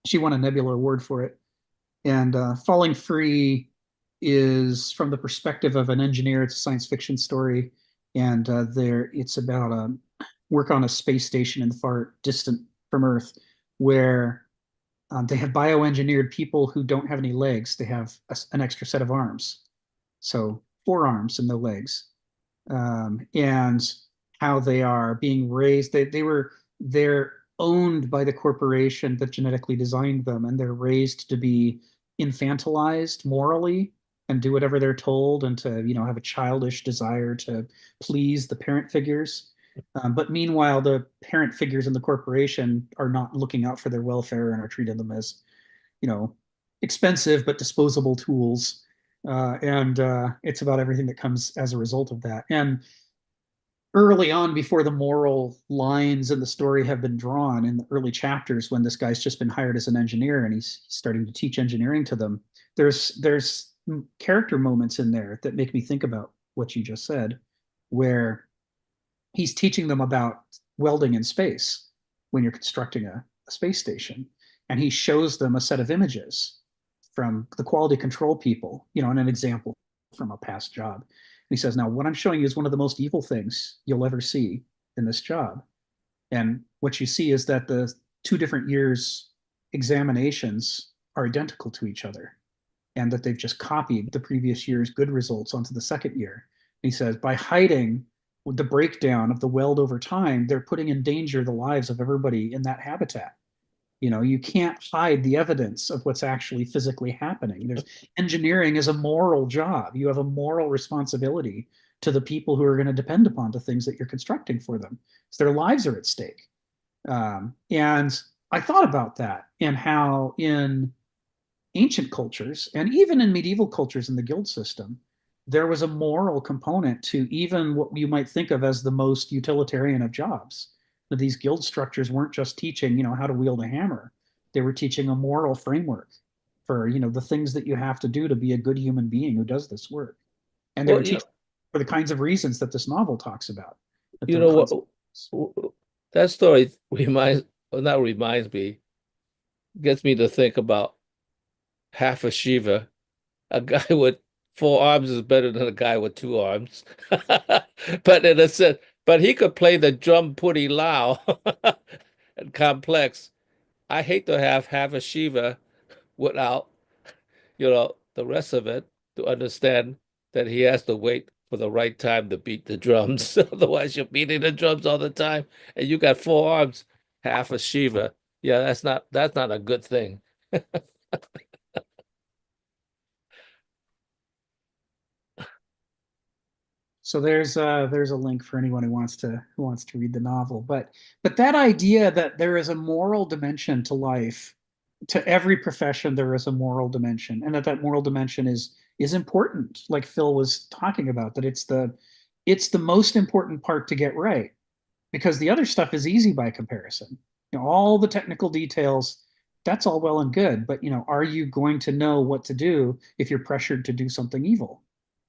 She won a Nebula Award for it. And Falling Free is from the perspective of an engineer. It's a science fiction story. And it's about work on a space station in the far distant from Earth where they have bioengineered people who don't have any legs. They have an extra set of arms. So 4 arms and no legs. And how they are being raised. They're owned by the corporation that genetically designed them, and they're raised to be infantilized morally and do whatever they're told, and to have a childish desire to please the parent figures. But meanwhile, the parent figures in the corporation are not looking out for their welfare and are treating them as expensive but disposable tools. And it's about everything that comes as a result of that. And early on, before the moral lines in the story have been drawn, in the early chapters, when this guy's just been hired as an engineer and he's starting to teach engineering to them, there's character moments in there that make me think about what you just said, where he's teaching them about welding in space when you're constructing a space station, and he shows them a set of images from the quality control people, and an example from a past job. And he says, now what I'm showing you is one of the most evil things you'll ever see in this job. And what you see is that the 2 different years examinations are identical to each other, and that they've just copied the previous year's good results onto the second year. He says, by hiding the breakdown of the weld over time, they're putting in danger the lives of everybody in that habitat. You can't hide the evidence of what's actually physically happening. Engineering is a moral job. You have a moral responsibility to the people who are going to depend upon the things that you're constructing for them. So their lives are at stake. And I thought about that and how in ancient cultures and even in medieval cultures in the guild system, there was a moral component to even what you might think of as the most utilitarian of jobs. That these guild structures weren't just teaching, how to wield a hammer. They were teaching a moral framework for, the things that you have to do to be a good human being who does this work. And they Well, would teach for the kinds of reasons that this novel talks about. you know what? That story gets me to think about half a Shiva. A guy with 4 arms is better than a guy with 2 arms. But in a sense, but he could play the drum pretty loud and complex. I hate to have half a Shiva without, the rest of it to understand that he has to wait for the right time to beat the drums. Otherwise, you're beating the drums all the time, and you got 4 arms, half a Shiva. Yeah, that's not a good thing. So there's a link for anyone who wants to read the novel. But that idea that there is a moral dimension to life, to every profession there is a moral dimension, and that moral dimension is important, like Phil was talking about, that it's the most important part to get right, because the other stuff is easy by comparison. All the technical details, that's all well and good, but are you going to know what to do if you're pressured to do something evil?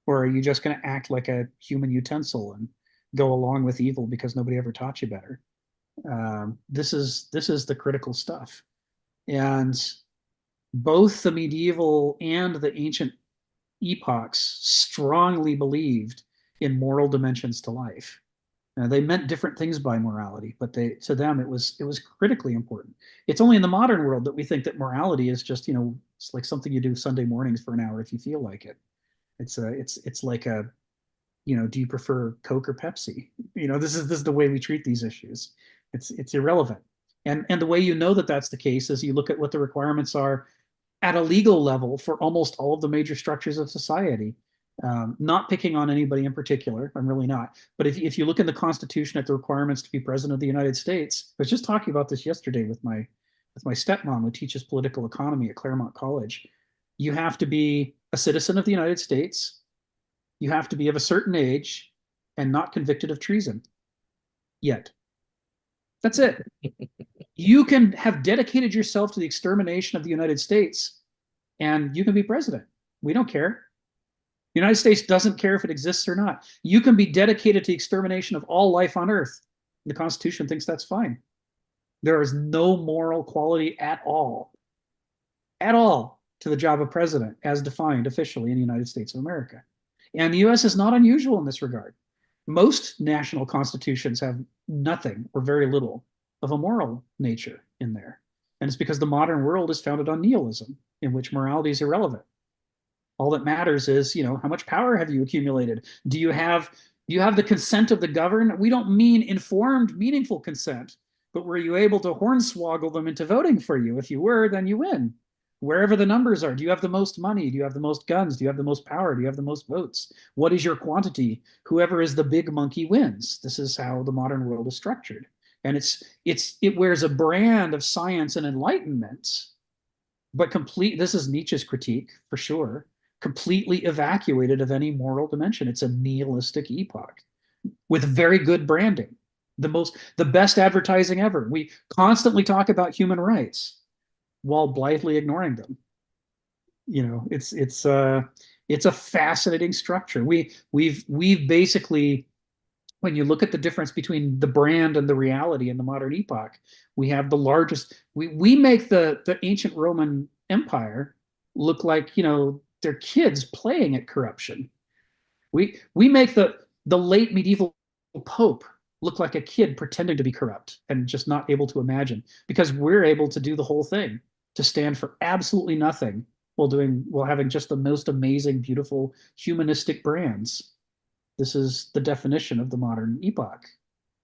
Or are you just going to act like a human utensil and go along with evil because nobody ever taught you better? This is the critical stuff. And both the medieval and the ancient epochs strongly believed in moral dimensions to life. Now, they meant different things by morality, but to them it was critically important. It's only in the modern world that we think that morality is just, it's like something you do Sunday mornings for an hour if you feel like it. It's like do you prefer Coke or Pepsi? This is the way we treat these issues. It's irrelevant. And the way that that's the case is you look at what the requirements are at a legal level for almost all of the major structures of society. Not picking on anybody in particular, I'm really not. But if you look in the Constitution at the requirements to be president of the United States, I was just talking about this yesterday with my stepmom, who teaches political economy at Claremont College. You have to be a citizen of the United States. You have to be of a certain age and not convicted of treason yet. That's it. You can have dedicated yourself to the extermination of the United States and you can be president. We don't care. The United States doesn't care if it exists or not. You can be dedicated to the extermination of all life on Earth. The Constitution thinks that's fine. There is no moral quality at all to the job of president as defined officially in the United States of America. And the US is not unusual in this regard. Most national constitutions have nothing or very little of a moral nature in there. And it's because the modern world is founded on nihilism, in which morality is irrelevant. All that matters is, how much power have you accumulated? Do you have the consent of the governed? We don't mean informed, meaningful consent, but were you able to hornswoggle them into voting for you? If you were, then you win. Wherever the numbers are, do you have the most money? Do you have the most guns? Do you have the most power? Do you have the most votes? What is your quantity? Whoever is the big monkey wins. This is how the modern world is structured. And it wears a brand of science and enlightenment, but this is Nietzsche's critique for sure, completely evacuated of any moral dimension. It's a nihilistic epoch with very good branding, the best advertising ever. We constantly talk about human rights while blithely ignoring them. It's a fascinating structure. We've basically, when you look at the difference between the brand and the reality in the modern epoch, we have the largest. We make the ancient Roman Empire look like they're kids playing at corruption. We make the late medieval Pope look like a kid pretending to be corrupt and just not able to imagine, because we're able to do the whole thing, to stand for absolutely nothing while having just the most amazing, beautiful, humanistic brands. This is the definition of the modern epoch,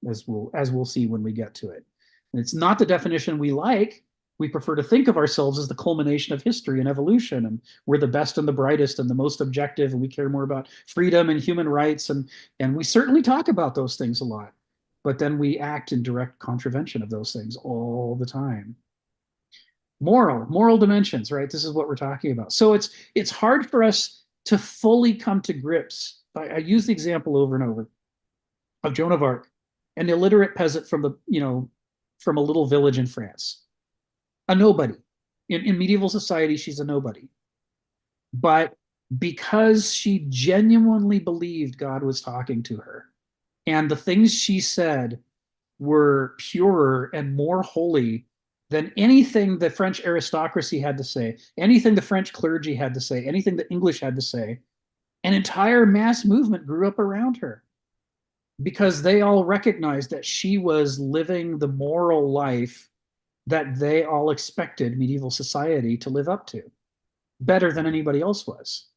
as we'll see when we get to it. And it's not the definition we like. We prefer to think of ourselves as the culmination of history and evolution, and we're the best and the brightest and the most objective, and we care more about freedom and human rights, and we certainly talk about those things a lot, but then we act in direct contravention of those things all the time. Moral dimensions, right? This is what we're talking about. So it's hard for us to fully come to grips. I use the example over and over of Joan of Arc, an illiterate peasant from from a little village in France, a nobody. In medieval society, she's a nobody. But because she genuinely believed God was talking to her, and the things she said were purer and more holy than anything the French aristocracy had to say, anything the French clergy had to say, anything the English had to say, an entire mass movement grew up around her because they all recognized that she was living the moral life that they all expected medieval society to live up to better than anybody else was.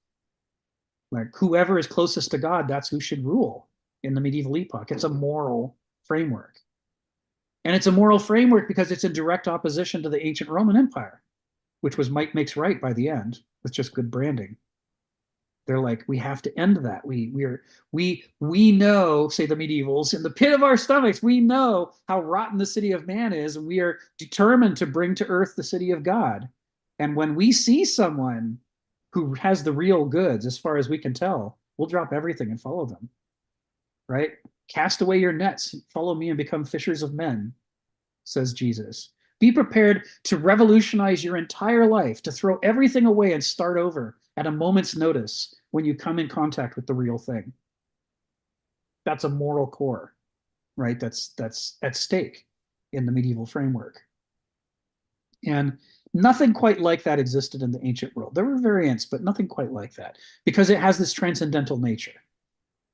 Like, whoever is closest to God, that's who should rule in the medieval epoch. It's a moral framework. And it's a moral framework because it's in direct opposition to the ancient Roman Empire, which was might makes right by the end with just good branding. They're like, we have to end that. We know, say the medievals, in the pit of our stomachs, we know how rotten the city of man is, and we are determined to bring to earth the city of God. And when we see someone who has the real goods, as far as we can tell, we'll drop everything and follow them. Right? Cast away your nets, follow me and become fishers of men, says Jesus. Be prepared to revolutionize your entire life, to throw everything away and start over at a moment's notice when you come in contact with the real thing. That's a moral core, right? That's at stake in the medieval framework. And nothing quite like that existed in the ancient world. There were variants, but nothing quite like that, because it has this transcendental nature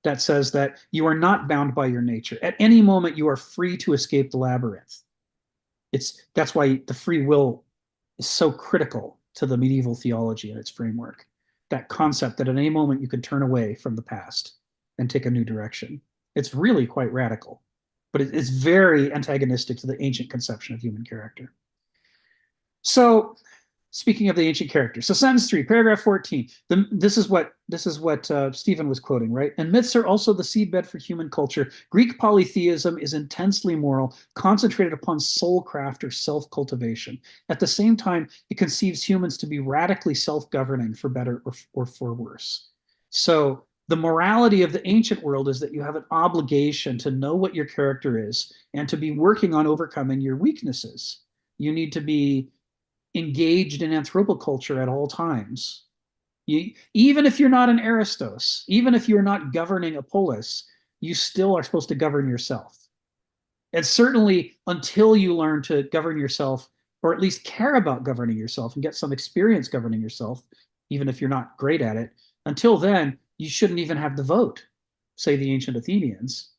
that says that you are not bound by your nature. At any moment, you are free to escape the labyrinth. That's why the free will is so critical to the medieval theology and its framework. That concept that at any moment you can turn away from the past and take a new direction. It's really quite radical, but it's very antagonistic to the ancient conception of human character. So, speaking of the ancient characters, so sentence 3, paragraph 14. This is what Stephen was quoting, right? And myths are also the seedbed for human culture. Greek polytheism is intensely moral, concentrated upon soulcraft or self-cultivation. At the same time, it conceives humans to be radically self-governing, for better or for worse. So the morality of the ancient world is that you have an obligation to know what your character is and to be working on overcoming your weaknesses. You need to be engaged in anthropoculture at all times. Even if you're not an Aristos, even if you're not governing a polis, you still are supposed to govern yourself. And certainly until you learn to govern yourself, or at least care about governing yourself and get some experience governing yourself, even if you're not great at it, until then, you shouldn't even have the vote, say the ancient Athenians.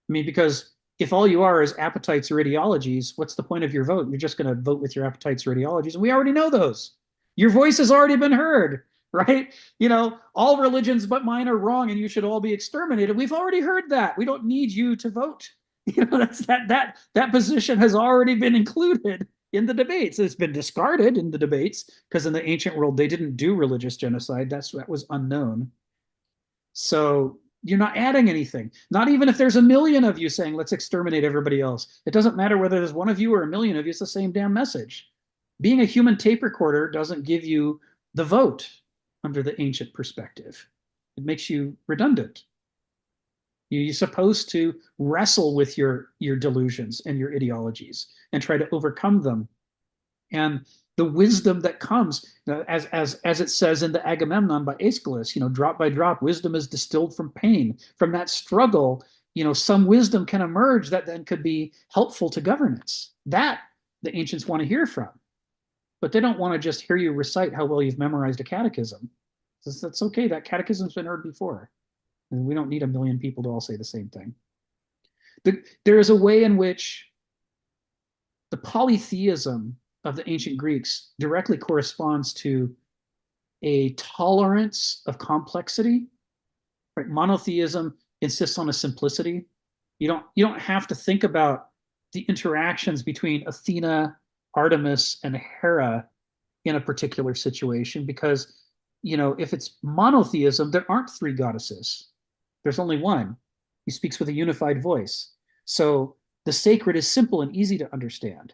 I mean, because if all you are is appetites or ideologies, what's the point of your vote? You're just going to vote with your appetites or ideologies, and we already know those. Your voice has already been heard, right? All religions but mine are wrong, and you should all be exterminated. We've already heard that. We don't need you to vote. That position has already been included in the debates. It's been discarded in the debates because in the ancient world they didn't do religious genocide. That was unknown. So you're not adding anything. Not even if there's a million of you saying, let's exterminate everybody else. It doesn't matter whether there's one of you or a million of you, it's the same damn message. Being a human tape recorder doesn't give you the vote under the ancient perspective. It makes you redundant. You're supposed to wrestle with your delusions and your ideologies and try to overcome them. And the wisdom that comes, as it says in the Agamemnon by Aeschylus, drop by drop, wisdom is distilled from pain. From that struggle, some wisdom can emerge that then could be helpful to governance. That the ancients want to hear from. But they don't want to just hear you recite how well you've memorized a catechism. That's okay. That catechism's been heard before. And we don't need a million people to all say the same thing. There is a way in which the polytheism of the ancient Greeks directly corresponds to a tolerance of complexity Right? Monotheism insists on a simplicity. You don't have to think about the interactions between Athena, Artemis, and Hera in a particular situation, because if it's monotheism, there aren't three goddesses. There's only one. He speaks with a unified voice. So the sacred is simple and easy to understand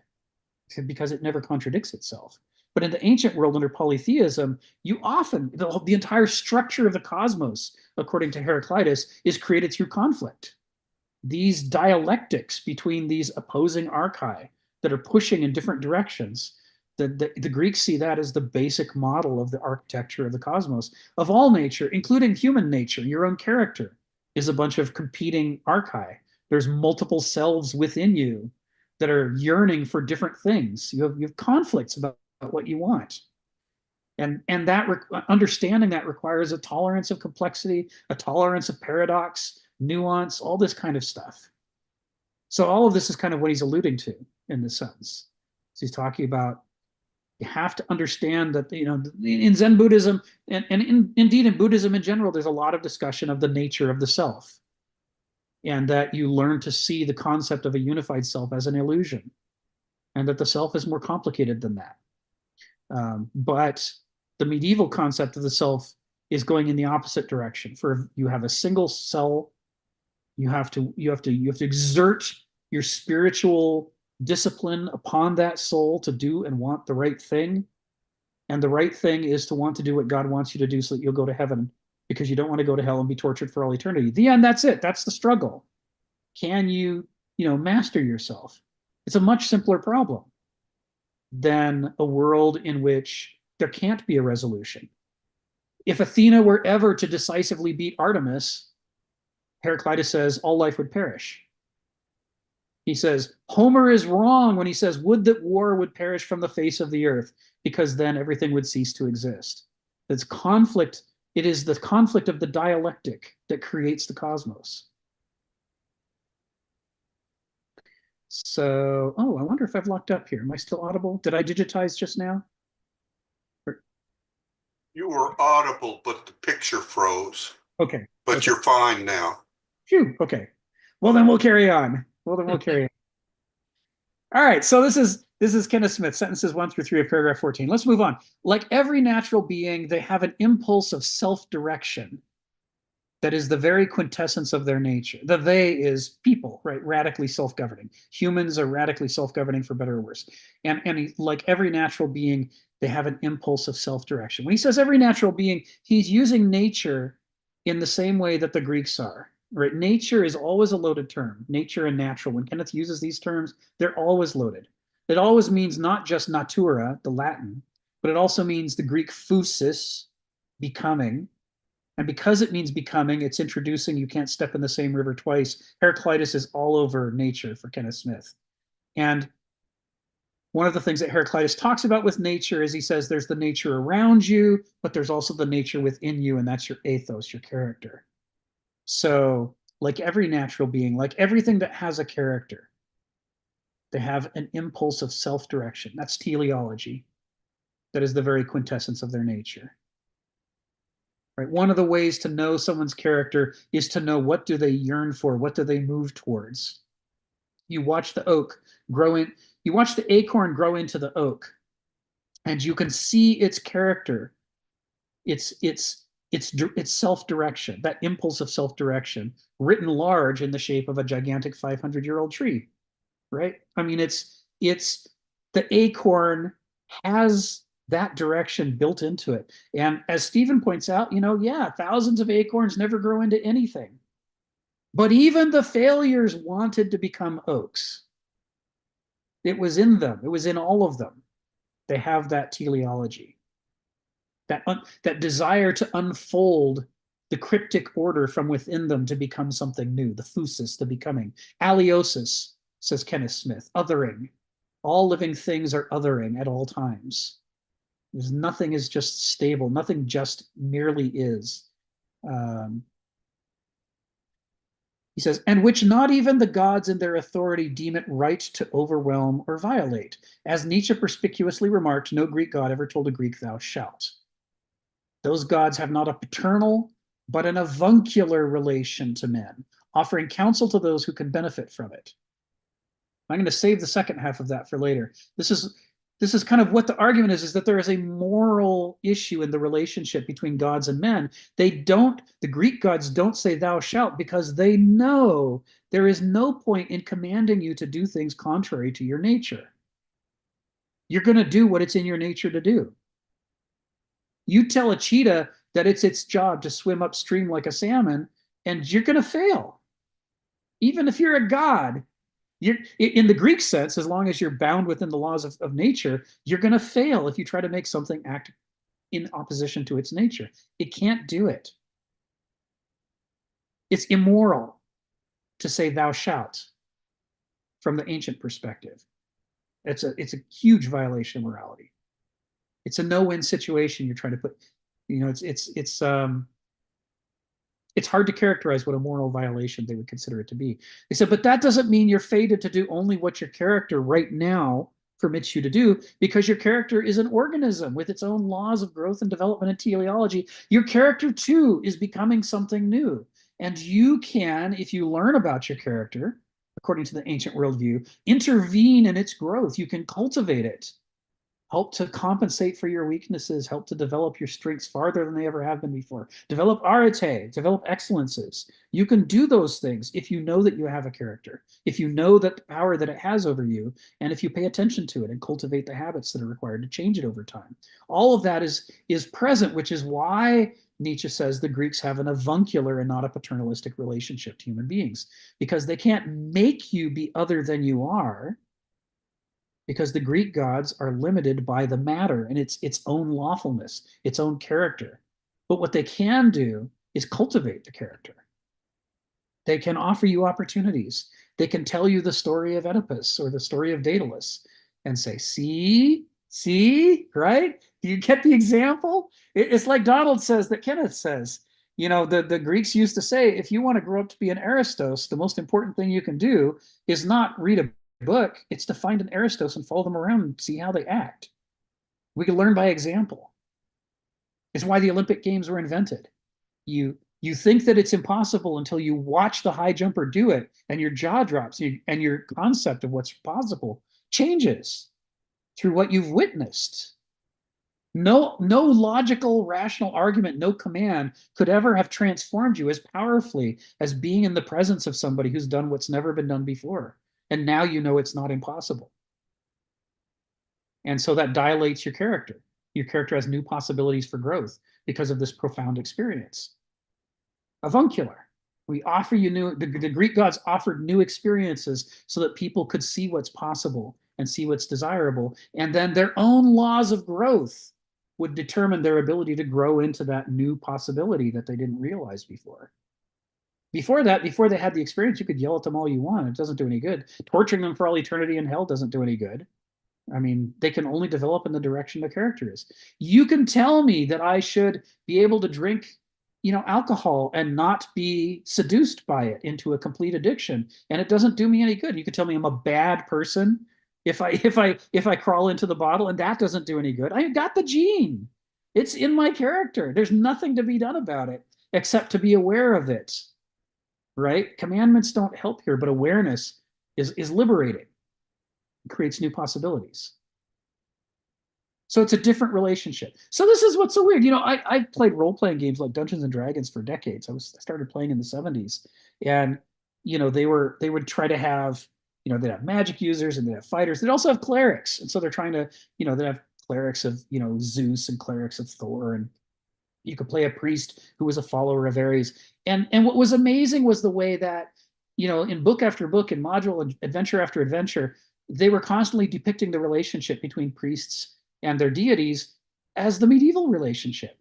because it never contradicts itself. But in the ancient world, under polytheism, you often, the entire structure of the cosmos, according to Heraclitus, is created through conflict. These dialectics between these opposing archai that are pushing in different directions, the Greeks see that as the basic model of the architecture of the cosmos, of all nature, including human nature. Your own character is a bunch of competing archai. There's multiple selves within you that are yearning for different things. You have conflicts about what you want. And that understanding that requires a tolerance of complexity, a tolerance of paradox, nuance, all this kind of stuff. So all of this is kind of what he's alluding to in this sentence. So he's talking about, you have to understand that, in Zen Buddhism, and indeed in Buddhism in general, there's a lot of discussion of the nature of the self, and that you learn to see the concept of a unified self as an illusion, and that the self is more complicated than that. But the medieval concept of the self is going in the opposite direction. For you have a single cell, you have to exert your spiritual discipline upon that soul to do and want the right thing. And the right thing is to want to do what God wants you to do so that you'll go to heaven, because you don't want to go to hell and be tortured for all eternity. The end, that's it. That's the struggle. Can you, master yourself? It's a much simpler problem than a world in which there can't be a resolution. If Athena were ever to decisively beat Artemis, Heraclitus says all life would perish. He says, Homer is wrong when he says, would that war would perish from the face of the earth, because then everything would cease to exist. It's conflict. It is the conflict of the dialectic that creates the cosmos. So, I wonder if I've locked up here. Am I still audible? Did I digitize just now? You were audible, but the picture froze. Okay. But okay. You're fine now. Phew. Okay. Well, then we'll carry on. All right. So this is Kenneth Smith, sentences 1 through 3 of paragraph 14. Let's move on. Like every natural being, they have an impulse of self-direction that is the very quintessence of their nature. The they is people, right? Radically self-governing. Humans are radically self-governing, for better or worse. And like every natural being, they have an impulse of self-direction. When he says every natural being, he's using nature in the same way that the Greeks are. Right? Nature is always a loaded term. Nature and natural. When Kenneth uses these terms, they're always loaded. It always means not just natura, the Latin, but it also means the Greek phusis, becoming. And because it means becoming, it's introducing you can't step in the same river twice. Heraclitus is all over nature for Kenneth Smith. And one of the things that Heraclitus talks about with nature is he says there's the nature around you, but there's also the nature within you, and that's your ethos, your character. So, like every natural being, like everything that has a character, they have an impulse of self-direction. That's teleology. That is the very quintessence of their nature. Right? One of the ways to know someone's character is to know what do they yearn for, what do they move towards. You watch the oak grow in, you watch the acorn grow into the oak, and you can see its character, its self-direction, that impulse of self-direction, written large in the shape of a gigantic 500-year-old tree, right? I mean, it's the acorn has that direction built into it. And as Stephen points out, thousands of acorns never grow into anything. But even the failures wanted to become oaks. It was in them. It was in all of them. They have that teleology. That desire to unfold the cryptic order from within them to become something new, the phusis, the becoming. Aliosis, says Kenneth Smith, othering. All living things are othering at all times. There's nothing is just stable. Nothing just merely is. He says, and which not even the gods in their authority deem it right to overwhelm or violate. As Nietzsche perspicuously remarked, no Greek god ever told a Greek thou shalt. Those gods have not a paternal but an avuncular relation to men, offering counsel to those who can benefit from it. I'm going to save the second half of that for later. This is kind of what the argument is that there is a moral issue in the relationship between gods and men. The Greek gods don't say thou shalt because they know there is no point in commanding you to do things contrary to your nature. You're going to do what it's in your nature to do. You tell a cheetah that it's its job to swim upstream like a salmon, and you're going to fail. Even if you're a god, in the Greek sense, as long as you're bound within the laws of nature, you're going to fail if you try to make something act in opposition to its nature. It can't do it. It's immoral to say thou shalt from the ancient perspective. It's a huge violation of morality. It's a no-win situation you're trying to put. It's hard to characterize what a moral violation they would consider it to be. They said, but that doesn't mean you're fated to do only what your character right now permits you to do, because your character is an organism with its own laws of growth and development and teleology. Your character too is becoming something new. And you can, if you learn about your character, according to the ancient worldview, intervene in its growth. You can cultivate it. Help to compensate for your weaknesses, help to develop your strengths farther than they ever have been before. Develop arete, develop excellences. You can do those things if you know that you have a character, if you know that the power that it has over you, and if you pay attention to it and cultivate the habits that are required to change it over time. All of that is present, which is why Nietzsche says the Greeks have an avuncular and not a paternalistic relationship to human beings, because they can't make you be other than you are, because the Greek gods are limited by the matter and its own lawfulness, its own character. But what they can do is cultivate the character. They can offer you opportunities. They can tell you the story of Oedipus or the story of Daedalus and say, see, right? Do you get the example? It's like Donald says that Kenneth says. The Greeks used to say, if you want to grow up to be an Aristos, the most important thing you can do is not read a book, it's to find an Aristos and follow them around and see how they act. We can learn by example. It's why the Olympic Games were invented. You think that it's impossible until you watch the high jumper do it, and your jaw drops, and your concept of what's possible changes through what you've witnessed. No logical, rational argument, no command could ever have transformed you as powerfully as being in the presence of somebody who's done what's never been done before. And now you know it's not impossible. And so that dilates your character. Your character has new possibilities for growth because of this profound experience. Avuncular. We offer you the Greek gods offered new experiences so that people could see what's possible and see what's desirable. And then their own laws of growth would determine their ability to grow into that new possibility that they didn't realize before. Before that, before they had the experience, you could yell at them all you want. It doesn't do any good. Torturing them for all eternity in hell doesn't do any good. I mean, they can only develop in the direction the character is. You can tell me that I should be able to drink, alcohol and not be seduced by it into a complete addiction, and it doesn't do me any good. You could tell me I'm a bad person if I crawl into the bottle, and that doesn't do any good. I got the gene. It's in my character. There's nothing to be done about it except to be aware of it. Right? Commandments don't help here, but awareness is liberating. It creates new possibilities. So it's a different relationship. So this is what's so weird. I played role-playing games like Dungeons and Dragons for decades. I started playing in the 70s. And, they would try to have, they'd have magic users and they'd have fighters. They'd also have clerics. And so they're trying to, they'd have clerics of, Zeus and clerics of Thor, and you could play a priest who was a follower of Ares. And what was amazing was the way that, in book after book, in module and adventure after adventure, they were constantly depicting the relationship between priests and their deities as the medieval relationship.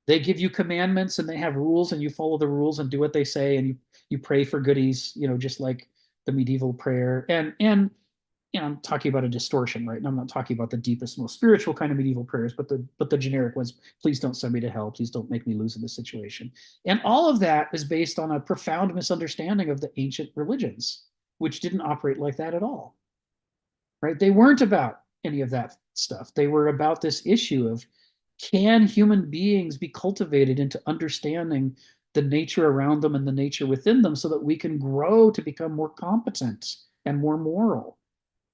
They give you commandments and they have rules, and you follow the rules and do what they say, and you pray for goodies, just like the medieval prayer. And I'm talking about a distortion, right? And I'm not talking about the deepest, most spiritual kind of medieval prayers, but the generic ones. Please don't send me to hell. Please don't make me lose in this situation. And all of that is based on a profound misunderstanding of the ancient religions, which didn't operate like that at all, right? They weren't about any of that stuff. They were about this issue of, Can human beings be cultivated into understanding the nature around them and the nature within them so that we can grow to become more competent and more moral,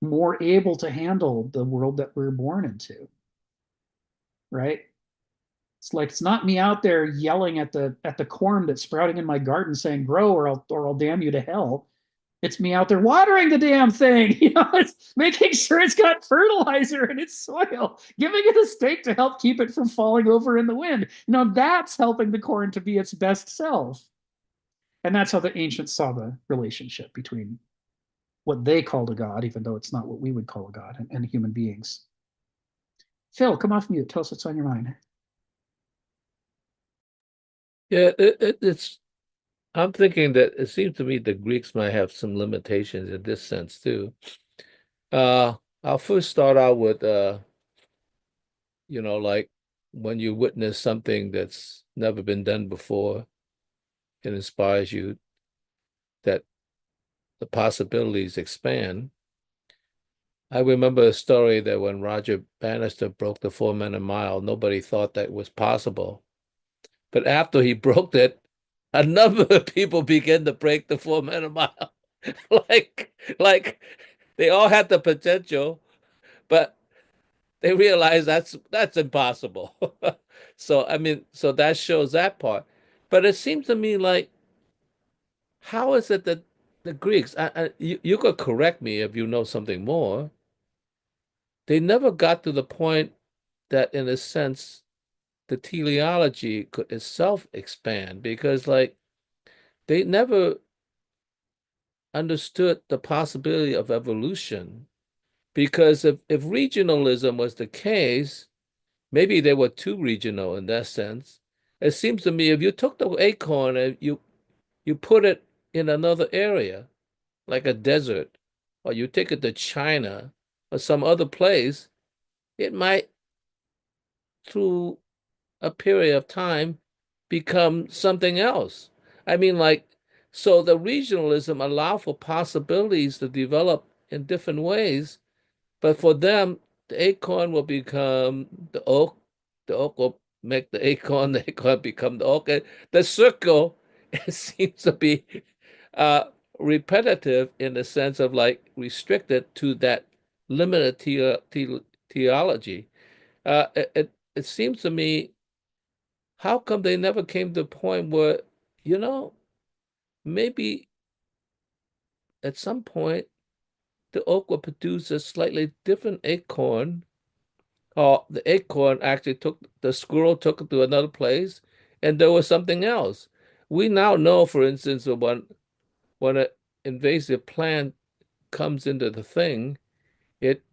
more able to handle the world that we're born into? Right? It's like, it's not me out there yelling at the corn that's sprouting in my garden saying grow or I'll damn you to hell. It's me out there watering the damn thing. It's making sure it's got fertilizer in its soil, giving it a stake to help keep it from falling over in the wind. That's helping the corn to be its best self. And that's how the ancients saw the relationship between what they called a god, even though it's not what we would call a god, and human beings. Phil, come off mute. Tell us what's on your mind. Yeah, it's. I'm thinking that it seems to me the Greeks might have some limitations in this sense too. I'll first start out with like when you witness something that's never been done before, it inspires you that the possibilities expand. I remember a story that when Roger Bannister broke the 4-minute mile, nobody thought that was possible. But after he broke it, a number of people began to break the 4-minute mile. like they all had the potential, but they realized that's impossible. So I mean, so that shows that part. But it seems to me like, how is it that the Greeks, you could correct me if you know something more, they never got to the point that, in a sense, the teleology could itself expand, because like they never understood the possibility of evolution. Because if regionalism was the case, maybe they were too regional in that sense. It seems to me if you took the acorn and you put it in another area, like a desert, or you take it to China or some other place, it might, through a period of time, become something else. I mean, like, so the regionalism allow for possibilities to develop in different ways, but for them, the acorn will become the oak will make the acorn become the oak. And the circle, it seems to be uh, repetitive in the sense of like restricted to that limited theology. It seems to me, how come they never came to a point where, you know, maybe at some point the oak will produce a slightly different acorn, or the acorn actually the squirrel took it to another place, and there was something else. We now know, for instance, that when an invasive plant comes into the thing, it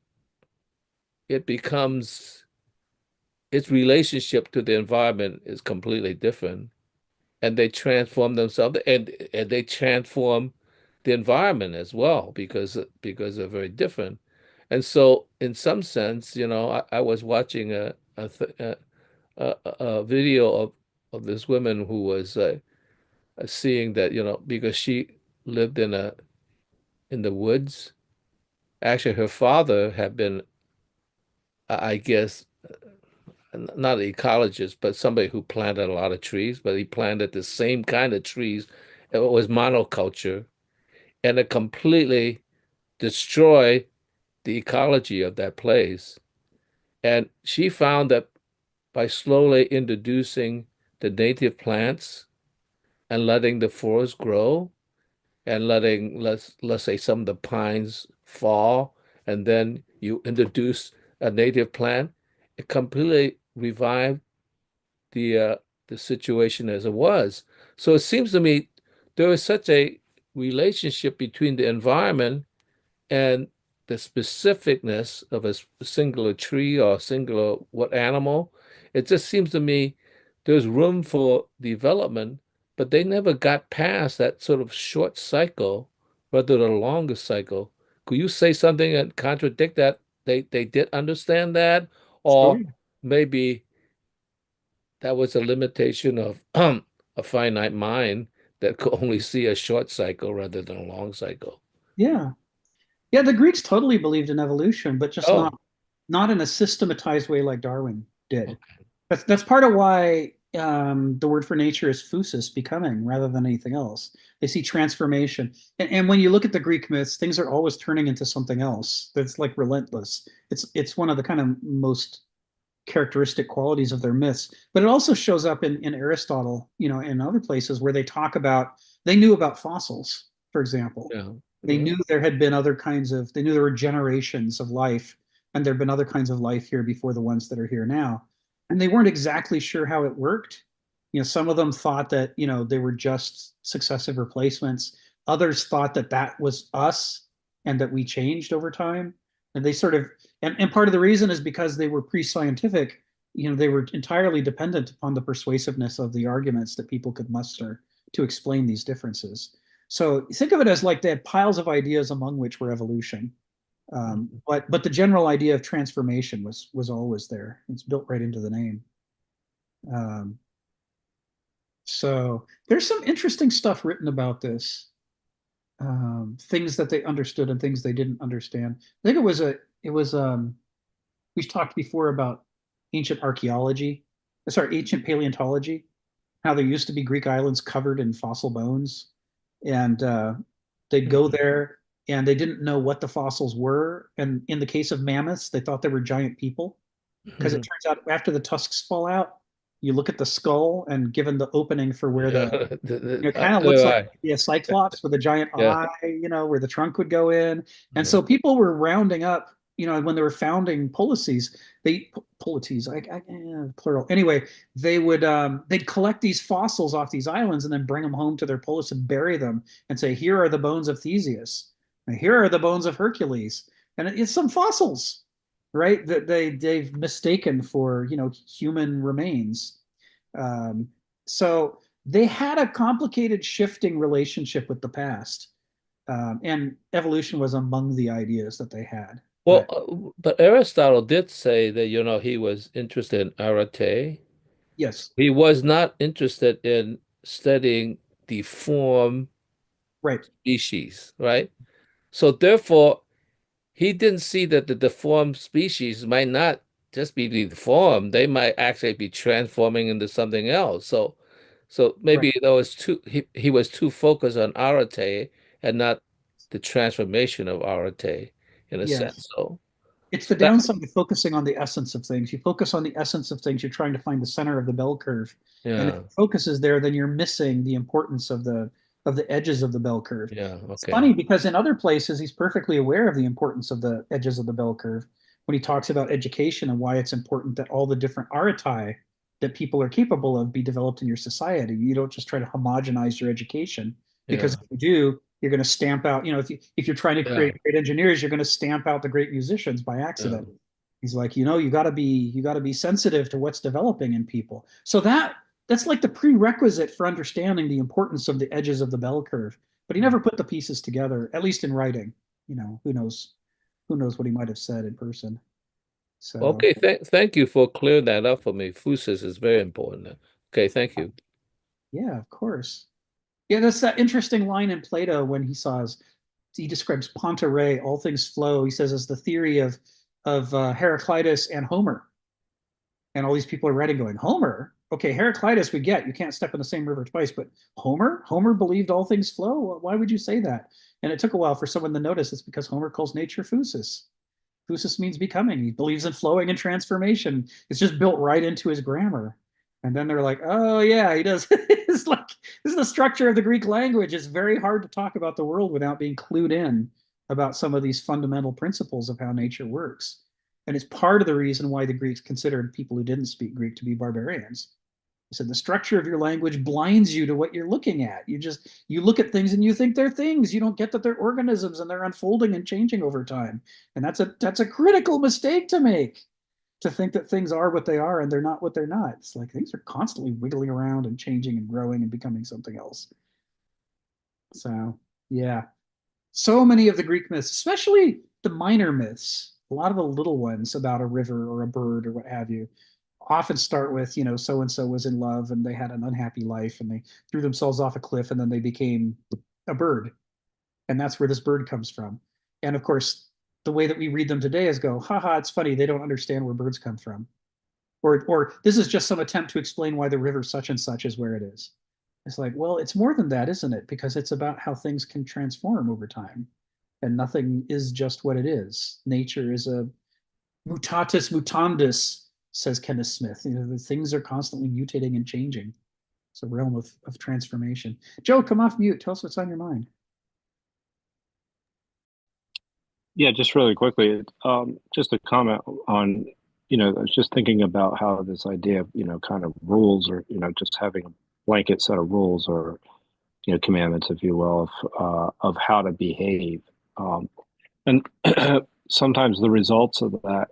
it becomes its relationship to the environment is completely different, and they transform themselves, and they transform the environment as well, because they're very different. And so in some sense, I was watching a video of this woman who was seeing that, because she lived in the woods. Actually, her father had been, I guess, not an ecologist, but somebody who planted a lot of trees, but he planted the same kind of trees. It was monoculture, and it completely destroyed the ecology of that place. And she found that by slowly introducing the native plants and letting the forest grow, and letting, let's say, some of the pines fall, and then you introduce a native plant, it completely revived the uh, the situation as it was. So it seems to me there is such a relationship between the environment and the specificness of a singular tree or singular what animal. It just seems to me there's room for development, but they never got past that sort of short cycle rather than a longer cycle. Could you say something and contradict that? They did understand that, Sure. or maybe that was a limitation of a finite mind that could only see a short cycle rather than a long cycle. Yeah. Yeah, the Greeks totally believed in evolution, but just Oh, not in a systematized way like Darwin did. okay. That's part of why the word for nature is phusis, becoming, rather than anything else. They see transformation, and when you look at the Greek myths, things are always turning into something else. That's like relentless. It's one of the kind of most characteristic qualities of their myths. But it also shows up in Aristotle, in other places where they talk about they knew about fossils, for example. Yeah. They knew there had been other kinds of they knew there were generations of life, and there had been other kinds of life here before the ones that are here now. And they weren't exactly sure how it worked. Some of them thought that, they were just successive replacements. Others thought that that was us and that we changed over time. And they sort of, and part of the reason is because they were pre-scientific, they were entirely dependent upon the persuasiveness of the arguments that people could muster to explain these differences. So think of it as like they had piles of ideas among which were evolution. But the general idea of transformation was always there. It's built right into the name. So there's some interesting stuff written about this. Things that they understood and things they didn't understand. I think we've talked before about ancient archaeology, ancient paleontology, how there used to be Greek islands covered in fossil bones, and they'd go there and they didn't know what the fossils were. And in the case of mammoths, they thought they were giant people because it turns out after the tusks fall out, you look at the skull, and given the opening for where it kind of looks like a cyclops with a giant eye, where the trunk would go in. And so people were rounding up, when they were founding policies, plural. Anyway, they'd collect these fossils off these islands and then bring them home to their polis and bury them and say, here are the bones of Theseus. And here are the bones of Hercules. And it's some fossils, right? That they've mistaken for, human remains. So they had a complicated, shifting relationship with the past, and evolution was among the ideas that they had. Well, but Aristotle did say that, he was interested in arete. Yes, He was not interested in studying the form right, species, right? So therefore, he didn't see that the deformed species might not just be deformed; they might actually be transforming into something else. So maybe right. he was too focused on arete and not the transformation of arete in a sense. Yes. So It's so the that downside of focusing on the essence of things. You focus on the essence of things, you're trying to find the center of the bell curve. And if yeah, the focus is there, then you're missing the importance of the edges of the bell curve. yeah, It's okay. funny because in other places he's perfectly aware of the importance of the edges of the bell curve when he talks about education and why it's important that all the different areti that people are capable of be developed in your society. You don't just try to homogenize your education, because Yeah, if you do, you're going to stamp out, if you're trying to yeah, create great engineers, you're going to stamp out the great musicians by yeah. accident. He's like, you got to be sensitive to what's developing in people. So that's like the prerequisite for understanding the importance of the edges of the bell curve. But he never put the pieces together, at least in writing. Who knows what he might have said in person. So Okay, thank you for clearing that up for me. Physis is very important. Okay, thank you. yeah, of course. Yeah, that's that interesting line in Plato when he describes Ponta Re, all things flow. He says as the theory of Heraclitus and Homer. And all these people are writing going, Homer? Okay, Heraclitus we get. You can't step in the same river twice. But Homer? Homer believed all things flow? Why would you say that? And it took a while for someone to notice it's because Homer calls nature phusis. Phusis means becoming. He believes in flowing and transformation. It's just built right into his grammar. And then they're like, oh, yeah, he does. It's like, this is the structure of the Greek language. It's very hard to talk about the world without being clued in about some of these fundamental principles of how nature works. And it's part of the reason why the Greeks considered people who didn't speak Greek to be barbarians. They said the structure of your language blinds you to what you're looking at. You look at things and you think they're things. You don't get that they're organisms and they're unfolding and changing over time. And that's a critical mistake to make, to think that things are what they are and they're not what they're not. It's like things are constantly wiggling around and changing and growing and becoming something else. So yeah, so many of the Greek myths, especially the minor myths, a lot of the little ones about a river or a bird or what have you, often start with, so and so was in love and they had an unhappy life and they threw themselves off a cliff and then they became a bird. And that's where this bird comes from. And of course, the way that we read them today is go, haha, it's funny. They don't understand where birds come from. or this is just some attempt to explain why the river such and such is where it is. It's like, well, it's more than that, isn't it? Because it's about how things can transform over time, and nothing is just what it is. Nature is a mutatis mutandis, says Kenneth Smith. The things are constantly mutating and changing. It's a realm of transformation. Joe, come off mute. Tell us what's on your mind. Yeah, just really quickly, just a comment on, I was just thinking about how this idea of, kind of rules, or, just having a blanket set of rules, or, commandments, if you will, of how to behave. And sometimes the results of that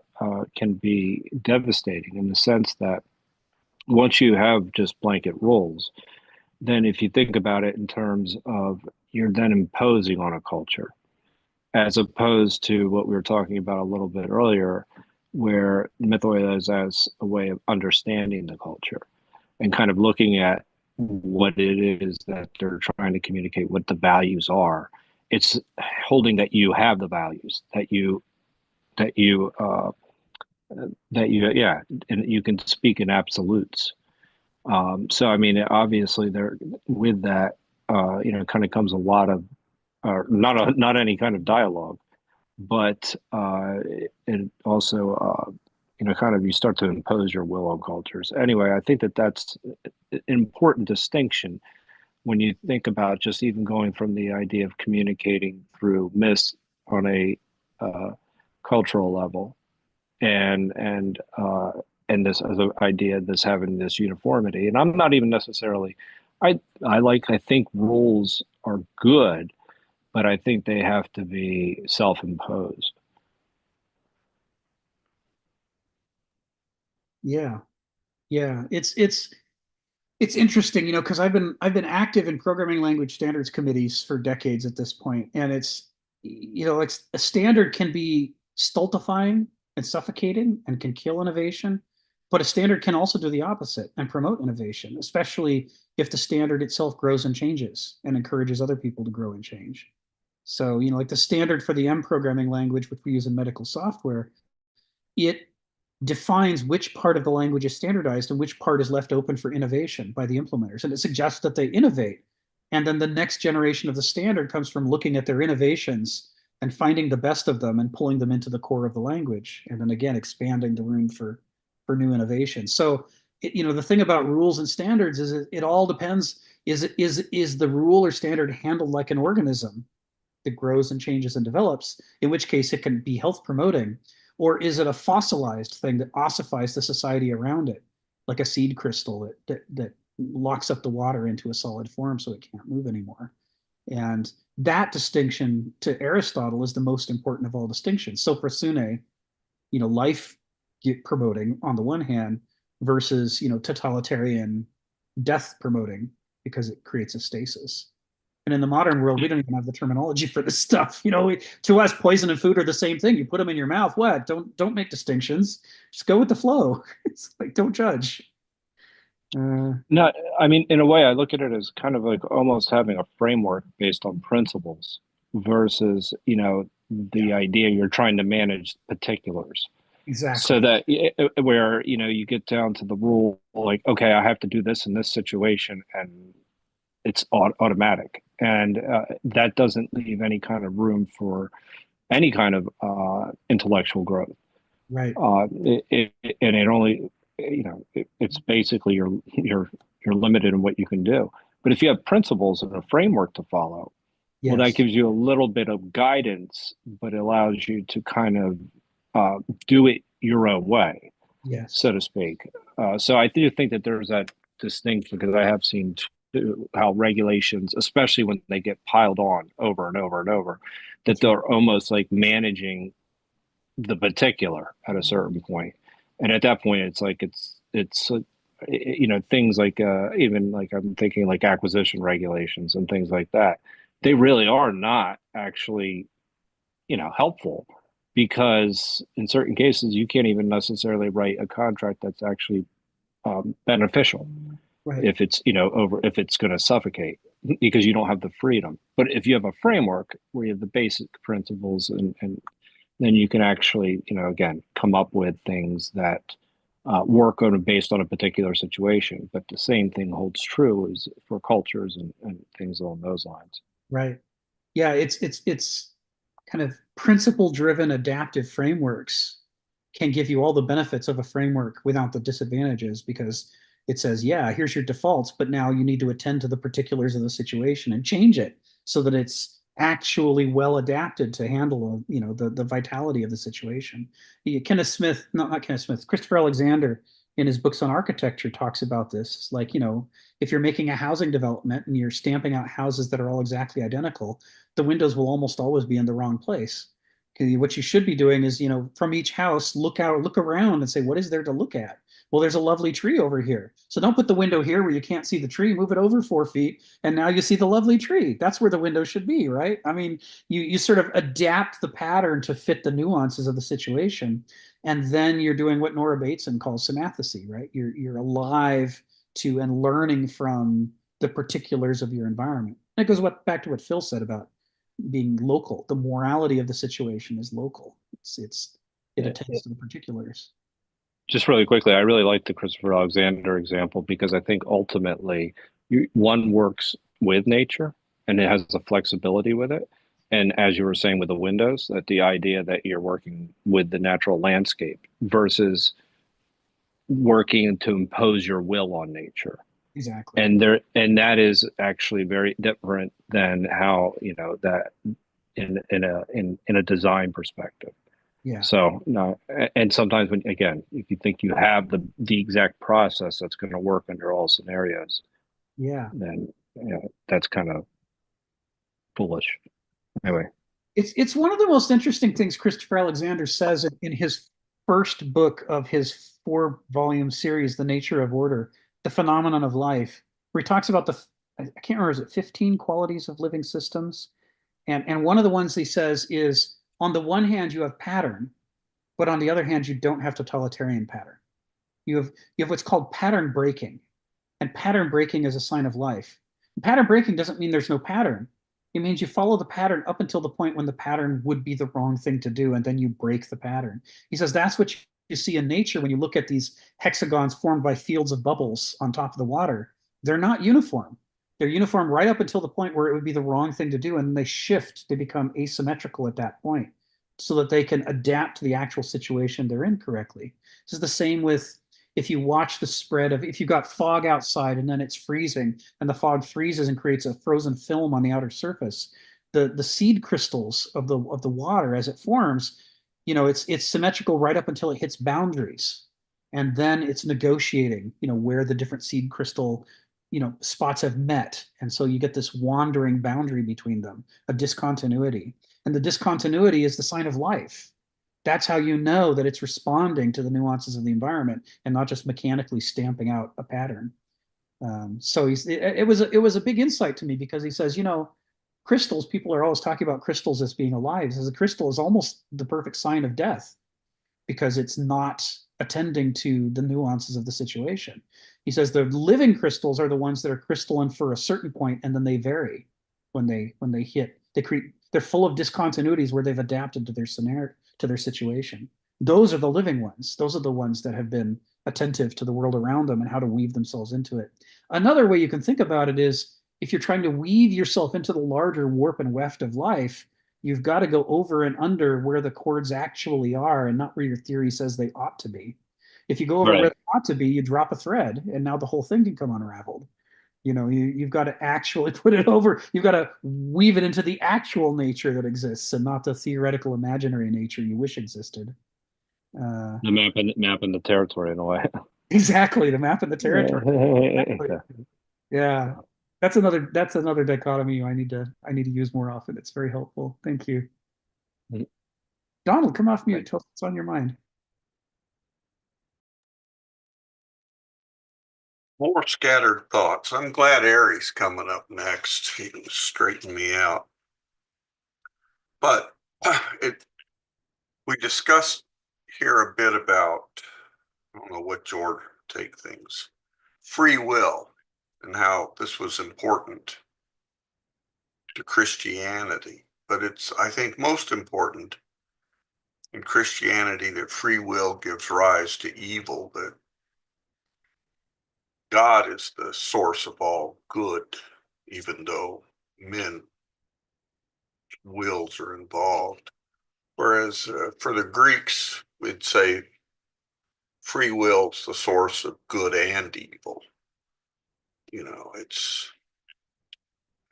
can be devastating, in the sense that once you have just blanket rules, then if you think about it in terms of, you're then imposing on a culture, as opposed to what we were talking about a little bit earlier, where mythos is as a way of understanding the culture and kind of looking at what it is that they're trying to communicate, what the values are. It's holding that you have the values, that you yeah, and you can speak in absolutes. So I mean, obviously there, with that, kind of comes a lot of, not any kind of dialogue, but it also, kind of, you start to impose your will on cultures. Anyway, I think that that's an important distinction when you think about just even going from the idea of communicating through myths on a cultural level, and this as an idea, this having this uniformity. And I'm not even necessarily, I think rules are good, but I think they have to be self-imposed. Yeah, yeah. It's interesting, because I've been active in programming language standards committees for decades at this point, and it's a standard can be stultifying and suffocating and can kill innovation, but a standard can also do the opposite and promote innovation, especially if the standard itself grows and changes and encourages other people to grow and change. So, like the standard for the M programming language, which we use in medical software, it defines which part of the language is standardized and which part is left open for innovation by the implementers. And it suggests that they innovate. And then the next generation of the standard comes from looking at their innovations and finding the best of them and pulling them into the core of the language. And then again, expanding the room for new innovation. So, the thing about rules and standards is it all depends. Is the rule or standard handled like an organism that grows and changes and develops, in which case it can be health promoting? Or is it a fossilized thing that ossifies the society around it, like a seed crystal that locks up the water into a solid form so it can't move anymore? And that distinction, to Aristotle, is the most important of all distinctions. So for Sune, life promoting on the one hand versus, totalitarian death promoting, because it creates a stasis. And in the modern world, we don't even have the terminology for this stuff. To us, poison and food are the same thing. You put them in your mouth. What? Don't make distinctions. Just go with the flow. It's like, don't judge. No, I mean, in a way, I look at it as kind of like almost having a framework based on principles versus, the idea you're trying to manage particulars. Exactly. So that where, you get down to the rule, like, okay, I have to do this in this situation, and it's automatic. And that doesn't leave any kind of room for any kind of intellectual growth. Right. And it only, it's basically you're limited in what you can do. But if you have principles and a framework to follow, well, that gives you a little bit of guidance, but it allows you to kind of do it your own way, so to speak. So I do think that there's that distinction, because I have seen how regulations, especially when they get piled on over and over and over, that they're almost like managing the particular at a certain point. And at that point, it's like it's things like even like, I'm thinking like acquisition regulations and things like that. They really are not actually helpful, because in certain cases you can't even necessarily write a contract that's actually beneficial. Right. If it's if it's going to suffocate, because you don't have the freedom. But if you have a framework where you have the basic principles, and then you can actually again come up with things that work based on a particular situation. But the same thing holds true is for cultures and things along those lines. Right. Yeah, it's kind of principle-driven adaptive frameworks can give you all the benefits of a framework without the disadvantages, because it says, yeah, here's your defaults, but now you need to attend to the particulars of the situation and change it so that it's actually well adapted to handle, the vitality of the situation. Kenneth Smith, not Kenneth Smith, Christopher Alexander in his books on architecture talks about this. It's like, if you're making a housing development and you're stamping out houses that are all exactly identical, the windows will almost always be in the wrong place. What you should be doing is, from each house, look around and say, what is there to look at? Well, there's a lovely tree over here. So don't put the window here where you can't see the tree, move it over 4 feet, and now you see the lovely tree. That's where the window should be, right? I mean, you sort of adapt the pattern to fit the nuances of the situation. And then you're doing what Nora Bateson calls semathecy, right? You're alive to and learning from the particulars of your environment. And it goes back to what Phil said about being local. The morality of the situation is local. It attends to the particulars. Just really quickly, I really like the Christopher Alexander example because I think ultimately one works with nature and it has a flexibility with it. And as you were saying with the windows, that the idea that you're working with the natural landscape versus working to impose your will on nature. Exactly. And that is actually very different than how, that in a design perspective. Yeah. So no, and sometimes if you think you have the exact process that's going to work under all scenarios, yeah, then that's kind of foolish. Anyway, it's one of the most interesting things Christopher Alexander says in his first book of his 4-volume series, The Nature of Order, The Phenomenon of Life, where he talks about I can't remember, is it 15 qualities of living systems? And one of the ones he says is, on the one hand, you have pattern, but on the other hand, you don't have totalitarian pattern. You have what's called pattern breaking, and pattern breaking is a sign of life. And pattern breaking doesn't mean there's no pattern. It means you follow the pattern up until the point when the pattern would be the wrong thing to do, and then you break the pattern. He says that's what you see in nature when you look at these hexagons formed by fields of bubbles on top of the water. They're not uniform. They're uniform right up until the point where it would be the wrong thing to do, and then they shift. They become asymmetrical at that point so that they can adapt to the actual situation they're in correctly. This is the same with if you watch the spread of, if you've got fog outside and then it's freezing and the fog freezes and creates a frozen film on the outer surface, the seed crystals of the water as it forms, it's symmetrical right up until it hits boundaries. And then it's negotiating, where the different seed crystal, spots have met. And so you get this wandering boundary between them, a discontinuity. And the discontinuity is the sign of life. That's how you know that it's responding to the nuances of the environment and not just mechanically stamping out a pattern. So it was a big insight to me, because he says, crystals, people are always talking about crystals as being alive. He says a crystal is almost the perfect sign of death because it's not attending to the nuances of the situation. He says the living crystals are the ones that are crystalline for a certain point, and then they vary when they hit. They're full of discontinuities where they've adapted to their scenario, to their situation. Those are the living ones. Those are the ones that have been attentive to the world around them and how to weave themselves into it. Another way you can think about it is, if you're trying to weave yourself into the larger warp and weft of life, you've got to go over and under where the chords actually are and not where your theory says they ought to be. If you go over where they ought to be, you drop a thread and now the whole thing can come unraveled. You've got to actually put it over. You've got to weave it into the actual nature that exists and not the theoretical imaginary nature you wish existed. The map in the territory in a way. Exactly, the map in the territory. Exactly. Yeah. That's another dichotomy I need to use more often. It's very helpful. Thank you. Donald, come off mute. Tell us what's on your mind. More scattered thoughts. I'm glad Aries coming up next. He can straighten me out. But we discussed here a bit about, I don't know which order to take things, free will, and how this was important to Christianity. But it's, I think, most important in Christianity that free will gives rise to evil, that God is the source of all good, even though men's wills are involved. Whereas for the Greeks, we'd say free will's the source of good and evil. It's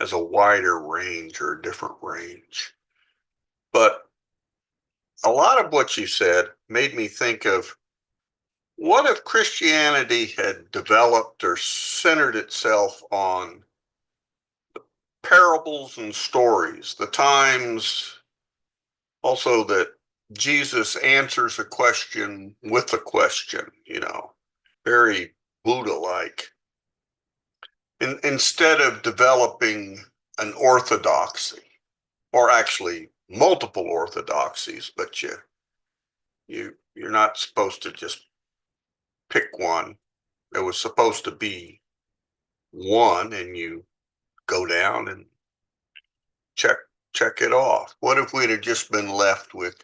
has a wider range or a different range. But a lot of what you said made me think of, what if Christianity had developed or centered itself on parables and stories, the times also that Jesus answers a question with a question, very Buddha-like. Instead of developing an orthodoxy, or actually multiple orthodoxies, but you're not supposed to just pick one. There was supposed to be one, and you go down and check it off. What if we'd have just been left with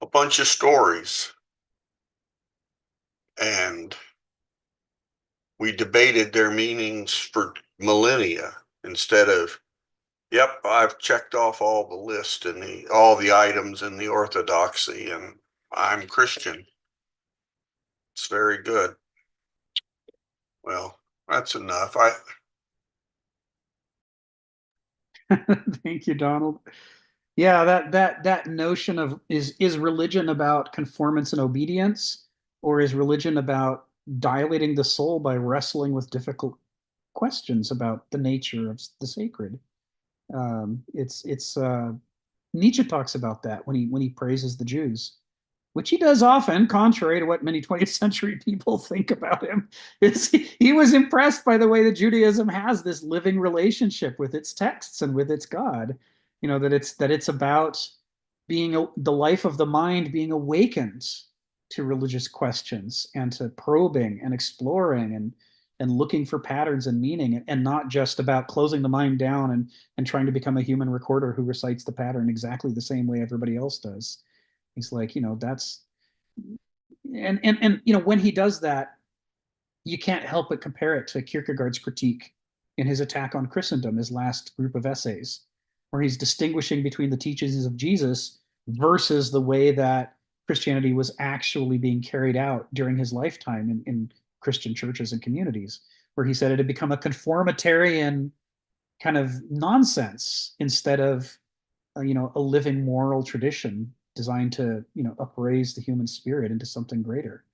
a bunch of stories and we debated their meanings for millennia instead of, yep, I've checked off all the list and all the items in the orthodoxy, and I'm Christian. It's very good. Well, that's enough. Thank you, Donald. Yeah, that notion of is religion about conformance and obedience, or is religion about dilating the soul by wrestling with difficult questions about the nature of the sacred? It's Nietzsche talks about that when he praises the Jews, which he does often, contrary to what many 20th century people think about him. He was impressed by the way that Judaism has this living relationship with its texts and with its God. That it's about being the life of the mind being awakened to religious questions and to probing and exploring and looking for patterns and meaning, and not just about closing the mind down and trying to become a human recorder who recites the pattern exactly the same way everybody else does. He's like, that's and when he does that, you can't help but compare it to Kierkegaard's critique in his Attack on Christendom, his last group of essays, where he's distinguishing between the teachings of Jesus versus the way that Christianity was actually being carried out during his lifetime in Christian churches and communities, where he said it had become a conformitarian kind of nonsense instead of a living moral tradition designed to upraise the human spirit into something greater.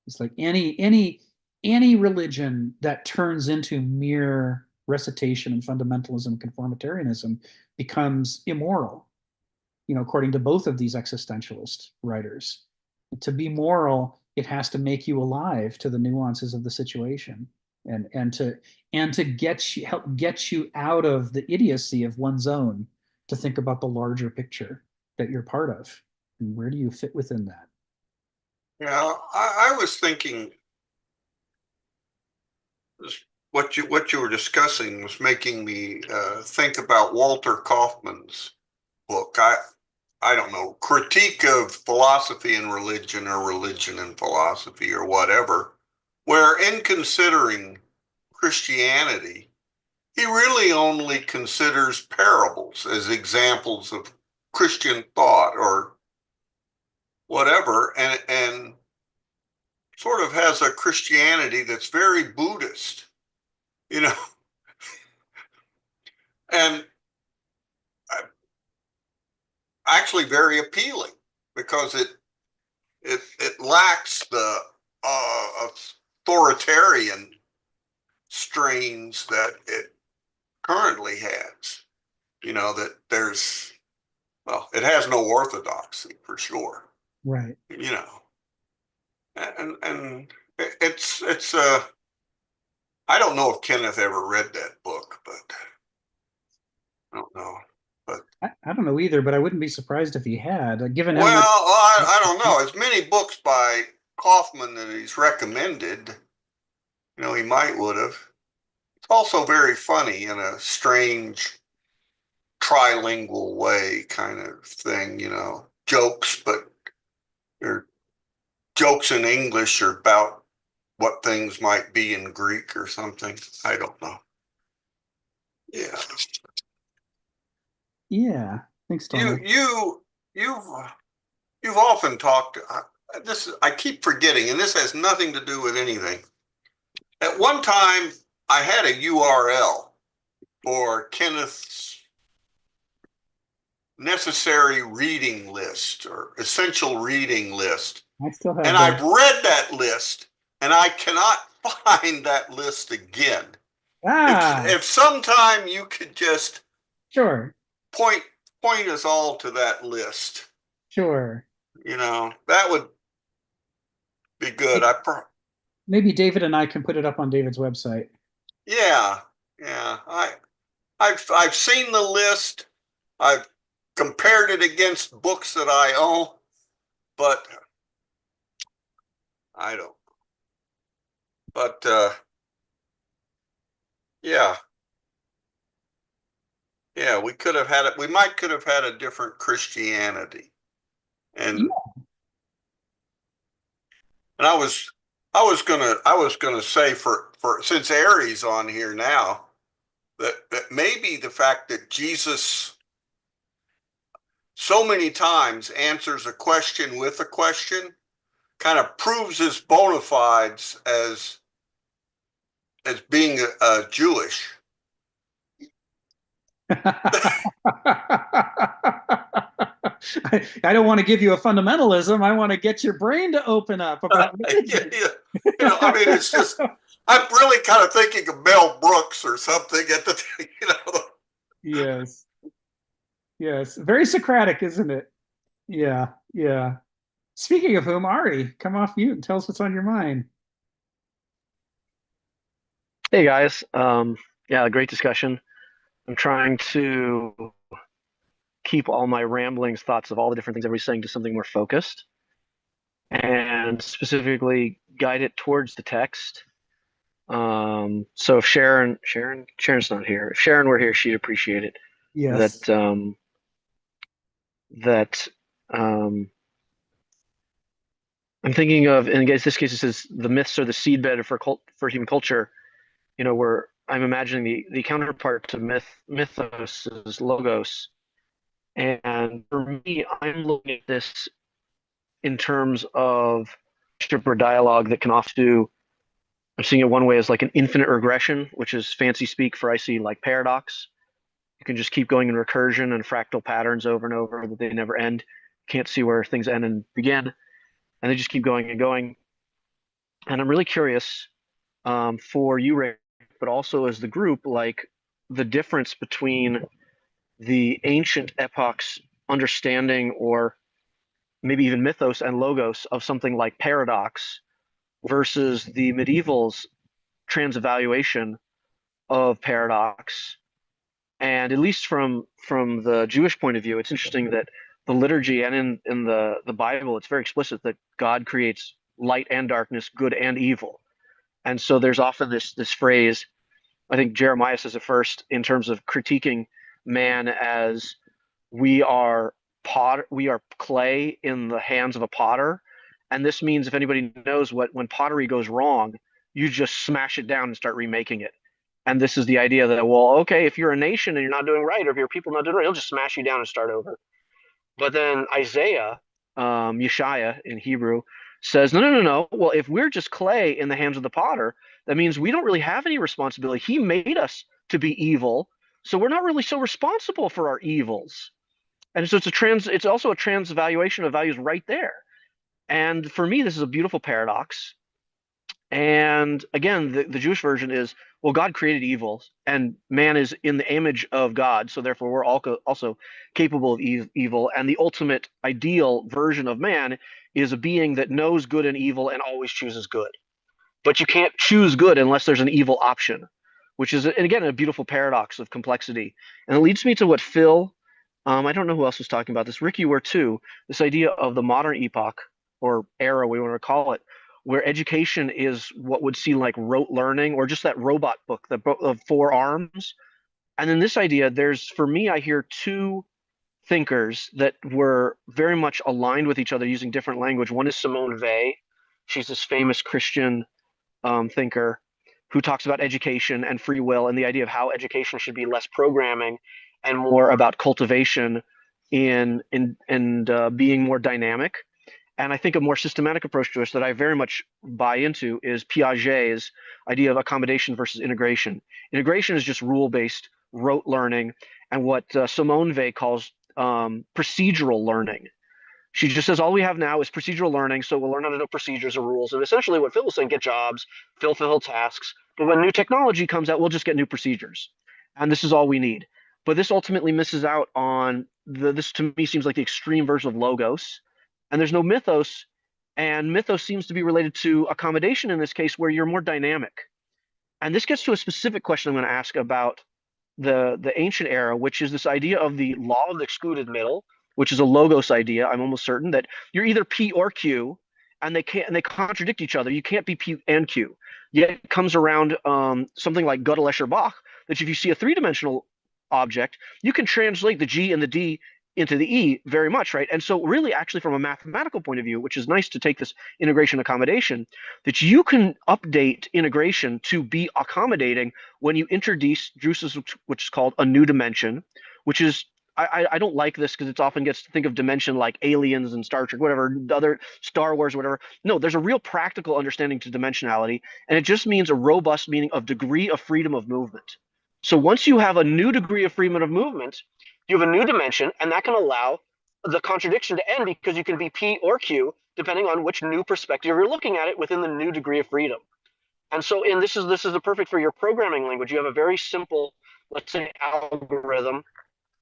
It's like any religion that turns into mere recitation and fundamentalism, conformitarianism, becomes immoral. According to both of these existentialist writers, to be moral, it has to make you alive to the nuances of the situation, and to help get you out of the idiocy of one's own, to think about the larger picture that you're part of, and where do you fit within that. Yeah, I was thinking what you were discussing was making me think about Walter Kaufman's book. I don't know, Critique of Philosophy and Religion, or Religion and Philosophy, or whatever, where in considering Christianity, he really only considers parables as examples of Christian thought or whatever, and sort of has a Christianity that's very Buddhist, and actually very appealing, because it lacks the authoritarian strains that it currently has. That it has no orthodoxy for sure. Right. And it's I don't know if Kenneth ever read that book, but I don't know. But I don't know either, but I wouldn't be surprised if he had, given how well, much. I don't know. As many books by Kaufman that he's recommended, he might would have. It's also very funny in a strange trilingual way kind of thing, jokes, but they're jokes in English or about what things might be in Greek or something. I don't know. Yeah. Yeah. Thanks, Donald. You've often talked. I keep forgetting, and this has nothing to do with anything. At one time, I had a URL for Kenneth's necessary reading list or essential reading list. I still have And that. I've read that list, and I cannot find that list again. If sometime you could just sure point us all to that list, sure, that would be good. Maybe David and I can put it up on David's website. Yeah. I've seen the list. I've compared it against books that I own, but I don't. But yeah, we could have had it. We could have had a different Christianity, and I was gonna say for since Aries on here now, that maybe the fact that Jesus so many times answers a question with a question kind of proves his bona fides as being Jewish. I don't want to give you a fundamentalism. I want to get your brain to open up about religion. It's just I'm really kind of thinking of Mel Brooks or something at the Yes. Very Socratic, isn't it? Yeah. Speaking of whom, Ari, come off mute and tell us what's on your mind. Hey guys, great discussion. I'm trying to keep all my ramblings, thoughts of all the different things everybody's saying to something more focused, and specifically guide it towards the text. So if Sharon's not here. If Sharon were here, she'd appreciate it. Yes. That I'm thinking of, in this case, it says the myths are the seedbed for human culture. Where I'm imagining the counterpart to mythos is logos. And for me, I'm looking at this in terms of or dialogue that can often do. I'm seeing it one way as like an infinite regression, which is fancy speak for I see like paradox. You can just keep going in recursion and fractal patterns over and over that they never end. Can't see where things end and begin, and they just keep going and going. And I'm really curious for you, Rick, but also as the group, like the difference between the ancient epoch's understanding, or maybe even mythos and logos, of something like paradox versus the medieval's transevaluation of paradox. And at least from the Jewish point of view, it's interesting that the liturgy and in the Bible, it's very explicit that God creates light and darkness, good and evil. And so there's often this phrase, I think Jeremiah says it first, in terms of critiquing man as we are clay in the hands of a potter. And this means, if anybody knows when pottery goes wrong, you just smash it down and start remaking it. And this is the idea that, well, okay, if you're a nation and you're not doing right, or if your people not doing right, he'll just smash you down and start over. But then Isaiah, Yeshaya in Hebrew, says, no. Well, if we're just clay in the hands of the potter, that means we don't really have any responsibility. He made us to be evil, so we're not really so responsible for our evils. And so it's also a transvaluation of values right there. And for me, this is a beautiful paradox. And again, the Jewish version is, well, God created evil, and man is in the image of God, so therefore we're also capable of evil. And the ultimate ideal version of man is a being that knows good and evil and always chooses good. But you can't choose good unless there's an evil option, which is, and again, a beautiful paradox of complexity. And it leads me to what Phil, I don't know who else was talking about this, Rick, you were too, this idea of the modern epoch, or era, we want to call it, where education is what would seem like rote learning, or just that robot book of 4 arms, And then this idea, for me, I hear two thinkers that were very much aligned with each other using different language. One is Simone Weil. She's this famous Christian thinker who talks about education and free will and the idea of how education should be less programming and more about cultivation in being more dynamic. And I think a more systematic approach to this that I very much buy into is Piaget's idea of accommodation versus integration. Integration is just rule-based, rote learning, and what Simone Weil calls procedural learning. She just says all we have now is procedural learning, so we'll learn how to know procedures and rules. And essentially what Phil was saying, get jobs, fulfill tasks. But when new technology comes out, we'll just get new procedures. And this is all we need. But this ultimately misses out on this to me seems like the extreme version of logos. And there's no mythos. And mythos seems to be related to accommodation in this case, where you're more dynamic. And this gets to a specific question I'm going to ask about the ancient era, which is this idea of the law of the excluded middle, which is a logos idea. I'm almost certain that you're either P or Q, and they contradict each other. You can't be P and Q. Yet it comes around something like Gödel, Escher, Bach, that if you see a three-dimensional object, you can translate the G and the D into the E very much, right? And so really actually from a mathematical point of view, which is nice to take this integration accommodation, that you can update integration to be accommodating when you introduce which is called a new dimension, which is I don't like this because it often gets to think of dimension like aliens and Star Trek, whatever, other Star Wars, whatever. No, there's a real practical understanding to dimensionality, and it just means a robust meaning of degree of freedom of movement. So once you have a new degree of freedom of movement, you have a new dimension, and that can allow the contradiction to end because you can be P or Q depending on which new perspective you're looking at it within the new degree of freedom. And so, this is the perfect for your programming language. You have a very simple, let's say, algorithm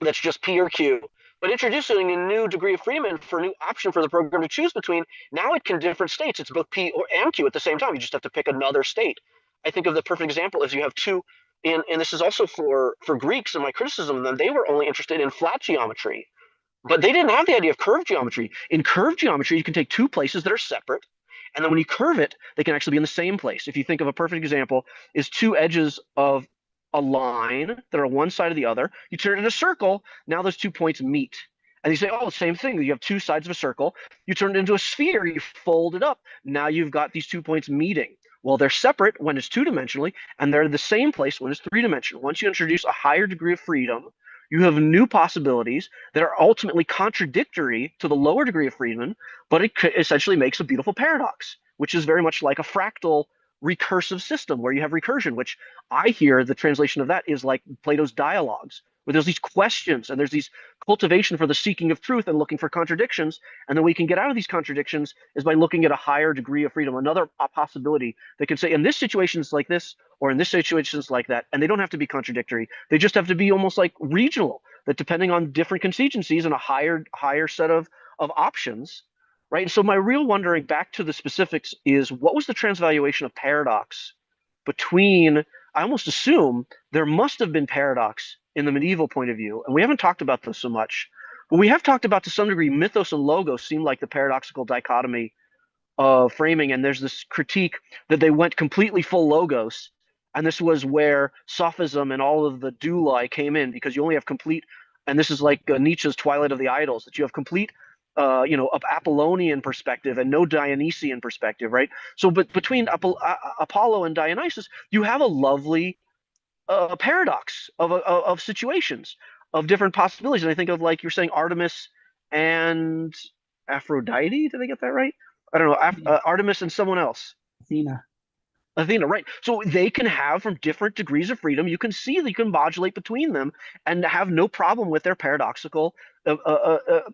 that's just P or Q, but introducing a new degree of freedom for a new option for the program to choose between. Now it can different states. It's both P and Q at the same time. You just have to pick another state. I think of the perfect example is you have two, and this is also for Greeks and my criticism of them. They were only interested in flat geometry, but they didn't have the idea of curved geometry. In curved geometry, you can take two places that are separate, and then when you curve it, they can actually be in the same place. If you think of a perfect example, is two edges of a line that are on one side of the other. You turn it into a circle. Now those 2 points meet. And you say, oh, same thing. You have two sides of a circle. You turn it into a sphere. You fold it up. Now you've got these 2 points meeting. Well, they're separate when it's two-dimensionally, and they're the same place when it's three-dimensional. Once you introduce a higher degree of freedom, you have new possibilities that are ultimately contradictory to the lower degree of freedom, but it essentially makes a beautiful paradox, which is very much like a fractal recursive system where you have recursion, which I hear the translation of that is like Plato's dialogues, where there's these questions and there's these cultivation for the seeking of truth and looking for contradictions. And then we can get out of these contradictions is by looking at a higher degree of freedom, another possibility that can say in this situation it's like this, or in this situation it's like that. And they don't have to be contradictory. They just have to be almost like regional, that depending on different contingencies and a higher set of options, right? And so my real wondering back to the specifics is what was the transvaluation of paradox between, I almost assume there must have been paradox in the medieval point of view, and we haven't talked about this so much, but we have talked about to some degree mythos and logos seem like the paradoxical dichotomy of framing, and there's this critique that they went completely full logos, and this was where sophism and all of the doulai came in, because you only have complete, and this is like Nietzsche's Twilight of the Idols, that you have complete of Apollonian perspective and no Dionysian perspective, right? So, but between Apollo and Dionysus, you have a lovely paradox of situations, of different possibilities. And I think of, like you're saying, Artemis and Aphrodite. Did I get that right? I don't know. Artemis and someone else. Athena, right. So they can have from different degrees of freedom. You can see that you can modulate between them and have no problem with their paradoxical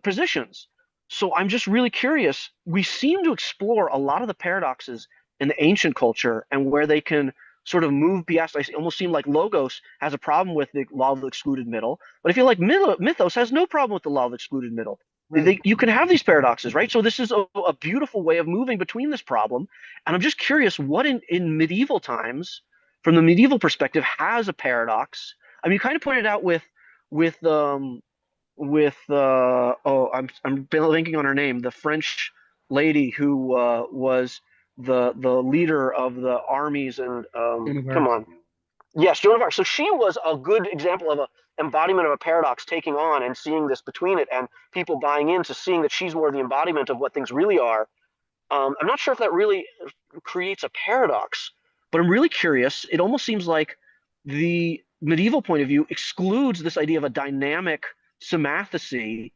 positions. So I'm just really curious. We seem to explore a lot of the paradoxes in the ancient culture and where they can sort of move past. I almost seem like Logos has a problem with the law of the excluded middle, but I feel like Mythos has no problem with the law of the excluded middle. Right. You can have these paradoxes, right? So this is a beautiful way of moving between this problem. And I'm just curious what in medieval times, from the medieval perspective, has a paradox. I mean, you kind of pointed out with I'm blanking on her name, the French lady who was the leader of the armies and come on, Yes, Joan of Arc. So she was a good example of an embodiment of a paradox taking on and seeing this between it, and people buying into seeing that she's more the embodiment of what things really are. I'm not sure if that really creates a paradox, but I'm really curious. It almost seems like the medieval point of view excludes this idea of a dynamic symathecy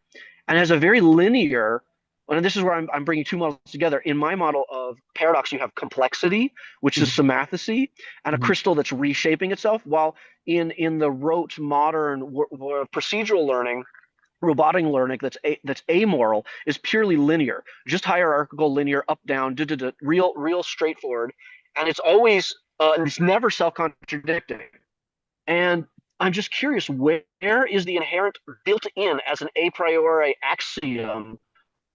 and has a very linear. And this is where I'm bringing two models together. In my model of paradox, you have complexity, which is symathecy, and a crystal that's reshaping itself. While in the rote modern procedural learning, robotic learning that's amoral is purely linear, just hierarchical, linear, up down, real straightforward, and it's always it's never self-contradicting. And I'm just curious, where is the inherent built in as an a priori axiom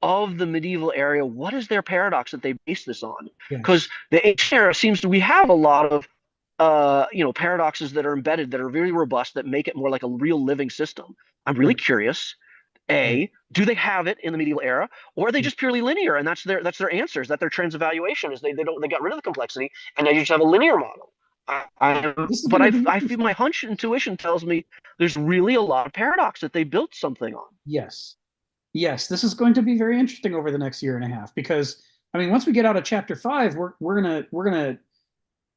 of the medieval area? What is their paradox that they base this on? Because the ancient era seems to, we have a lot of paradoxes that are embedded, that are very robust, that make it more like a real living system. I'm really curious. Do they have it in the medieval era, or are they just purely linear? And that's their answers. That their transevaluation is they got rid of the complexity, and now you just have a linear model. I feel my intuition tells me there's really a lot of paradox that they built something on. Yes, this is going to be very interesting over the next year and a half, because I mean, once we get out of chapter 5, we're gonna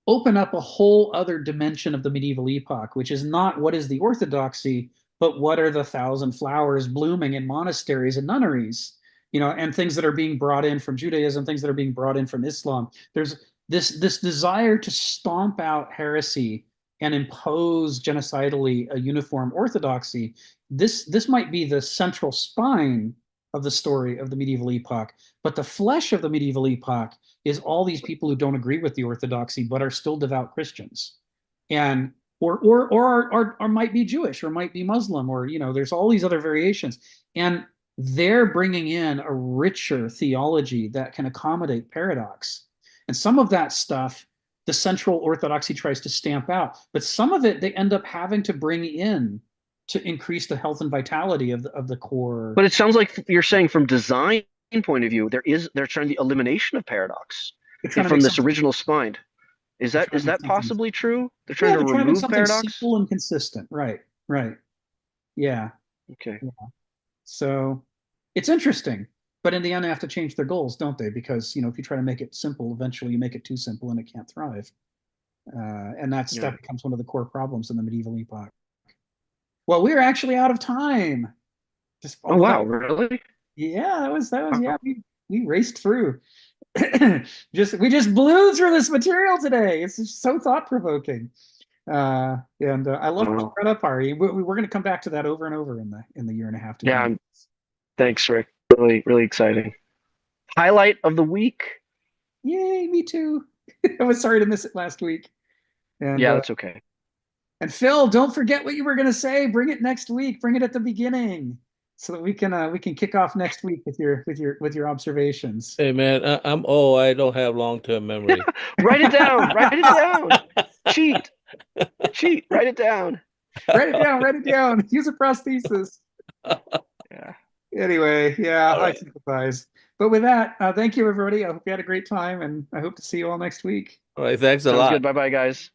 open up a whole other dimension of the medieval epoch, which is not what is the orthodoxy, but what are the 1,000 flowers blooming in monasteries and nunneries, and things that are being brought in from Judaism, things that are being brought in from Islam. There's this desire to stomp out heresy and impose genocidally a uniform orthodoxy. This might be the central spine of the story of the medieval epoch, but the flesh of the medieval epoch is all these people who don't agree with the orthodoxy but are still devout Christians, and or might be Jewish, or might be Muslim, or there's all these other variations, and they're bringing in a richer theology that can accommodate paradox. And some of that stuff the central orthodoxy tries to stamp out, but some of it they end up having to bring in to increase the health and vitality of the core. But it sounds like you're saying from design point of view, they're trying the elimination of paradox from this original spine. Is that possibly true? They're trying to remove paradox? Simple and consistent. Right. Yeah. Okay. Yeah. So it's interesting, but in the end, they have to change their goals, don't they? Because if you try to make it simple, eventually you make it too simple and it can't thrive. And that becomes one of the core problems in the medieval epoch. Well, we're actually out of time. Oh wow, really? Yeah, that was yeah. We raced through. we just blew through this material today. It's just so thought-provoking. And I love what you brought up, Ari. We're going to come back to that over and over in the year and a half. Thanks, Rick. Really, really exciting. Highlight of the week. Yay, me too. I was sorry to miss it last week. And, that's okay. And Phil, don't forget what you were going to say. Bring it next week. Bring it at the beginning, so that we can kick off next week with your observations. Hey man, I'm old. I don't have long-term memory. Write it down. Write it down. Cheat. Write it down. Write it down. Use a prosthesis. Yeah. Anyway, I sympathize. But with that, thank you, everybody. I hope you had a great time, and I hope to see you all next week. All right, thanks a lot. Good. Bye-bye, guys.